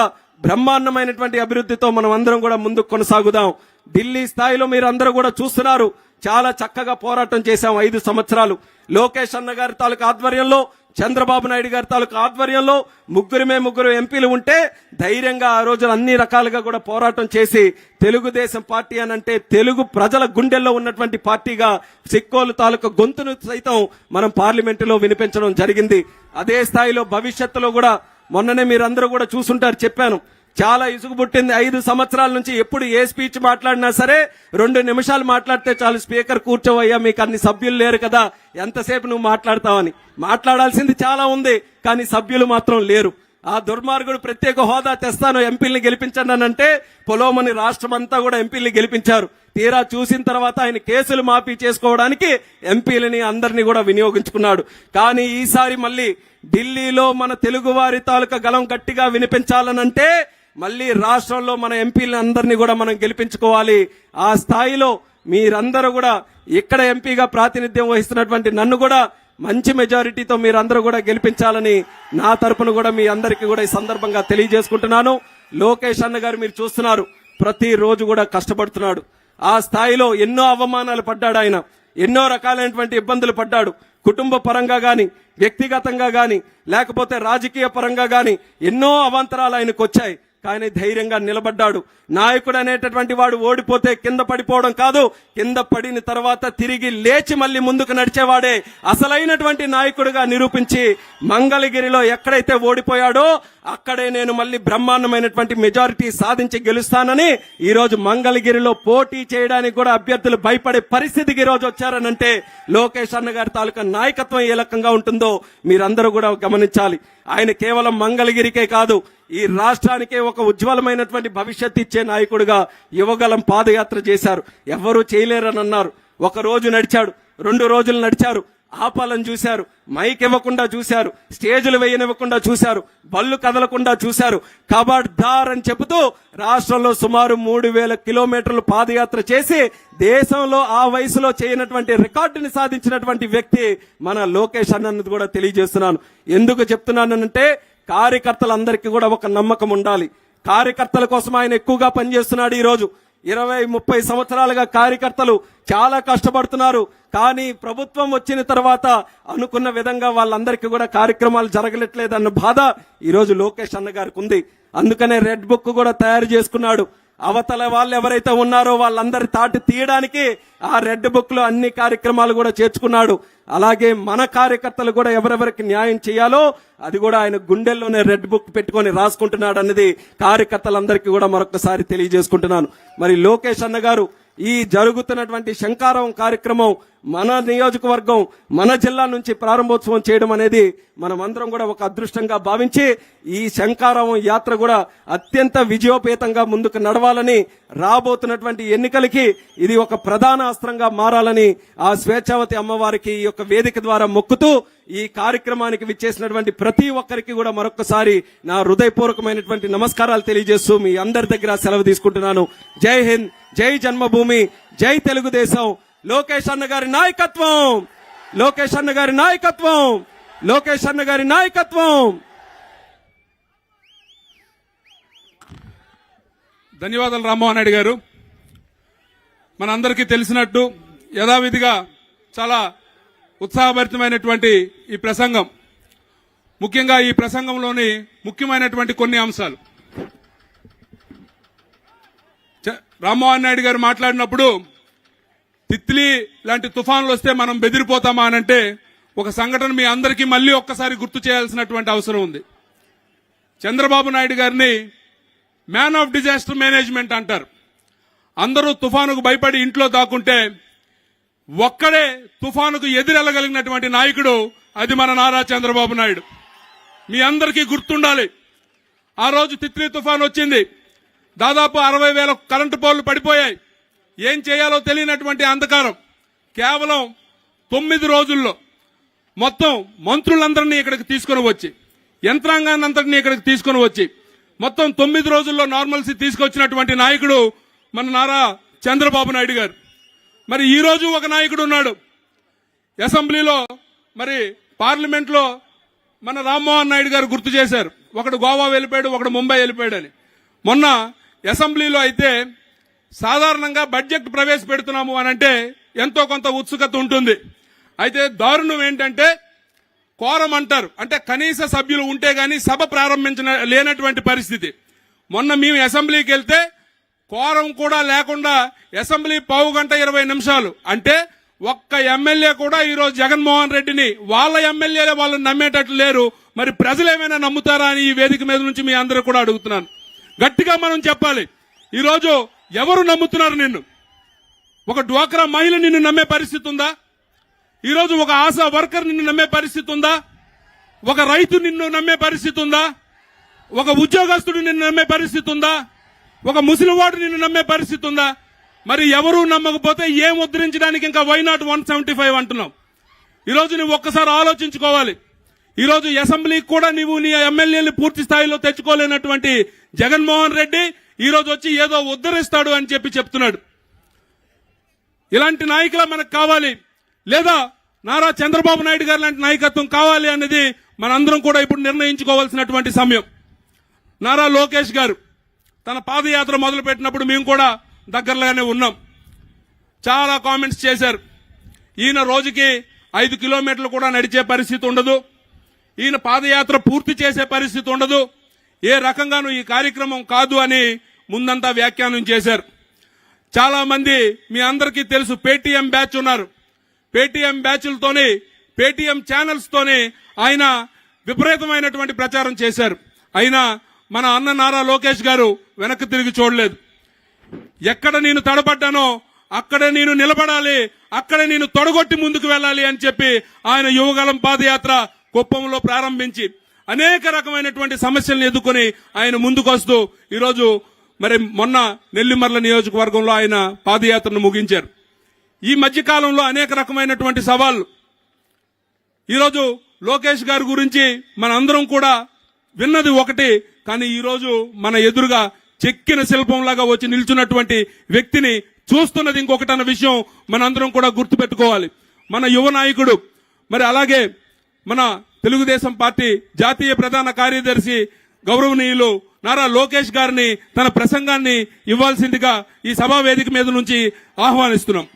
బ్రహ్మాండమైనటువంటి అభివృద్ధితో మనం అందరం కూడా ముందుకు కొనసాగుదాం. ఢిల్లీ స్థాయిలో మీరందరూ కూడా చూస్తున్నారు. చాలా చక్కగా పోరాటం చేశాం 5 సంవత్సరాలు. లోకేష్ అన్న గారి తాలూకు ఆధ్వర్యంలో, చంద్రబాబు నాయుడు గారి తాలూకు ఆధ్వర్యంలో 3 ఎంపీలు ఉంటే ధైర్యంగా ఆ రోజు అన్ని రకాలుగా కూడా పోరాటం చేసి తెలుగుదేశం పార్టీ అనంటే తెలుగు ప్రజల గుండెల్లో ఉన్నటువంటి పార్టీగా సిక్కోలు తాలూకు గొంతును సైతం మనం పార్లమెంటులో వినిపించడం జరిగింది. అదే స్థాయిలో భవిష్యత్తులో కూడా మొన్ననే మీరందరూ కూడా చూసుంటారు, చెప్పాను. చాలా ఇసుగు పుట్టింది 5 సంవత్సరాల నుంచి. ఎప్పుడు ఏ స్పీచ్ మాట్లాడినా సరే 2 నిమిషాలు మాట్లాడితే చాలు, స్పీకర్ కూర్చోవయ్యా, మీకు అన్ని సభ్యులు లేరు కదా, ఎంతసేపు నువ్వు మాట్లాడతావని. మాట్లాడాల్సింది చాలా ఉంది కానీ సభ్యులు మాత్రం లేరు. ఆ దుర్మార్గుడు ప్రత్యేక హోదా తెస్తాను, ఎంపీల్ని గెలిపించండి అనంటే పొలోమని రాష్ట్రం అంతా కూడా ఎంపీల్ని గెలిపించారు. తీరా చూసిన తర్వాత ఆయన కేసులు మాఫీ చేసుకోవడానికి ఎంపీలని అందరినీ కూడా వినియోగించుకున్నాడు. కానీ ఈసారి మళ్ళీ ఢిల్లీలో మన తెలుగు వారి తాలూకా గలం గట్టిగా వినిపించాలనంటే మళ్ళీ రాష్ట్రంలో మన ఎంపీలని అందరినీ కూడా మనం గెలిపించుకోవాలి. ఆ స్థాయిలో మీరందరూ కూడా ఇక్కడ ఎంపీగా ప్రాతినిధ్యం వహిస్తున్నటువంటి నన్ను కూడా మంచి మెజారిటీతో మీరందరూ కూడా గెలిపించాలని నా తరపున కూడా మీ అందరికీ కూడా ఈ సందర్భంగా తెలియజేసుకుంటున్నాను. లోకేష్ అన్న గారు మీరు చూస్తున్నారు, ప్రతి రోజు కూడా కష్టపడుతున్నాడు. ఆ స్థాయిలో ఎన్నో అవమానాలు పడ్డాడు ఆయన, ఎన్నో రకాలైనటువంటి ఇబ్బందులు పడ్డాడు. కుటుంబ పరంగా గాని, వ్యక్తిగతంగా గాని, లేకపోతే రాజకీయ పరంగా గాని ఎన్నో అవాంతరాలు ఆయనకు వచ్చాయి. కానీ ధైర్యంగా నిలబడ్డాడు. నాయకుడు అనేటటువంటి వాడు ఓడిపోతే కింద పడిపోవడం కాదు, కింద పడిన తర్వాత తిరిగి లేచి మళ్ళీ ముందుకు నడిచేవాడే అసలైనటువంటి నాయకుడిగా నిరూపించి మంగళగిరిలో ఎక్కడైతే ఓడిపోయాడో అక్కడే నేను మళ్ళీ బ్రహ్మాండమైనటువంటి మెజారిటీ సాధించి గెలుస్తానని ఈ రోజు మంగళగిరిలో పోటీ చేయడానికి కూడా అభ్యర్థులు భయపడే పరిస్థితికి ఈ రోజు వచ్చారనంటే లోకేష్ అన్న గారి తాలూకా నాయకత్వం ఏ రకంగా ఉంటుందో మీరందరూ కూడా గమనించాలి. ఆయన కేవలం మంగళగిరికే కాదు, ఈ రాష్ట్రానికే ఒక ఉజ్వలమైనటువంటి భవిష్యత్తు ఇచ్చే నాయకుడిగా యువగలం పాదయాత్ర చేశారు. ఎవ్వరూ చేయలేరని అన్నారు. ఒక రోజు నడిచాడు, 2 రోజులు నడిచారు, ఆపాలని చూశారు, మైక్ ఇవ్వకుండా చూశారు, స్టేజులు వేయనివ్వకుండా చూశారు, బళ్ళు కదలకుండా చూశారు. ఖబర్దార్ అని చెబుతూ రాష్ట్రంలో సుమారు 3000 కిలోమీటర్లు పాదయాత్ర చేసి దేశంలో ఆ వయసులో చేయనటువంటి రికార్డుని సాధించినటువంటి వ్యక్తి మన లోకేష్ అన్నది కూడా తెలియజేస్తున్నాను. ఎందుకు చెప్తున్నానంటే కార్యకర్తలందరికీ కూడా ఒక నమ్మకం ఉండాలి. కార్యకర్తల కోసం ఆయన ఎక్కువగా పనిచేస్తున్నాడు. ఈ రోజు 20-30 సంవత్సరాలుగా కార్యకర్తలు చాలా కష్టపడుతున్నారు. కానీ ప్రభుత్వం వచ్చిన తర్వాత అనుకున్న విధంగా వాళ్ళందరికీ కూడా కార్యక్రమాలు జరగట్లేదన్న బాధ ఈ రోజు లోకేష్ అన్న గారికి ఉంది. అందుకనే రెడ్ బుక్ కూడా తయారు చేసుకున్నాడు. అవతల వాళ్ళు ఎవరైతే ఉన్నారో వాళ్ళందరి తాటి తీయడానికి ఆ రెడ్ బుక్ లో అన్ని కార్యక్రమాలు కూడా చేర్చుకున్నాడు. అలాగే మన కార్యకర్తలు కూడా ఎవరెవరికి న్యాయం చేయాలో అది కూడా ఆయన గుండెల్లోనే రెడ్ బుక్ పెట్టుకొని రాసుకుంటున్నాడు అన్నది కార్యకర్తలందరికీ కూడా మరొకసారి తెలియజేసుకుంటున్నాను. మరి లోకేష్ అన్న గారు ఈ జరుగుతున్నటువంటి శంకారం కార్యక్రమం మన నియోజకవర్గం మన జిల్లా నుంచి ప్రారంభోత్సవం చేయడం అనేది మనమందరం కూడా ఒక అదృష్టంగా భావించి ఈ శంకారం యాత్ర కూడా అత్యంత విజయోపేతంగా ముందుకు నడవాలని, రాబోతున్నటువంటి ఎన్నికలకి ఇది ఒక ప్రధాన అస్త్రంగా మారాలని ఆ స్వేచ్ఛావతి అమ్మవారికి ఈ యొక్క వేదిక ద్వారా మొక్కుతూ ఈ కార్యక్రమానికి విచ్చేసినటువంటి ప్రతి ఒక్కరికి కూడా మరొకసారి నా హృదయపూర్వకమైనటువంటి నమస్కారాలు తెలియజేస్తూ మీ అందరి దగ్గర సెలవు తీసుకుంటున్నాను. జై హింద్, జై జన్మభూమి, జై తెలుగుదేశం. లోకేష్ అన్న గారి నాయకత్వం, లోకేష్ అన్న గారి నాయకత్వం, లోకేష్ అన్న గారి నాయకత్వం.
ధన్యవాదాలు రామ్మోహన్ రెడ్డి గారు. మనందరికీ తెలిసినట్టు యథావిధిగా చాలా ఉత్సాహభరితమైనటువంటి ఈ ప్రసంగం, ముఖ్యంగా ఈ ప్రసంగంలోని ముఖ్యమైనటువంటి కొన్ని అంశాలు రామ్మోహన్ నాయుడు గారు మాట్లాడినప్పుడు తిత్లీ లాంటి తుఫాన్లు వస్తే మనం బెదిరిపోతామా అనంటే ఒక సంఘటన మీ అందరికీ మళ్ళీ ఒక్కసారి గుర్తు చేయాల్సినటువంటి అవసరం ఉంది. చంద్రబాబు నాయుడు గారిని మ్యాన్ ఆఫ్ డిజాస్టర్ మేనేజ్మెంట్ అంటారు. అందరూ తుఫానుకు భయపడి ఇంట్లో దాక్కుంటే ఒక్కడే తుఫానుకు ఎదురెళ్ళగలిగినటువంటి నాయకుడు అది మన నారా చంద్రబాబు నాయుడు. మీ అందరికీ గుర్తుండాలి, ఆ రోజు తిత్లీ తుఫాన్ వచ్చింది. దాదాపు 60,000 కరెంటు పోల్లు పడిపోయాయి. ఏం చేయాలో తెలియనటువంటి అంధకారం. కేవలం 9 రోజుల్లో మొత్తం మంత్రులందరినీ ఇక్కడికి తీసుకుని వచ్చి, యంత్రాంగాన్ని అంతటినీ ఇక్కడికి తీసుకుని వచ్చి మొత్తం 9 రోజుల్లో నార్మల్సీ తీసుకొచ్చినటువంటి నాయకుడు మన నారా చంద్రబాబు నాయుడు గారు. మరి ఈ రోజు ఒక నాయకుడు ఉన్నాడు అసెంబ్లీలో, మరి పార్లమెంట్ లో మన రామ్మోహన్ నాయుడు గారు గుర్తు చేశారు. ఒకడు గోవా వెళ్ళిపోయాడు, ఒకడు ముంబై వెళ్ళిపోయాడు అని. మొన్న అసెంబ్లీలో అయితే సాధారణంగా బడ్జెట్ ప్రవేశపెడుతున్నాము అని అంటే ఎంతో కొంత ఉత్సుకత ఉంటుంది. అయితే దారుణం ఏంటంటే కోరం అంటారు, అంటే కనీస సభ్యులు ఉంటే గానీ సభ ప్రారంభించిన లేనటువంటి పరిస్థితి. మొన్న మేము అసెంబ్లీకి వెళ్తే కోరం కూడా లేకుండా అసెంబ్లీ 1:20 అంటే ఒక్క ఎమ్మెల్యే కూడా ఈరోజు జగన్మోహన్ రెడ్డిని వాళ్ళ ఎమ్మెల్యేలే వాళ్ళు నమ్మేటట్లు లేరు. మరి ప్రజలు ఏమైనా నమ్ముతారా అని ఈ వేదిక మీద నుంచి మీ అందరూ కూడా అడుగుతున్నాను. గట్టిగా మనం చెప్పాలి, ఈరోజు ఎవరు నమ్ముతున్నారు నిన్ను? ఒక డ్వాక్రా మహిళ నిన్ను నమ్మే పరిస్థితి ఉందా? ఈరోజు ఒక ఆశా వర్కర్ నిన్ను నమ్మే పరిస్థితి ఉందా? ఒక రైతు నిన్ను నమ్మే పరిస్థితి ఉందా? ఒక ఉద్యోగస్తుడు నిన్ను నమ్మే పరిస్థితి ఉందా? ఒక ముసలివాడు నిన్ను నమ్మే పరిస్థితి ఉందా? మరి ఎవరు నమ్మకపోతే ఏం ఉద్ధరించడానికి ఇంకా వై నాట్ 175 అంటున్నావు? ఈరోజు నువ్వు ఒక్కసారి ఆలోచించుకోవాలి. ఈరోజు అసెంబ్లీకి కూడా నువ్వు నీ ఎమ్మెల్యేలు పూర్తి స్థాయిలో తెచ్చుకోలేనటువంటి జగన్మోహన్ రెడ్డి ఈరోజు వచ్చి ఏదో ఉద్ధరిస్తాడు అని చెప్తున్నాడు. ఇలాంటి నాయకులు మనకు కావాలి, లేదా నారా చంద్రబాబు నాయుడు గారు లాంటి నాయకత్వం కావాలి అన్నది మనందరం కూడా ఇప్పుడు నిర్ణయించుకోవాల్సినటువంటి సమయం. నారా లోకేష్ గారు తన పాదయాత్ర మొదలుపెట్టినప్పుడు మేము కూడా దగ్గరలోనే ఉన్నాం. చాలా కామెంట్స్ చేశారు. ఈయన రోజుకి 5 కిలోమీటర్లు కూడా నడిచే పరిస్థితి ఉండదు, ఈయన పాదయాత్ర పూర్తి చేసే పరిస్థితి ఉండదు, ఏ రకంగానూ ఈ కార్యక్రమం కాదు అని ముందంతా వ్యాఖ్యానం చేశారు. చాలా మంది మీ అందరికీ తెలుసు పేటీఎం బ్యాచ్ ఉన్నారు. పేటీఎం బ్యాచ్లతోనే పేటీఎం ఛానల్స్ తోనే ఆయన విపరీతమైనటువంటి ప్రచారం చేశారు. అయినా మన అన్న నారా లోకేష్ గారు వెనక్కి తిరిగి చూడలేదు. ఎక్కడ నేను తడబడ్డానో అక్కడే నేను నిలబడాలి, అక్కడే నేను తొడగొట్టి ముందుకు వెళ్ళాలి అని చెప్పి ఆయన యువగలం పాదయాత్ర కుప్పంలో ప్రారంభించి అనేక రకమైనటువంటి సమస్యలను ఎదుర్కొని ఆయన ముందుకొస్తూ ఈరోజు మరి మొన్న నెల్లిమర్ల నియోజకవర్గంలో ఆయన పాదయాత్రను ముగించారు. ఈ మధ్య కాలంలో అనేక రకమైనటువంటి సవాళ్లు. ఈరోజు లోకేష్ గారి గురించి మనందరం కూడా విన్నది ఒకటి, కానీ ఈరోజు మన ఎదురుగా చెక్కిన శిల్పంలాగా వచ్చి నిల్చున్నటువంటి వ్యక్తిని చూస్తున్నది ఇంకొకటి అన్న విషయం మనందరం కూడా గుర్తుపెట్టుకోవాలి. మన యువ నాయకుడు, మరి అలాగే మన తెలుగుదేశం పార్టీ జాతీయ ప్రధాన కార్యదర్శి గౌరవనీయులు నారా లోకేష్ గారిని తన ప్రసంగాన్ని ఇవ్వాల్సిందిగా ఈ సభా వేదిక మీద నుంచి ఆహ్వానిస్తున్నాం.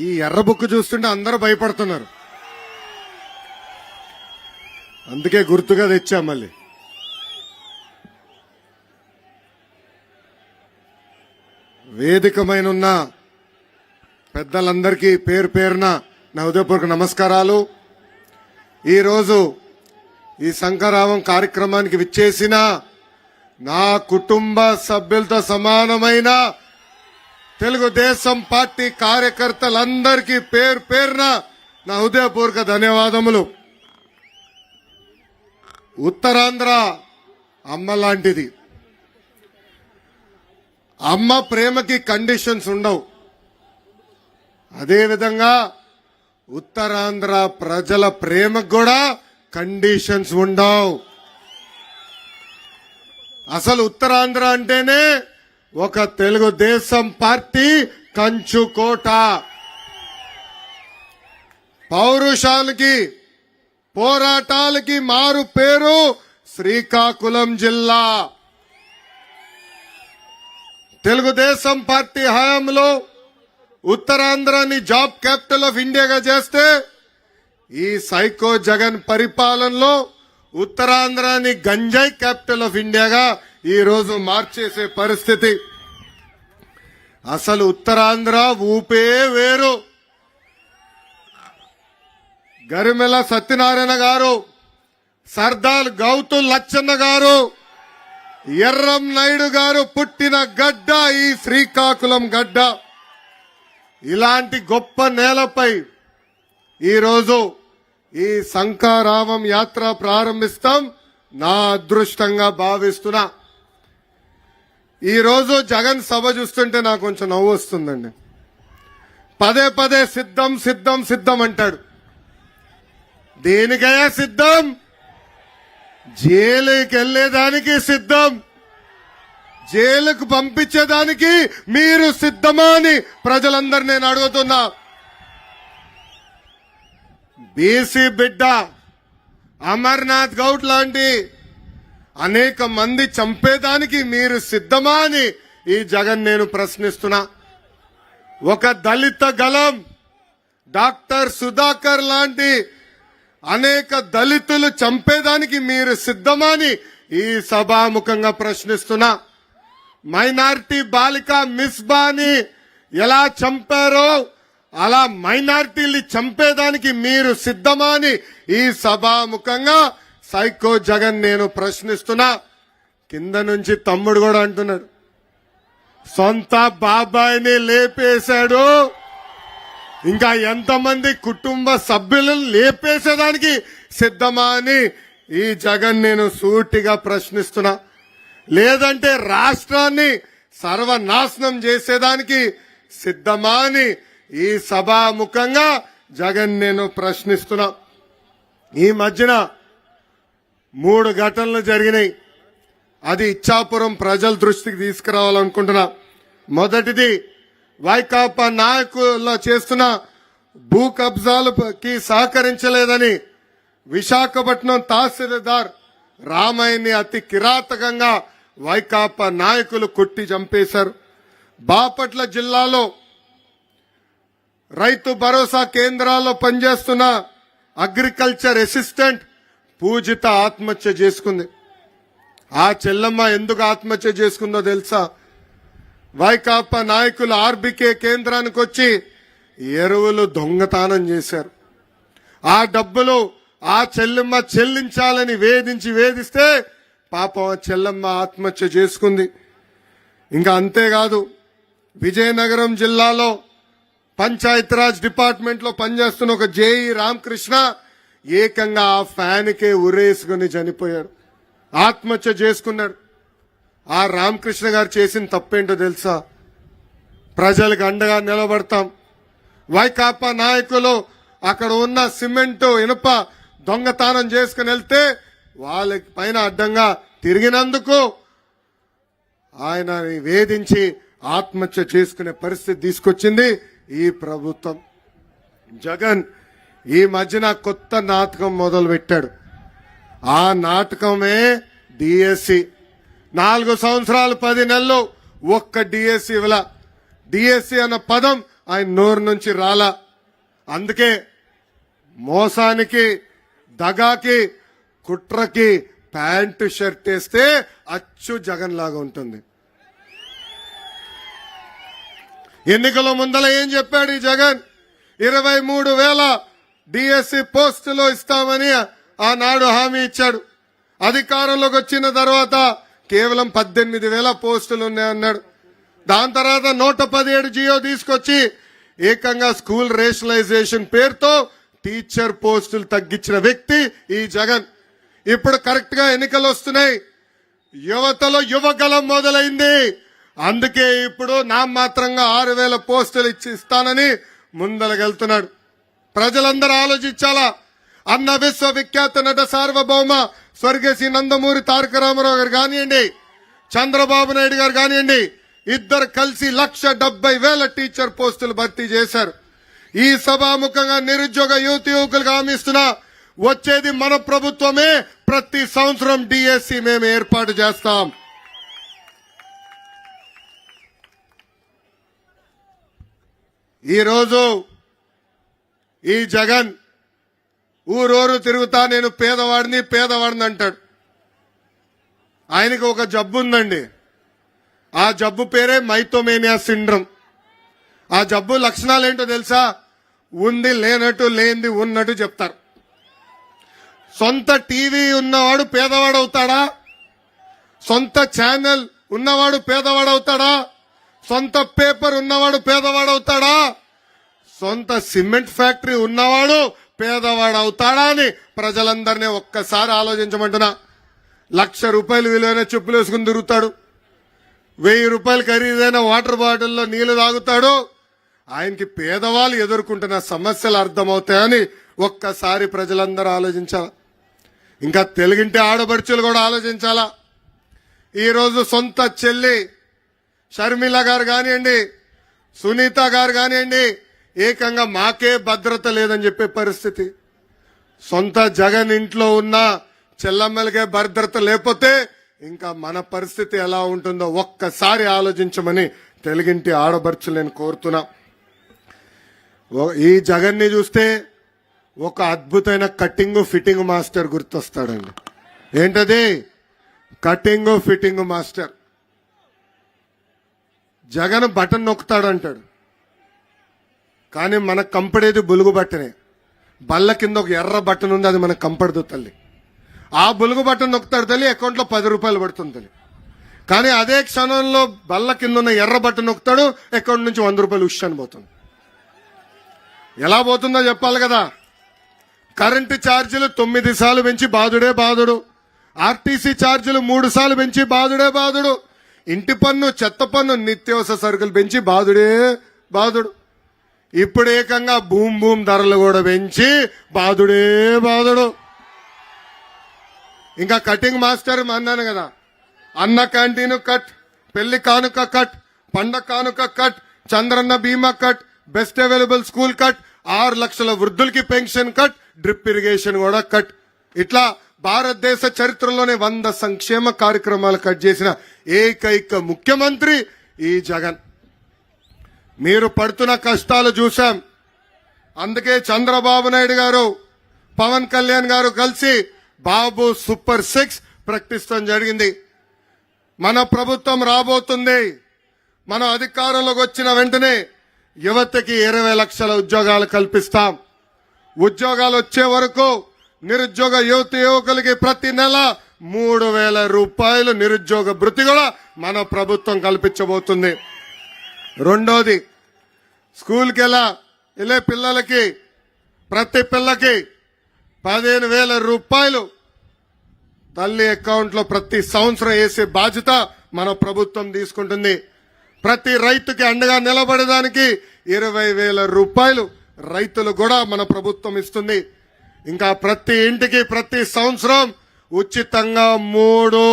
ఈ ఎర్ర బుక్ చూస్తుంటే అందరూ భయపడుతున్నారు, అందుకే గుర్తుగా తెచ్చా. మళ్ళీ వేదికమైన పెద్దలందరికీ పేరు పేరున నా హృదయపూర్వక నమస్కారాలు. ఈరోజు ఈ శంకరావం కార్యక్రమానికి విచ్చేసిన నా కుటుంబ సభ్యులతో సమానమైన తెలుగుదేశం పార్టీ కార్యకర్తలందరికీ పేరు పేరున నా హృదయపూర్వక ధన్యవాదములు. ఉత్తరాంధ్ర అమ్మ లాంటిది. అమ్మ ప్రేమకి కండిషన్స్ ఉండవు. అదేవిధంగా ఉత్తరాంధ్ర ప్రజల ప్రేమకు కూడా కండిషన్స్ ఉండవు. అసలు ఉత్తరాంధ్ర అంటేనే ఒక తెలుగుదేశం పార్టీ కంచుకోట. పౌరుషాలకి పోరాటాలకి మారు పేరు శ్రీకాకుళం జిల్లా. తెలుగుదేశం పార్టీ హయాంలో ఉత్తరాంధ్రాని జాబ్ క్యాపిటల్ ఆఫ్ ఇండియాగా చేస్తే ఈ సైకో జగన్ పరిపాలనలో ఉత్తరాంధ్రాని గంజాయి క్యాపిటల్ ఆఫ్ ఇండియాగా ఈ రోజు మార్చేసే పరిస్థితి. అసలు ఉత్తరాంధ్ర ఊపే వేరు. గరిమెల సత్యనారాయణ గారు, సర్దార్ గౌతు లచ్చన్న గారు, ఎర్రం నాయుడు గారు పుట్టిన గడ్డ ఈ శ్రీకాకుళం గడ్డ. ఇలాంటి గొప్ప నేలపై ఈరోజు ఈ శంఖారావం యాత్ర ప్రారంభిస్తాం. నా అదృష్టంగా భావిస్తున్నా. ఈరోజు జగన్ సభ చూస్తుంటే నాకు కొంచెం నవ్వు వస్తుందండి. పదే పదే సిద్ధం సిద్ధం సిద్ధం అంటాడు. దేనికయ్యా సిద్ధం? జైలుకి వెళ్లేదానికి సిద్ధం. జైలుకు పంపించేదానికి మీరు సిద్ధమా అని ప్రజలందరూ నేను అడుగుతున్నా. బీసీ బిడ్డ అమర్నాథ్ గౌడ్ లాంటి అనేక మంది చంపేదానికి మీరు సిద్ధమా అని ఈ జగన్ నేను ప్రశ్నిస్తున్నా. ఒక దళిత గలం డాక్టర్ సుధాకర్ లాంటి అనేక దళితులు చంపేదానికి మీరు సిద్ధమా అని ఈ సభాముఖంగా ప్రశ్నిస్తున్నా. మైనారిటీ బాలిక మిస్బాని ఎలా చంపారో అలా మైనారిటీలు చంపేదానికి మీరు సిద్ధమా అని ఈ సభాముఖంగా సైకో జగన్ నేను ప్రశ్నిస్తున్నా. కింద నుంచి తమ్ముడు కూడా అంటున్నాడు, సొంత బాబాయిని లేపేశాడు, ఇంకా ఎంతమంది కుటుంబ సభ్యులను లేపేసేదానికి సిద్ధమా అని ఈ జగన్ నేను సూటిగా ప్రశ్నిస్తున్నా. లేదంటే రాష్ట్రాన్ని సర్వనాశనం చేసేదానికి సిద్ధమా అని ఈ సభాముఖంగా జగన్ నేను ప్రశ్నిస్తున్నా. ఈ మధ్యన 3 ఘటనలు జరిగినాయి. అది ఇచ్చాపురం ప్రజల దృష్టికి తీసుకురావాలనుకుంటున్నా. మొదటిది, వైకాపా నాయకుల్లో చేస్తున్న భూ కబ్జాలకి సహకరించలేదని విశాఖపట్నం తహసీల్దార్ రామయ్యని అతి కిరాతకంగా వైకాపా నాయకులు కొట్టి చంపేశారు. బాపట్ల జిల్లాలో రైతు భరోసా కేంద్రాల్లో పనిచేస్తున్న అగ్రికల్చర్ అసిస్టెంట్ పూజిత ఆత్మహత్య చేసుకుంది. ఆ చెల్లమ్మ ఎందుకు ఆత్మహత్య చేసుకుందో తెలుసా? వైకాపా నాయకులు ఆర్బీకే కేంద్రానికి వచ్చి ఎరువులు దొంగతనం చేశారు. ఆ డబ్బులు ఆ చెల్లెమ్మ చెల్లించాలని వేధిస్తే పాపం ఆ చెల్లెమ్మ ఆత్మహత్య చేసుకుంది. ఇంకా అంతేకాదు, విజయనగరం జిల్లాలో పంచాయతీరాజ్ డిపార్ట్మెంట్ లో పనిచేస్తున్న ఒక జేఈ రామకృష్ణ ఏకంగా ఆ ఫ్యాన్కే ఉరేసుకుని చనిపోయాడు, ఆత్మహత్య చేసుకున్నాడు. ఆ రామకృష్ణ గారు చేసిన తప్పేంటో తెలుసా? ప్రజలకు అండగా నిలబడతాం. వైకాపా నాయకులు అక్కడ ఉన్న సిమెంటు ఇనుప దొంగతనం చేసుకుని వెళ్తే వాళ్ళకి పైన అడ్డంగా తిరిగినందుకు ఆయన వేధించి ఆత్మహత్య చేసుకునే పరిస్థితి తీసుకొచ్చింది ఈ ప్రభుత్వం. జగన్ ఈ మధ్యన కొత్త నాటకం మొదలు పెట్టాడు. ఆ నాటకమే డిఎస్సి. 4 సంవత్సరాలు 10 నెలలు ఒక్క డిఎస్సి ఇవ్వలా. డిఎస్సి అన్న పదం ఆయన నోరు నుంచి రాలా. అందుకే మోసానికి, దగాకి, కుట్రకి ప్యాంటు షర్ట్ వేస్తే అచ్చు జగన్ లాగా ఉంటుంది. ఎన్నికల ముందల ఏం చెప్పాడు ఈ జగన్? 23,000 డిఎస్సి పోస్టులు ఇస్తామని ఆనాడు హామీ ఇచ్చాడు. అధికారంలోకి వచ్చిన తర్వాత కేవలం 18,000 పోస్టులు ఉన్నాయన్నాడు. దాని తర్వాత 117 జియో తీసుకొచ్చి ఏకంగా స్కూల్ రేషనలైజేషన్ పేరుతో టీచర్ పోస్టులు తగ్గించిన వ్యక్తి ఈ జగన్. ఇప్పుడు కరెక్ట్ గా ఎన్నికలు వస్తున్నాయి, యువతలో యువగలం మొదలైంది. అందుకే ఇప్పుడు నామమాత్రంగా 6,000 పోస్టులు ఇస్తానని ముందరగెళ్తున్నాడు. ప్రజలందరూ ఆలోచించాలా. అన్న విశ్వవిఖ్యాత నట సార్వభౌమ స్వర్గశ్రీ నందమూరి తారక రామారావు గారు కానివ్వండి, చంద్రబాబు నాయుడు గారు కానివ్వండి, ఇద్దరు కలిసి 1,70,000 టీచర్ పోస్టులు భర్తీ చేశారు. ఈ సభాముఖంగా నిరుద్యోగ యువకులకు హామీ ఇస్తున్నా, వచ్చేది మన ప్రభుత్వమే. ప్రతి సంవత్సరం డిఎస్సి మేము ఏర్పాటు చేస్తాం. ఈరోజు ఈ జగన్ ఊరూరు తిరుగుతా నేను పేదవాడిని అంటాడు. ఆయనకు ఒక జబ్బు ఉందండి. ఆ జబ్బు పేరే మైథోమేనియా సిండ్రోమ్. ఆ జబ్బు లక్షణాలు ఏంటో తెలుసా? ఉంది లేనట్టు, లేనిది ఉన్నట్టు చెప్తారు. సొంత టీవీ ఉన్నవాడు పేదవాడవుతాడా? సొంత ఛానల్ ఉన్నవాడు పేదవాడవుతాడా? సొంత పేపర్ ఉన్నవాడు పేదవాడవుతాడా? సొంత సిమెంట్ ఫ్యాక్టరీ ఉన్నవాడు పేదవాడవుతాడా అని ప్రజలందరినీ ఒక్కసారి ఆలోచించమంటున్నా. 1,00,000 రూపాయలు విలువైన చెప్పులు వేసుకుని తిరుగుతాడు, 1,000 రూపాయలు ఖరీదైన వాటర్ బాటిల్లో నీళ్లు తాగుతాడు. ఆయనకి పేదవాళ్ళు ఎదుర్కొంటున్న సమస్యలు అర్థమవుతాయని ఒక్కసారి ప్రజలందరూ ఆలోచించాలా. ఇంకా తెలుగింటి ఆడపడుచులు కూడా ఆలోచించాలా. ఈరోజు సొంత చెల్లి షర్మిల గారు కానివ్వండి, సునీత గారు కానివ్వండి, ఏకంగా మాకే భద్రత లేదని చెప్పే పరిస్థితి. సొంత జగన్ ఇంట్లో ఉన్న చెల్లమ్మలకే భద్రత లేకపోతే ఇంకా మన పరిస్థితి ఎలా ఉంటుందో ఒక్కసారి ఆలోచించమని తెలుగింటి ఆడబడుచులు నేను కోరుతున్నా. ఈ జగన్ ని చూస్తే ఒక అద్భుతమైన కటింగ్ ఫిట్టింగ్ మాస్టర్ గుర్తొస్తాడండి. ఏంటది? Cutting fitting master. Jagan button నొక్కుతాడంటాడు, కానీ మనకు కంపడేది బులుగు బట్టనే. బల్ల కింద ఒక ఎర్ర బటన్ ఉంది, అది మనకు కంపడదు తల్లి. ఆ బులుగు బటన్ నొక్కుతాడు తల్లి, అకౌంట్లో 10 రూపాయలు పడుతుంది తల్లి. కానీ అదే క్షణంలో బల్ల కింద ఉన్న ఎర్ర బటన్ నొక్కుతాడు, అకౌంట్ నుంచి 100 రూపాయలు ఉష్షని పోతుంది. ఎలా పోతుందో చెప్పాలి కదా. కరెంటు ఛార్జీలు 9 సార్లు పెంచి బాధుడే బాధుడు, ఆర్టీసీ ఛార్జీలు 3 సార్లు పెంచి బాధుడే బాధుడు, ఇంటి పన్ను, చెత్త పన్ను, నిత్యావసర సరుకులు పెంచి బాధుడే బాధుడు. ఇప్పుడు ఏకంగా భూమ్ ధరలు కూడా పెంచి బాధుడే బాధుడు. ఇంకా కటింగ్ మాస్టర్ అన్నాను కదా, అన్న క్యాంటీన్ కట్, పెళ్లి కానుక కట్, పండగ కానుక కట్, చంద్రన్న బీమా cut, best available school cut, 6 లక్షల వృద్ధులకి పెన్షన్ కట్, డ్రిప్ ఇరిగేషన్ కూడా కట్. ఇట్లా భారతదేశ చరిత్రలోనే 100 సంక్షేమ కార్యక్రమాలు కట్ చేసిన ఏకైక ముఖ్యమంత్రి ఈ జగన్. మీరు పడుతున్న కష్టాలు చూశాం. అందుకే చంద్రబాబు నాయుడు గారు, పవన్ కళ్యాణ్ గారు కలిసి బాబు సూపర్ 6 ప్రకటించడం జరిగింది. మన ప్రభుత్వం రాబోతుంది. మన అధికారంలోకి వచ్చిన వెంటనే యువతకి 20 లక్షల ఉద్యోగాలు కల్పిస్తాం. ఉద్యోగాలు వచ్చే వరకు నిరుద్యోగ యువకులకి ప్రతి నెల 3,000 రూపాయలు నిరుద్యోగ భృతి కూడా మన ప్రభుత్వం కల్పించబోతుంది. రెండోది, స్కూల్కి వెళ్ళే పిల్లలకి ప్రతి పిల్లకి 15,000 రూపాయలు తల్లి అకౌంట్లో ప్రతి సంవత్సరం వేసే బాధ్యత మన ప్రభుత్వం తీసుకుంటుంది. ప్రతి రైతుకి అండగా నిలబడడానికి 20,000 రూపాయలు రైతులు కూడా మన ప్రభుత్వం ఇస్తుంది. ఇంకా ప్రతి ఇంటికి ప్రతి సంవత్సరం ఉచితంగా 3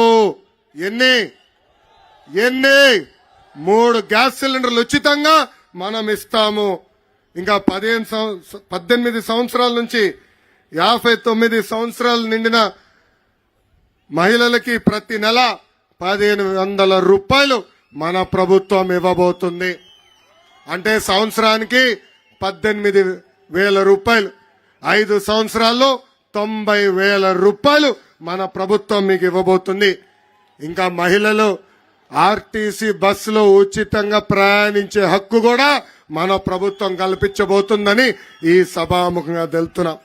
గ్యాస్ సిలిండర్లు ఉచితంగా మనం ఇస్తాము. ఇంకా 18 సంవత్సరాల నుంచి 59 సంవత్సరాలు నిండిన మహిళలకి ప్రతి నెల 1,500 రూపాయలు మన ప్రభుత్వం ఇవ్వబోతుంది. అంటే సంవత్సరానికి 18,000 రూపాయలు. 5 సంవత్సరాల్లో 90,000 రూపాయలు మన ప్రభుత్వం మీకు ఇవ్వబోతుంది. ఇంకా మహిళలు ఆర్టీసీ బస్సులో ఉచితంగా ప్రయాణించే హక్కు కూడా మన ప్రభుత్వం కల్పించబోతుందని ఈ సభాముఖంగా తెలుపుతున్నాం.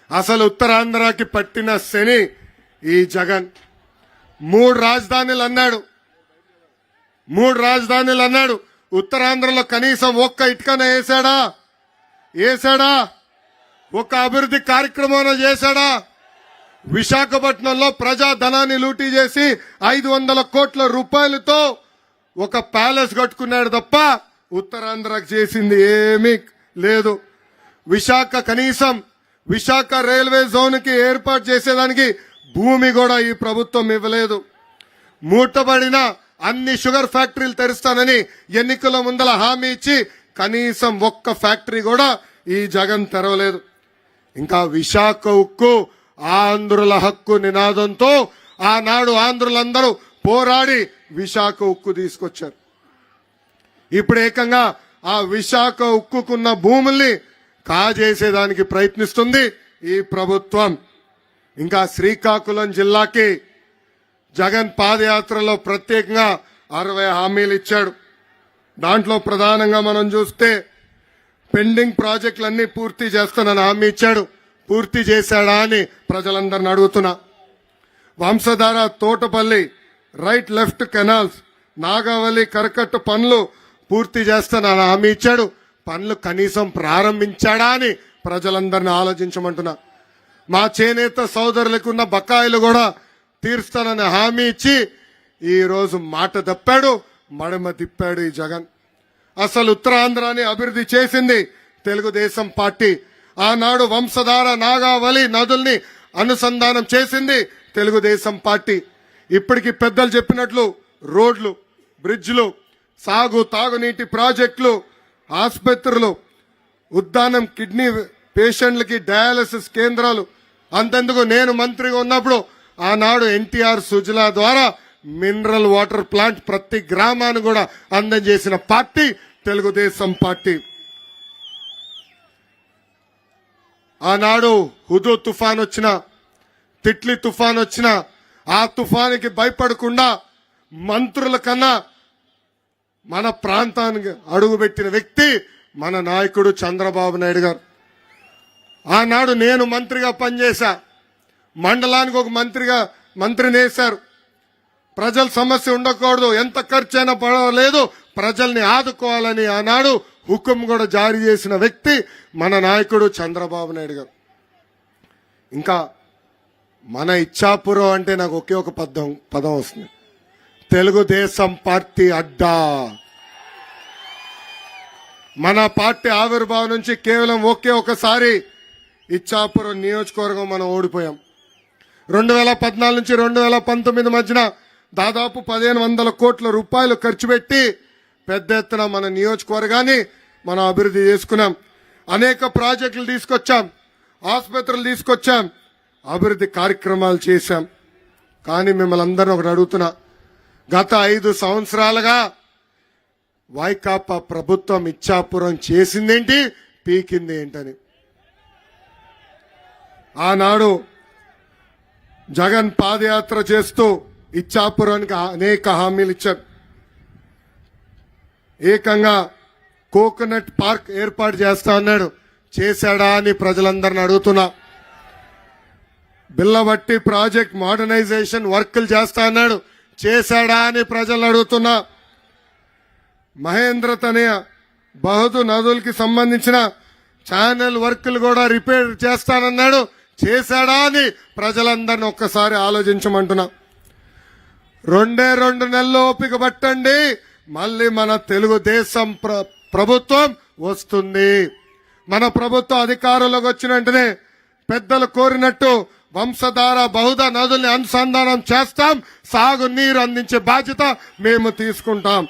అసలు ఉత్తరాంధ్రకి పట్టిన శని ఈ జగన్. 3 రాజధానులు అన్నాడు. ఉత్తరాంధ్రలో కనీసం ఒక్క ఇటుకన వేసాడా? ఒక్క అభివృద్ధి కార్యక్రమం చేశాడా? విశాఖపట్నంలో ప్రజాధనాన్ని లూటీ చేసి 500 కోట్ల రూపాయలతో ఒక ప్యాలెస్ కట్టుకున్నాడు తప్ప ఉత్తరాంధ్రకు చేసింది ఏమీ లేదు. విశాఖ రైల్వే జోన్ కి ఏర్పాటు చేసేదానికి భూమి కూడా ఈ ప్రభుత్వం ఇవ్వలేదు. మూటబడిన అన్ని షుగర్ ఫ్యాక్టరీలు తెరుస్తానని ఎన్నికల ముందల హామీ ఇచ్చి కనీసం ఒక్క ఫ్యాక్టరీ కూడా ఈ జగన్ తెరవలేదు. ఇంకా విశాఖ ఉక్కు ఆంధ్రుల హక్కు నినాదంతో ఆనాడు ఆంధ్రులందరూ పోరాడి విశాఖ ఉక్కు తీసుకొచ్చారు. ఇప్పుడు ఏకంగా ఆ విశాఖ ఉక్కుకున్న భూముల్ని కాజేసేదానికి ప్రయత్నిస్తుంది ఈ ప్రభుత్వం. ఇంకా శ్రీకాకుళం జిల్లాకి జగన్ పాదయాత్రలో ప్రత్యేకంగా 60 హామీలు ఇచ్చాడు. దాంట్లో ప్రధానంగా మనం చూస్తే పెండింగ్ ప్రాజెక్టులన్నీ పూర్తి చేస్తానని హామీ ఇచ్చాడు. పూర్తి చేశాడా అని ప్రజలందరిని అడుగుతున్నా. Vamsadhara, Thotapalli, right left canals, Nagavali కరకట్టు పనులు పూర్తి చేస్తానని హామీ ఇచ్చాడు. పనులు కనీసం ప్రారంభించాడా అని ప్రజలందరినీ ఆలోచించమంటున్నా. మా చేనేత సోదరులకు ఉన్న బకాయిలు కూడా తీరుస్తానని హామీ ఇచ్చి ఈ రోజు మాట తప్పాడు, మడమ తిప్పాడు ఈ జగన్. అసలు ఉత్తరాంధ్రాని అభివృద్ధి చేసింది తెలుగుదేశం పార్టీ. ఆనాడు వంశధార, నాగావళి నదుల్ని అనుసంధానం చేసింది తెలుగుదేశం పార్టీ. ఇప్పటికి పెద్దలు చెప్పినట్లు రోడ్లు, బ్రిడ్జ్లు, తాగునీటి ప్రాజెక్టులు, ఆసుపత్రులు, ఉద్దానం కిడ్నీ పేషెంట్లకి డయాలసిస్ కేంద్రాలు. అంతెందుకు నేను మంత్రిగా ఉన్నప్పుడు ఆనాడు ఎన్టీఆర్ సుజలా ద్వారా మినరల్ వాటర్ ప్లాంట్ ప్రతి గ్రామాన్ని కూడా అందజేసిన పార్టీ తెలుగుదేశం పార్టీ. ఆనాడు హుదూ తుఫాన్ వచ్చిన, తిట్లీ తుఫాన్ వచ్చిన, ఆ తుఫానికి భయపడకుండా మంత్రుల కన్నా మన ప్రాంతానికి అడుగుపెట్టిన వ్యక్తి మన నాయకుడు చంద్రబాబు నాయుడు గారు. ఆనాడు నేను మంత్రిగా పనిచేశా. మండలానికి ఒక మంత్రిని వేశారు. ప్రజల సమస్య ఉండకూడదు, ఎంత ఖర్చు అయినా పర్వాలేదు, ప్రజల్ని ఆదుకోవాలని ఆనాడు హుకుం కూడా జారీ చేసిన వ్యక్తి మన నాయకుడు చంద్రబాబు నాయుడు గారు. ఇంకా మన ఇచ్చాపురం అంటే నాకు ఒకే ఒక పదం వస్తుంది, తెలుగుదేశం పార్టీ అడ్డా. మన పార్టీ ఆవిర్భావం నుంచి కేవలం ఒకే ఒకసారి ఇచ్చాపురం నియోజకవర్గం మనం ఓడిపోయాం. 2014 నుంచి 2019 మధ్యన దాదాపు 1,500 కోట్ల రూపాయలు ఖర్చు పెట్టి పెద్ద ఎత్తున మన నియోజకవర్గాన్ని మనం అభివృద్ధి చేసుకున్నాం. అనేక ప్రాజెక్టులు తీసుకొచ్చాం, ఆసుపత్రులు తీసుకొచ్చాం, అభివృద్ధి కార్యక్రమాలు చేశాం. కానీ మిమ్మల్ని అందరిని ఒకటి అడుగుతున్నా, గత 5 సంవత్సరాలుగా వైకాపా ప్రభుత్వం ఇచ్చాపురం చేసిందేంటి, పీకింది ఏంటని. ఆనాడు జగన్ పాదయాత్ర చేస్తూ ఇచ్చాపురానికి అనేక హామీలు ఇచ్చారు. ఏకంగా కోకోనట్ పార్క్ ఏర్పాటు చేస్తా అన్నాడు, చేశాడా అని ప్రజలందరిని అడుగుతున్నా. బిల్లబట్టి ప్రాజెక్ట్ మోడర్నైజేషన్ వర్కులు చేస్తా అన్నాడు, చేశాడా అని ప్రజలను అడుగుతున్నా. మహేంద్ర తనయ బహుదు నదులకి సంబంధించిన ఛానల్ వర్కులు కూడా రిపేర్ చేస్తానన్నాడు, చేశాడా అని ప్రజలందరిని ఒక్కసారి ఆలోచించమంటున్నా. 2 నెలలు ఓపిక పట్టండి, మళ్ళీ మన తెలుగుదేశం ప్రభుత్వం వస్తుంది. మన ప్రభుత్వం అధికారంలోకి వచ్చిన వెంటనే పెద్దలు కోరినట్టు వంశధార బహుద నదుల్ని అనుసంధానం చేస్తాం, సాగు నీరు అందించే బాధ్యత మేము తీసుకుంటాం.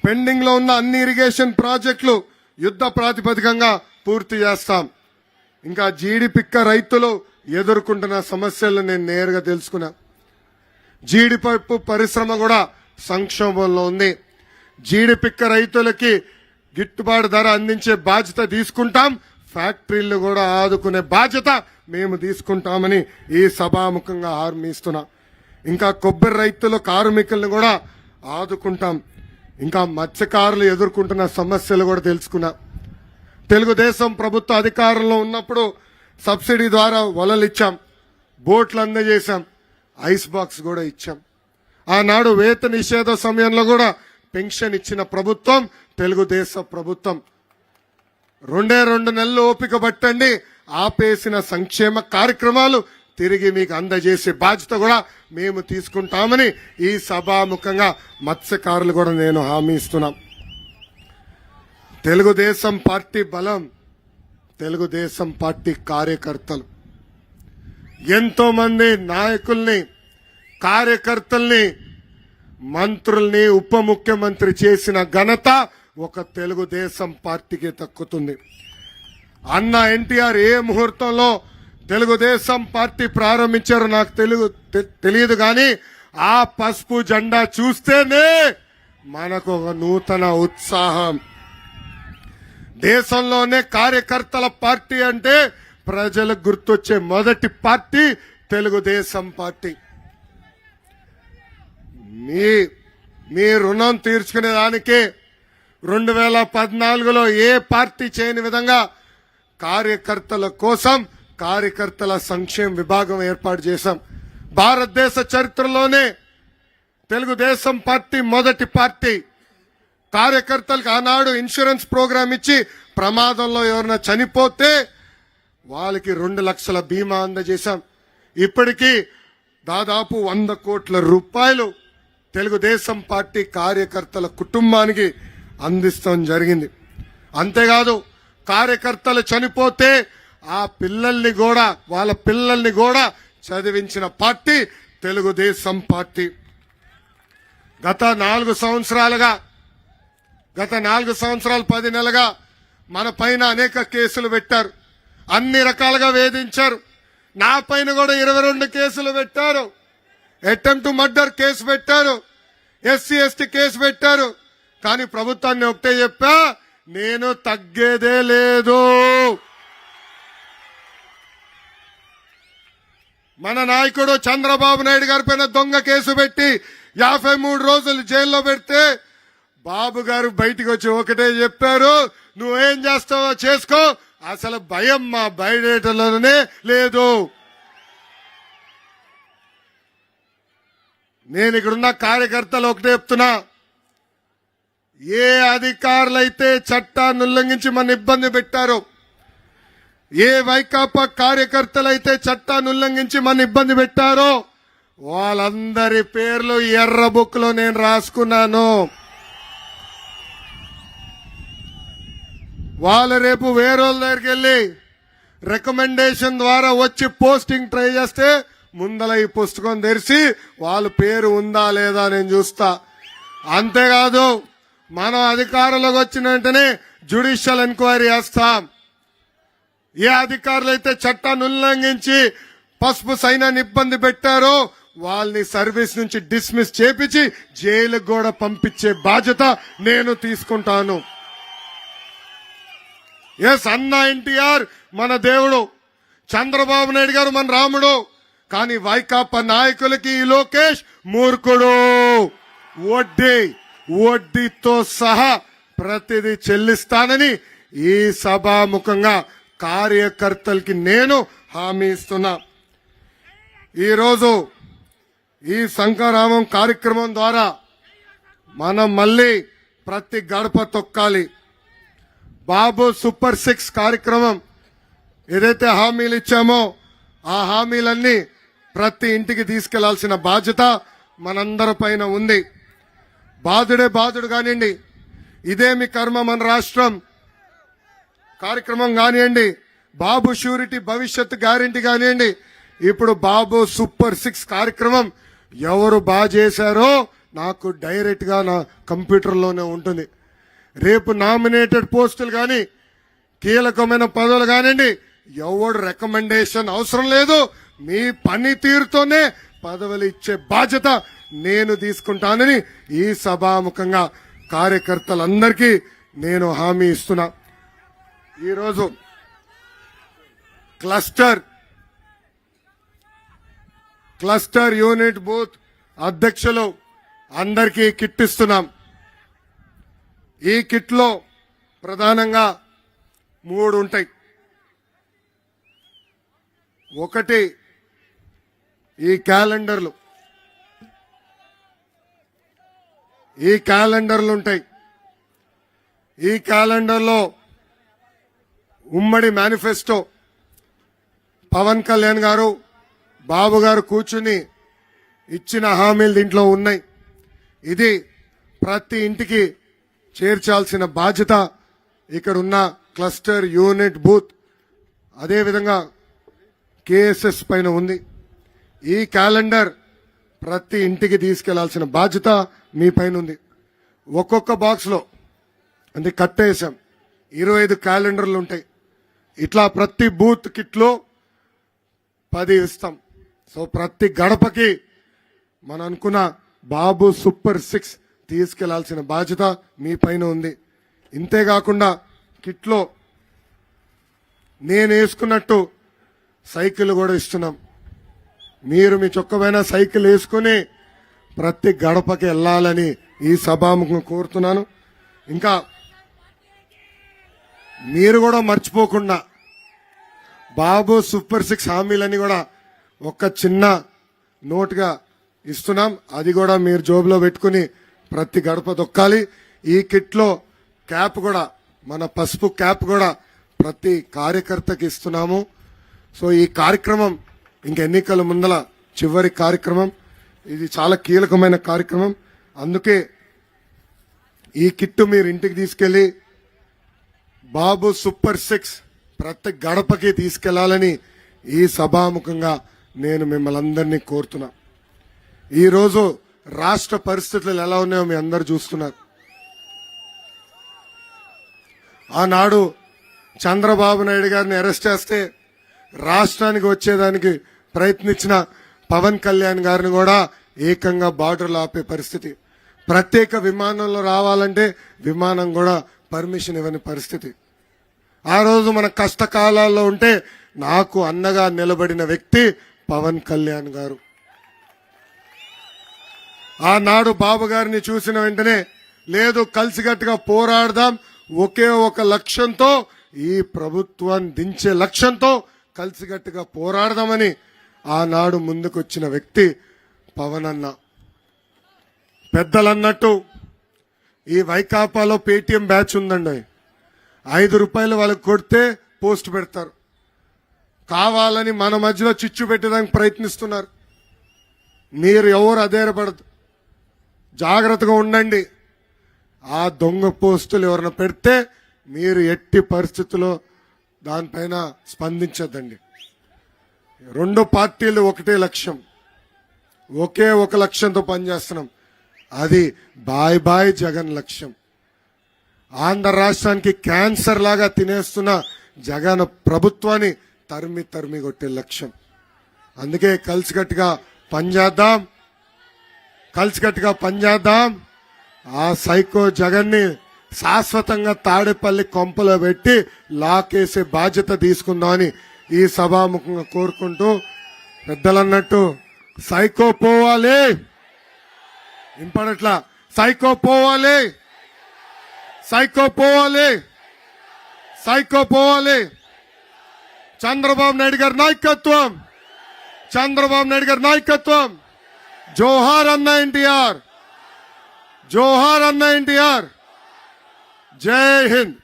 పెండింగ్ లో ఉన్న అన్ని ఇరిగేషన్ ప్రాజెక్టులు యుద్ధ ప్రాతిపదికంగా పూర్తి చేస్తాం. ఇంకా జీడిపిక్క రైతులు ఎదుర్కొంటున్న సమస్యలను నేను నేరుగా తెలుసుకున్నా. జీడిపప్పు పరిశ్రమ కూడా సంక్షోభంలో ఉంది. జీడిపిక్క రైతులకి గిట్టుబాటు ధర అందించే బాధ్యత తీసుకుంటాం, ఫ్యాక్టరీలు కూడా ఆదుకునే బాధ్యత మేము తీసుకుంటామని ఈ సభాముఖంగా హామీ ఇస్తున్నా. ఇంకా కొబ్బరి రైతులు కార్మికులను కూడా ఆదుకుంటాం. ఇంకా మత్స్యకారులు ఎదుర్కొంటున్న సమస్యలు కూడా తెలుసుకున్నా. తెలుగుదేశం ప్రభుత్వ అధికారంలో ఉన్నప్పుడు సబ్సిడీ ద్వారా వలలు ఇచ్చాం, బోట్లు అందజేశాం, ఐస్ బాక్స్ కూడా ఇచ్చాం. ఆనాడు వేత నిషేధ సమయంలో కూడా పెన్షన్ ఇచ్చిన ప్రభుత్వం తెలుగుదేశం ప్రభుత్వం. 2 నెలలు ఓపిక పట్టండి, ఆపేసిన సంక్షేమ కార్యక్రమాలు తిరిగి మీకు అందజేసే బాధ్యత కూడా మేము తీసుకుంటామని ఈ సభాముఖంగా మత్స్యకారులు కూడా నేను హామీ ఇస్తున్నాం. తెలుగుదేశం పార్టీ బలం తెలుగుదేశం పార్టీ కార్యకర్తలు. ఎంతో మంది నాయకుల్ని, కార్యకర్తల్ని, మంత్రుల్ని ఉప ముఖ్యమంత్రి చేసిన ఘనత ఒక తెలుగుదేశం పార్టీకి దక్కుతుంది. అన్న ఎన్టీఆర్ ఏ ముహూర్తంలో తెలుగుదేశం పార్టీ ప్రారంభించారో నాకు తెలియదు, కానీ ఆ పసుపు జెండా చూస్తేనే మనకు ఒక నూతన ఉత్సాహం. దేశంలోనే కార్యకర్తల పార్టీ అంటే ప్రజలకు గుర్తొచ్చే మొదటి పార్టీ తెలుగుదేశం పార్టీ. మీ రుణం తీర్చుకునే దానికి 2014లో ఏ పార్టీ చేయని విధంగా కార్యకర్తల కోసం కార్యకర్తల సంక్షేమ విభాగం ఏర్పాటు చేశాం. భారతదేశ చరిత్రలోనే తెలుగుదేశం పార్టీ మొదటి పార్టీ. కార్యకర్తలకు ఆనాడు ఇన్సూరెన్స్ ప్రోగ్రాం ఇచ్చి ప్రమాదంలో ఎవరైనా చనిపోతే వాళ్ళకి 2 లక్షల బీమా అందజేశాం. ఇప్పటికీ దాదాపు 100 కోట్ల రూపాయలు తెలుగుదేశం పార్టీ కార్యకర్తల కుటుంబానికి అందిస్తాం జరిగింది. అంతేకాదు కార్యకర్తలు చనిపోతే ఆ పిల్లల్ని కూడా, వాళ్ళ పిల్లల్ని కూడా చదివించిన పార్టీ తెలుగుదేశం పార్టీ. గత 4 సంవత్సరాలు 10 నెలలుగా మన పైన అనేక కేసులు పెట్టారు, అన్ని రకాలుగా వేధించారు. నా పైన కూడా 22 కేసులు పెట్టారు. అటెంప్ట్ మర్డర్ కేసు పెట్టారు, SC/ST కేసు పెట్టారు. కానీ ప్రభుత్వాన్ని ఒకటే చెప్పా, నేను తగ్గేదే లేదు. మన నాయకుడు చంద్రబాబు నాయుడు గారి పైన దొంగ కేసు పెట్టి 53 రోజులు జైల్లో పెడితే బాబు గారు బయటికి వచ్చి ఒకటే చెప్పారు, నువ్వేం చేస్తావో చేసుకో, అసలు భయం మా బయటలోనే లేదు. నేను ఇక్కడున్న కార్యకర్తలు ఒకటే చెప్తున్నా, ఏ అధికారులైతే చట్టాన్ని ఉల్లంఘించి మన ఇబ్బంది పెట్టారో, ఏ వైకాపా కార్యకర్తలైతే చట్టాన్ని ఉల్లంఘించి మన ఇబ్బంది పెట్టారో వాళ్ళందరి పేర్లు ఎర్ర బుక్ లో నేను రాసుకున్నాను. వాళ్ళు రేపు వేరేళ్ళ దగ్గరికి వెళ్ళి రికమెండేషన్ ద్వారా వచ్చి పోస్టింగ్ ట్రై చేస్తే ముందల ఈ పుస్తకం తెరిచి వాళ్ళ పేరు ఉందా లేదా నేను చూస్తా. అంతేకాదు మనం అధికారంలోకి వచ్చిన వెంటనే జ్యుడిషియల్ ఎంక్వైరీ చేస్తాం. ఏ అధికారులు అయితే చట్టాన్ని ఉల్లంఘించి పసుపు సైన్యాన్ని ఇబ్బంది పెట్టారో వాళ్ళని సర్వీస్ నుంచి డిస్మిస్ చేపించి జైలుకు కూడా పంపించే బాధ్యత నేను తీసుకుంటాను. ఎస్, అన్న ఎన్టీఆర్ మన దేవుడు, చంద్రబాబు నాయుడు గారు మన రాముడు. కానీ వైకాపా నాయకులకి ఈ లోకేష్ మూర్ఖుడు. వడ్డీతో సహా ప్రతిదీ చెల్లిస్తానని ఈ సభాముఖంగా కార్యకర్తలకి నేను హామీ ఇస్తున్నా. ఈరోజు ఈ శంఖారామం కార్యక్రమం ద్వారా మనం మళ్ళీ ప్రతి గడప తొక్కాలి. బాబు సూపర్ 6 కార్యక్రమం ఏదైతే హామీలు ఇచ్చామో ఆ హామీలన్నీ ప్రతి ఇంటికి తీసుకెళ్లాల్సిన బాధ్యత మనందరి పైన ఉంది. బాధుడు కానివ్వండి, ఇదే మీ కర్మ మన రాష్ట్రం కార్యక్రమం కానివ్వండి, బాబు షూరిటీ భవిష్యత్ గ్యారెంటీ కానివ్వండి, ఇప్పుడు బాబు సూపర్ 6 కార్యక్రమం ఎవరు బాగా చేశారో నాకు డైరెక్ట్ గా నా కంప్యూటర్లోనే ఉంటుంది. రేపు నామినేటెడ్ పోస్టులు కానీ కీలకమైన పదవులు కానివ్వండి, ఎవడు రికమెండేషన్ అవసరం లేదు. మీ పనితీరుతోనే పదవులు ఇచ్చే బాధ్యత నేను తీసుకుంటానని ఈ సభాముఖంగా కార్యకర్తలందరికీ నేను హామీ ఇస్తున్నా. ఈరోజు క్లస్టర్ యూనిట్ బూత్ అధ్యక్షులు అందరికీ కిట్ ఇస్తున్నాం. ఈ కిట్ లో ప్రధానంగా 3 ఉంటాయి. ఒకటి ఈ క్యాలెండర్లు ఉంటాయి. ఈ క్యాలెండర్లో ఉమ్మడి మేనిఫెస్టో పవన్ కళ్యాణ్ గారు బాబు గారు కూర్చుని ఇచ్చిన హామీలు దీంట్లో ఉన్నాయి. ఇది ప్రతి ఇంటికి చేర్చాల్సిన బాధ్యత ఇక్కడ ఉన్న క్లస్టర్ యూనిట్ బూత్ అదేవిధంగా కేఎస్ఎస్ పైన ఉంది. ఈ క్యాలెండర్ ప్రతి ఇంటికి తీసుకెళ్లాల్సిన బాధ్యత మీ పైన ఉంది. ఒక్కొక్క బాక్స్ లో అంటే కట్టేసాం 25 క్యాలెండర్లు ఉంటాయి. ఇట్లా ప్రతి బూత్ కిట్ లో 10 ఇస్తాం. సో ప్రతి గడపకి మనం అనుకున్న బాబు సూపర్ 6 తీసుకెళ్లాల్సిన బాధ్యత మీ పైన ఉంది. ఇంతేకాకుండా కిట్లో నేను వేసుకున్నట్టు సైకిల్ కూడా ఇస్తున్నాం. మీరు మీ చొక్కమైన సైకిల్ వేసుకుని ప్రతి గడపకి వెళ్ళాలని ఈ సభాముఖం కోరుతున్నాను. ఇంకా మీరు కూడా మర్చిపోకుండా బాబు సూపర్ 6 హామీలని కూడా ఒక చిన్న నోట్గా ఇస్తున్నాం. అది కూడా మీరు జోబులో పెట్టుకుని ప్రతి గడప దొక్కాలి. ఈ కిట్ లో క్యాప్ కూడా మన పసుపు క్యాప్ కూడా ప్రతి కార్యకర్తకి ఇస్తున్నాము. సో ఈ కార్యక్రమం ఇంక ఎన్నికల ముందల చివరి కార్యక్రమం. ఇది చాలా కీలకమైన కార్యక్రమం. అందుకే ఈ కిట్టు మీరు ఇంటికి తీసుకెళ్లి బాబు సూపర్ 6 ప్రతి గడపకి తీసుకెళ్లాలని ఈ సభాముఖంగా నేను మిమ్మల్ని అందరినీ కోరుతున్నా. ఈరోజు రాష్ట్ర పరిస్థితులు ఎలా ఉన్నాయో మీ అందరు చూస్తున్నారు. ఆనాడు చంద్రబాబు నాయుడు గారిని అరెస్ట్ చేస్తే రాష్ట్రానికి వచ్చేదానికి ప్రయత్నించిన పవన్ కళ్యాణ్ గారిని కూడా ఏకంగా బార్డర్లో ఆపే పరిస్థితి. ప్రత్యేక విమానంలో రావాలంటే విమానం కూడా పర్మిషన్ ఇవ్వని పరిస్థితి. ఆ రోజు మన కష్టకాలాల్లో ఉంటే నాకు అన్నగా నిలబడిన వ్యక్తి పవన్ కళ్యాణ్ గారు. ఆనాడు బాబు గారిని చూసిన వెంటనే లేదు కలిసికట్టుగా పోరాడదాం, ఒకే ఒక లక్ష్యంతో ఈ ప్రభుత్వాన్ని దించే లక్ష్యంతో కలిసికట్టుగా పోరాడదామని ఆనాడు ముందుకొచ్చిన వ్యక్తి పవన్ అన్న. పెద్దలన్నట్టు ఈ వైకాపాలో పేటీఎం బ్యాచ్ ఉందండి. 5 రూపాయలు వాళ్ళకి కొడితే పోస్ట్ పెడతారు. కావాలని మన మధ్యలో చిచ్చు పెట్టడానికి ప్రయత్నిస్తున్నారు. మీరు ఎవరు అధైర్యపడదు, జాగ్రత్తగా ఉండండి. ఆ దొంగ పోస్టులు ఎవరైనా పెడితే మీరు ఎట్టి పరిస్థితుల్లో దానిపైన స్పందించద్దండి. 2 పార్టీలు ఒకటే లక్ష్యం, ఒకే ఒక లక్ష్యంతో పనిచేస్తున్నాం. అది బాయ్ బాయ్ జగన్ లక్ష్యం. ఆంధ్ర రాష్ట్రానికి క్యాన్సర్ లాగా తినేస్తున్న జగన్ ప్రభుత్వాన్ని తరిమి తరిమి కొట్టే లక్ష్యం. అందుకే కలిసికట్టుగా పనిచేద్దాం. ఆ సైకో జగన్ని శాశ్వతంగా తాడేపల్లి కొంపలో పెట్టి లాకేసే బాధ్యత తీసుకుందామని ఈ సభాముఖంగా కోరుకుంటూ, పెద్దలన్నట్టు సైకో పోవాలి, ఇంపడట్లా సైకో పోవాలి. చంద్రబాబు నాయుడు గారి నాయకత్వం. జోహార్ అన్న ఎన్టీఆర్. జై హింద్.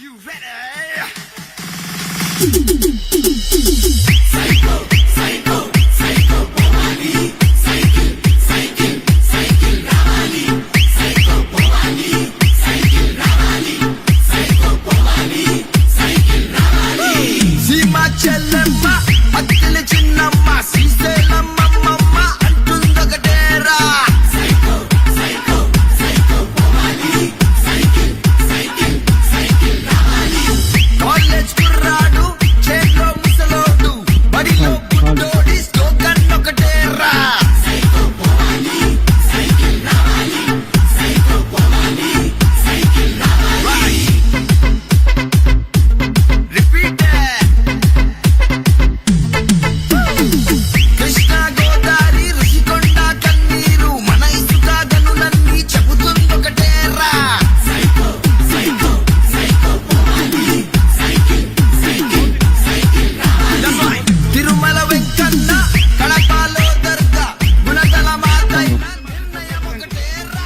You ready? సీమా చెల్లెమ్మ అత్తల చిన్నమ్మ శ్రీశైలమ్మ అంటుందొకటేరా. కాలేజ్ కుర్రాడు చేతిలో ముసలోడు బడిలో పుట్టోడి స్లోగన్ ఒకటేరా. రిపీట్. కృష్ణా గోదావరి ఋషికొండ కన్నీరు మన ఇసుక గనులన్నీ చెబుతుందొకటేరా. తిరుమల వెంకన్న కడపలో దర్గా గుణదల మాతైన నిర్ణయం ఒకటేరా.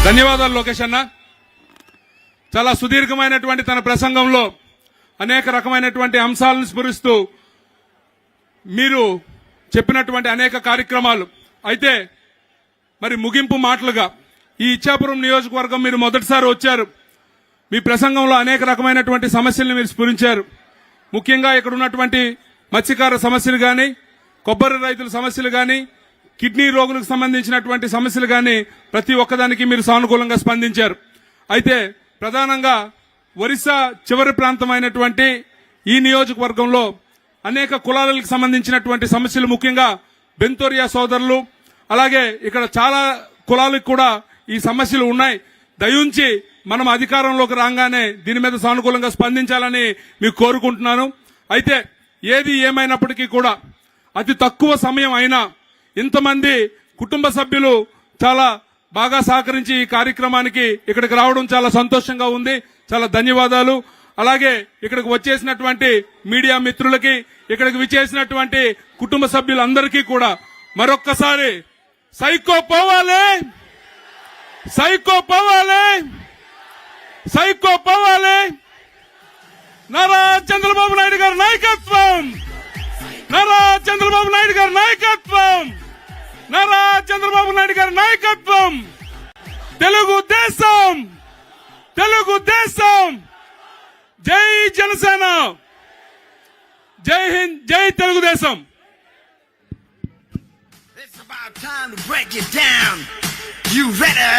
ధన్యవాదాలు లోకేష్ అన్న. చాలా సుదీర్ఘమైనటువంటి తన ప్రసంగంలో అనేక రకమైనటువంటి అంశాలను స్ఫురిస్తూ మీరు చెప్పినటువంటి అనేక కార్యక్రమాలు. అయితే మరి ముగింపు మాటలుగా ఈ ఇచ్చాపురం నియోజకవర్గం మీరు మొదటిసారి వచ్చారు. మీ ప్రసంగంలో అనేక రకమైనటువంటి సమస్యలను మీరు స్ఫురించారు. ముఖ్యంగా ఇక్కడ ఉన్నటువంటి మత్స్యకార సమస్యలు కానీ, కొబ్బరి రైతుల సమస్యలు కానీ, కిడ్నీ రోగులకు సంబంధించినటువంటి సమస్యలు కానీ ప్రతి ఒక్కదానికి మీరు సానుకూలంగా స్పందించారు. అయితే ప్రధానంగా ఒరిస్సా చివరి ప్రాంతమైనటువంటి ఈ నియోజకవర్గంలో అనేక కులాలకు సంబంధించినటువంటి సమస్యలు, ముఖ్యంగా బెంతోరియా సోదరులు, అలాగే ఇక్కడ చాలా కులాలకు కూడా ఈ సమస్యలు ఉన్నాయి. దయించి మనం అధికారంలోకి రాగానే దీని మీద సానుకూలంగా స్పందించాలని మీకు కోరుకుంటున్నాను. అయితే ఏది ఏమైనప్పటికీ కూడా అతి తక్కువ సమయం అయినా ఇంతమంది కుటుంబ సభ్యులు చాలా బాగా సహకరించి ఈ కార్యక్రమానికి ఇక్కడికి రావడం చాలా సంతోషంగా ఉంది. చాలా ధన్యవాదాలు. అలాగే ఇక్కడికి వచ్చేసినటువంటి మీడియా మిత్రులకి, ఇక్కడికి విచ్చేసినటువంటి కుటుంబ సభ్యులందరికీ కూడా మరొక్కసారి సైకో పోవాలి, నారా చంద్రబాబు నాయుడు గారి నాయకత్వం, నారా చంద్రబాబు నాయుడు గారి నాయకత్వం, తెలుగుదేశం. జై జనసేన, జై హింద్, జై Telugu Desam.
It's about time to break it down. You ready?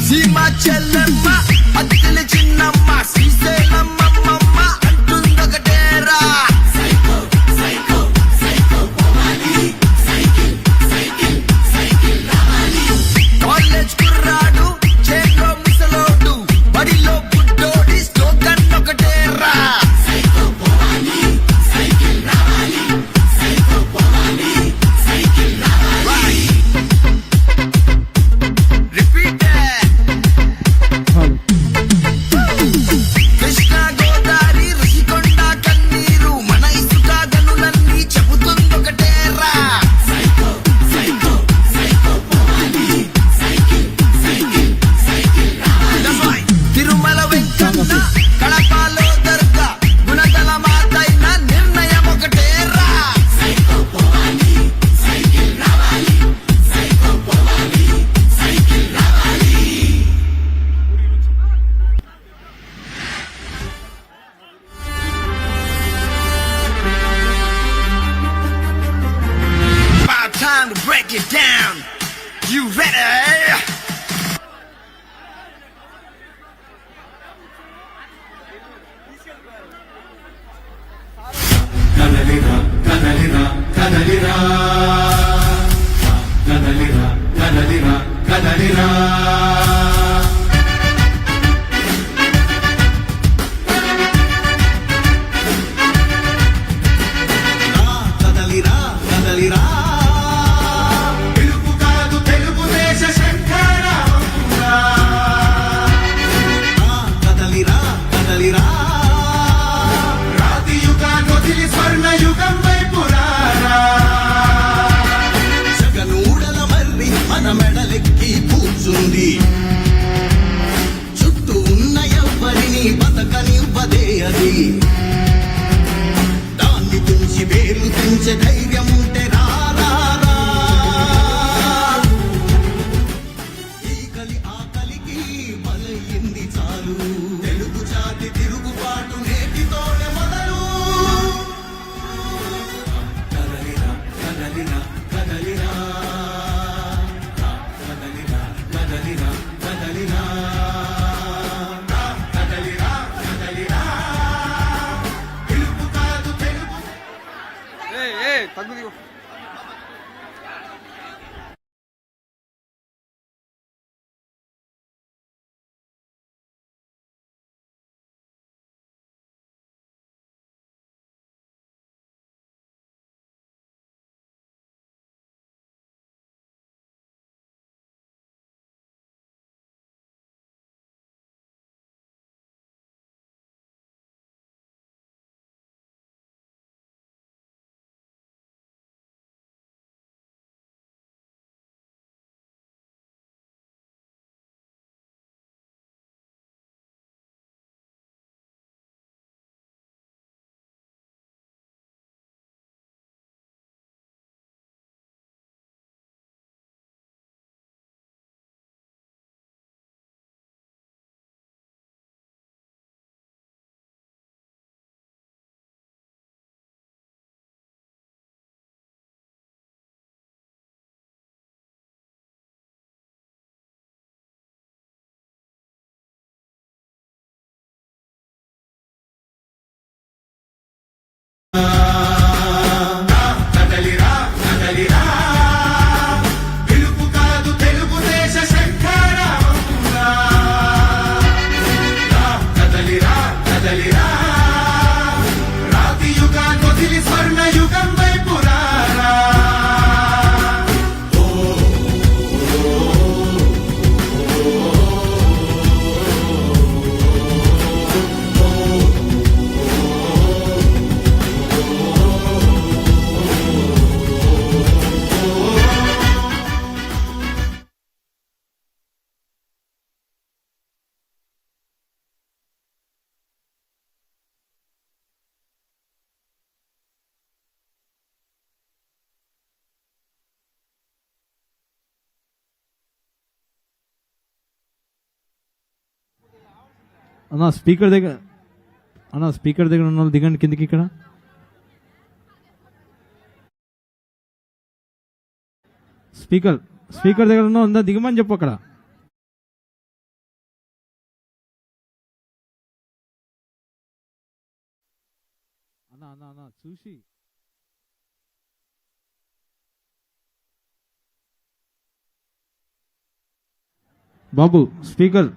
Seema చెల్లెమ్మ అత్తల చిన్నమ్మ శ్రీశైలమ్మ అంటుందొకటేరా. కాలేజ్ కుర్రాడు చేతిలో ముసలోడు బడిలో పుట్టోడి slogan ఒకటేరా. get down. You ready? కదలిరా కదలిరా కదలిరా కదలిరా కదలిరా కదలిరా కదలిరా కదలిరా తెలుగు కాదు తెలుగుదేశ శంకరావురా కదలిరా కదలిరా రాతి యుగాన్ని వదిలి స్వర్ణ యుగం వైపు రారా జగనూడల మర్రి మన మెడలెక్కి కూర్చుంది చుట్టూ ఉన్న ఎవ్వరిని బతకనివ్వదే అది దాన్ని తుంచి వేలు తెంచే ధైర్యం ఉంటే రారా ఈ కలి ఆకలికి బలయింది చాలు తెలుగు జాతి తిరుగుబాటు నేటితోనే మొదలు కదలిరా కదలిరా కదలిరా కదలిరా కదలిరా కదలిరా కదలిరా కదలిరా తెలుగు కాదు తెలుగు కదలిరా కదలిరా తెలుగు కాదు తెలుగుదేశ శంకరావురా కదలిరా కదలిరా రాతి యుగాన్ని వదిలి స్వర్ణ యుగం వైపు రారా
అన్న స్పీకర్ దగ్గర ఉన్న వాళ్ళు దిగండి కిందికి. ఇక్కడ స్పీకర్ దగ్గర ఉన్న ఉందా దిగమని చెప్పు. అక్కడ అన్న చూసి బాబు స్పీకర్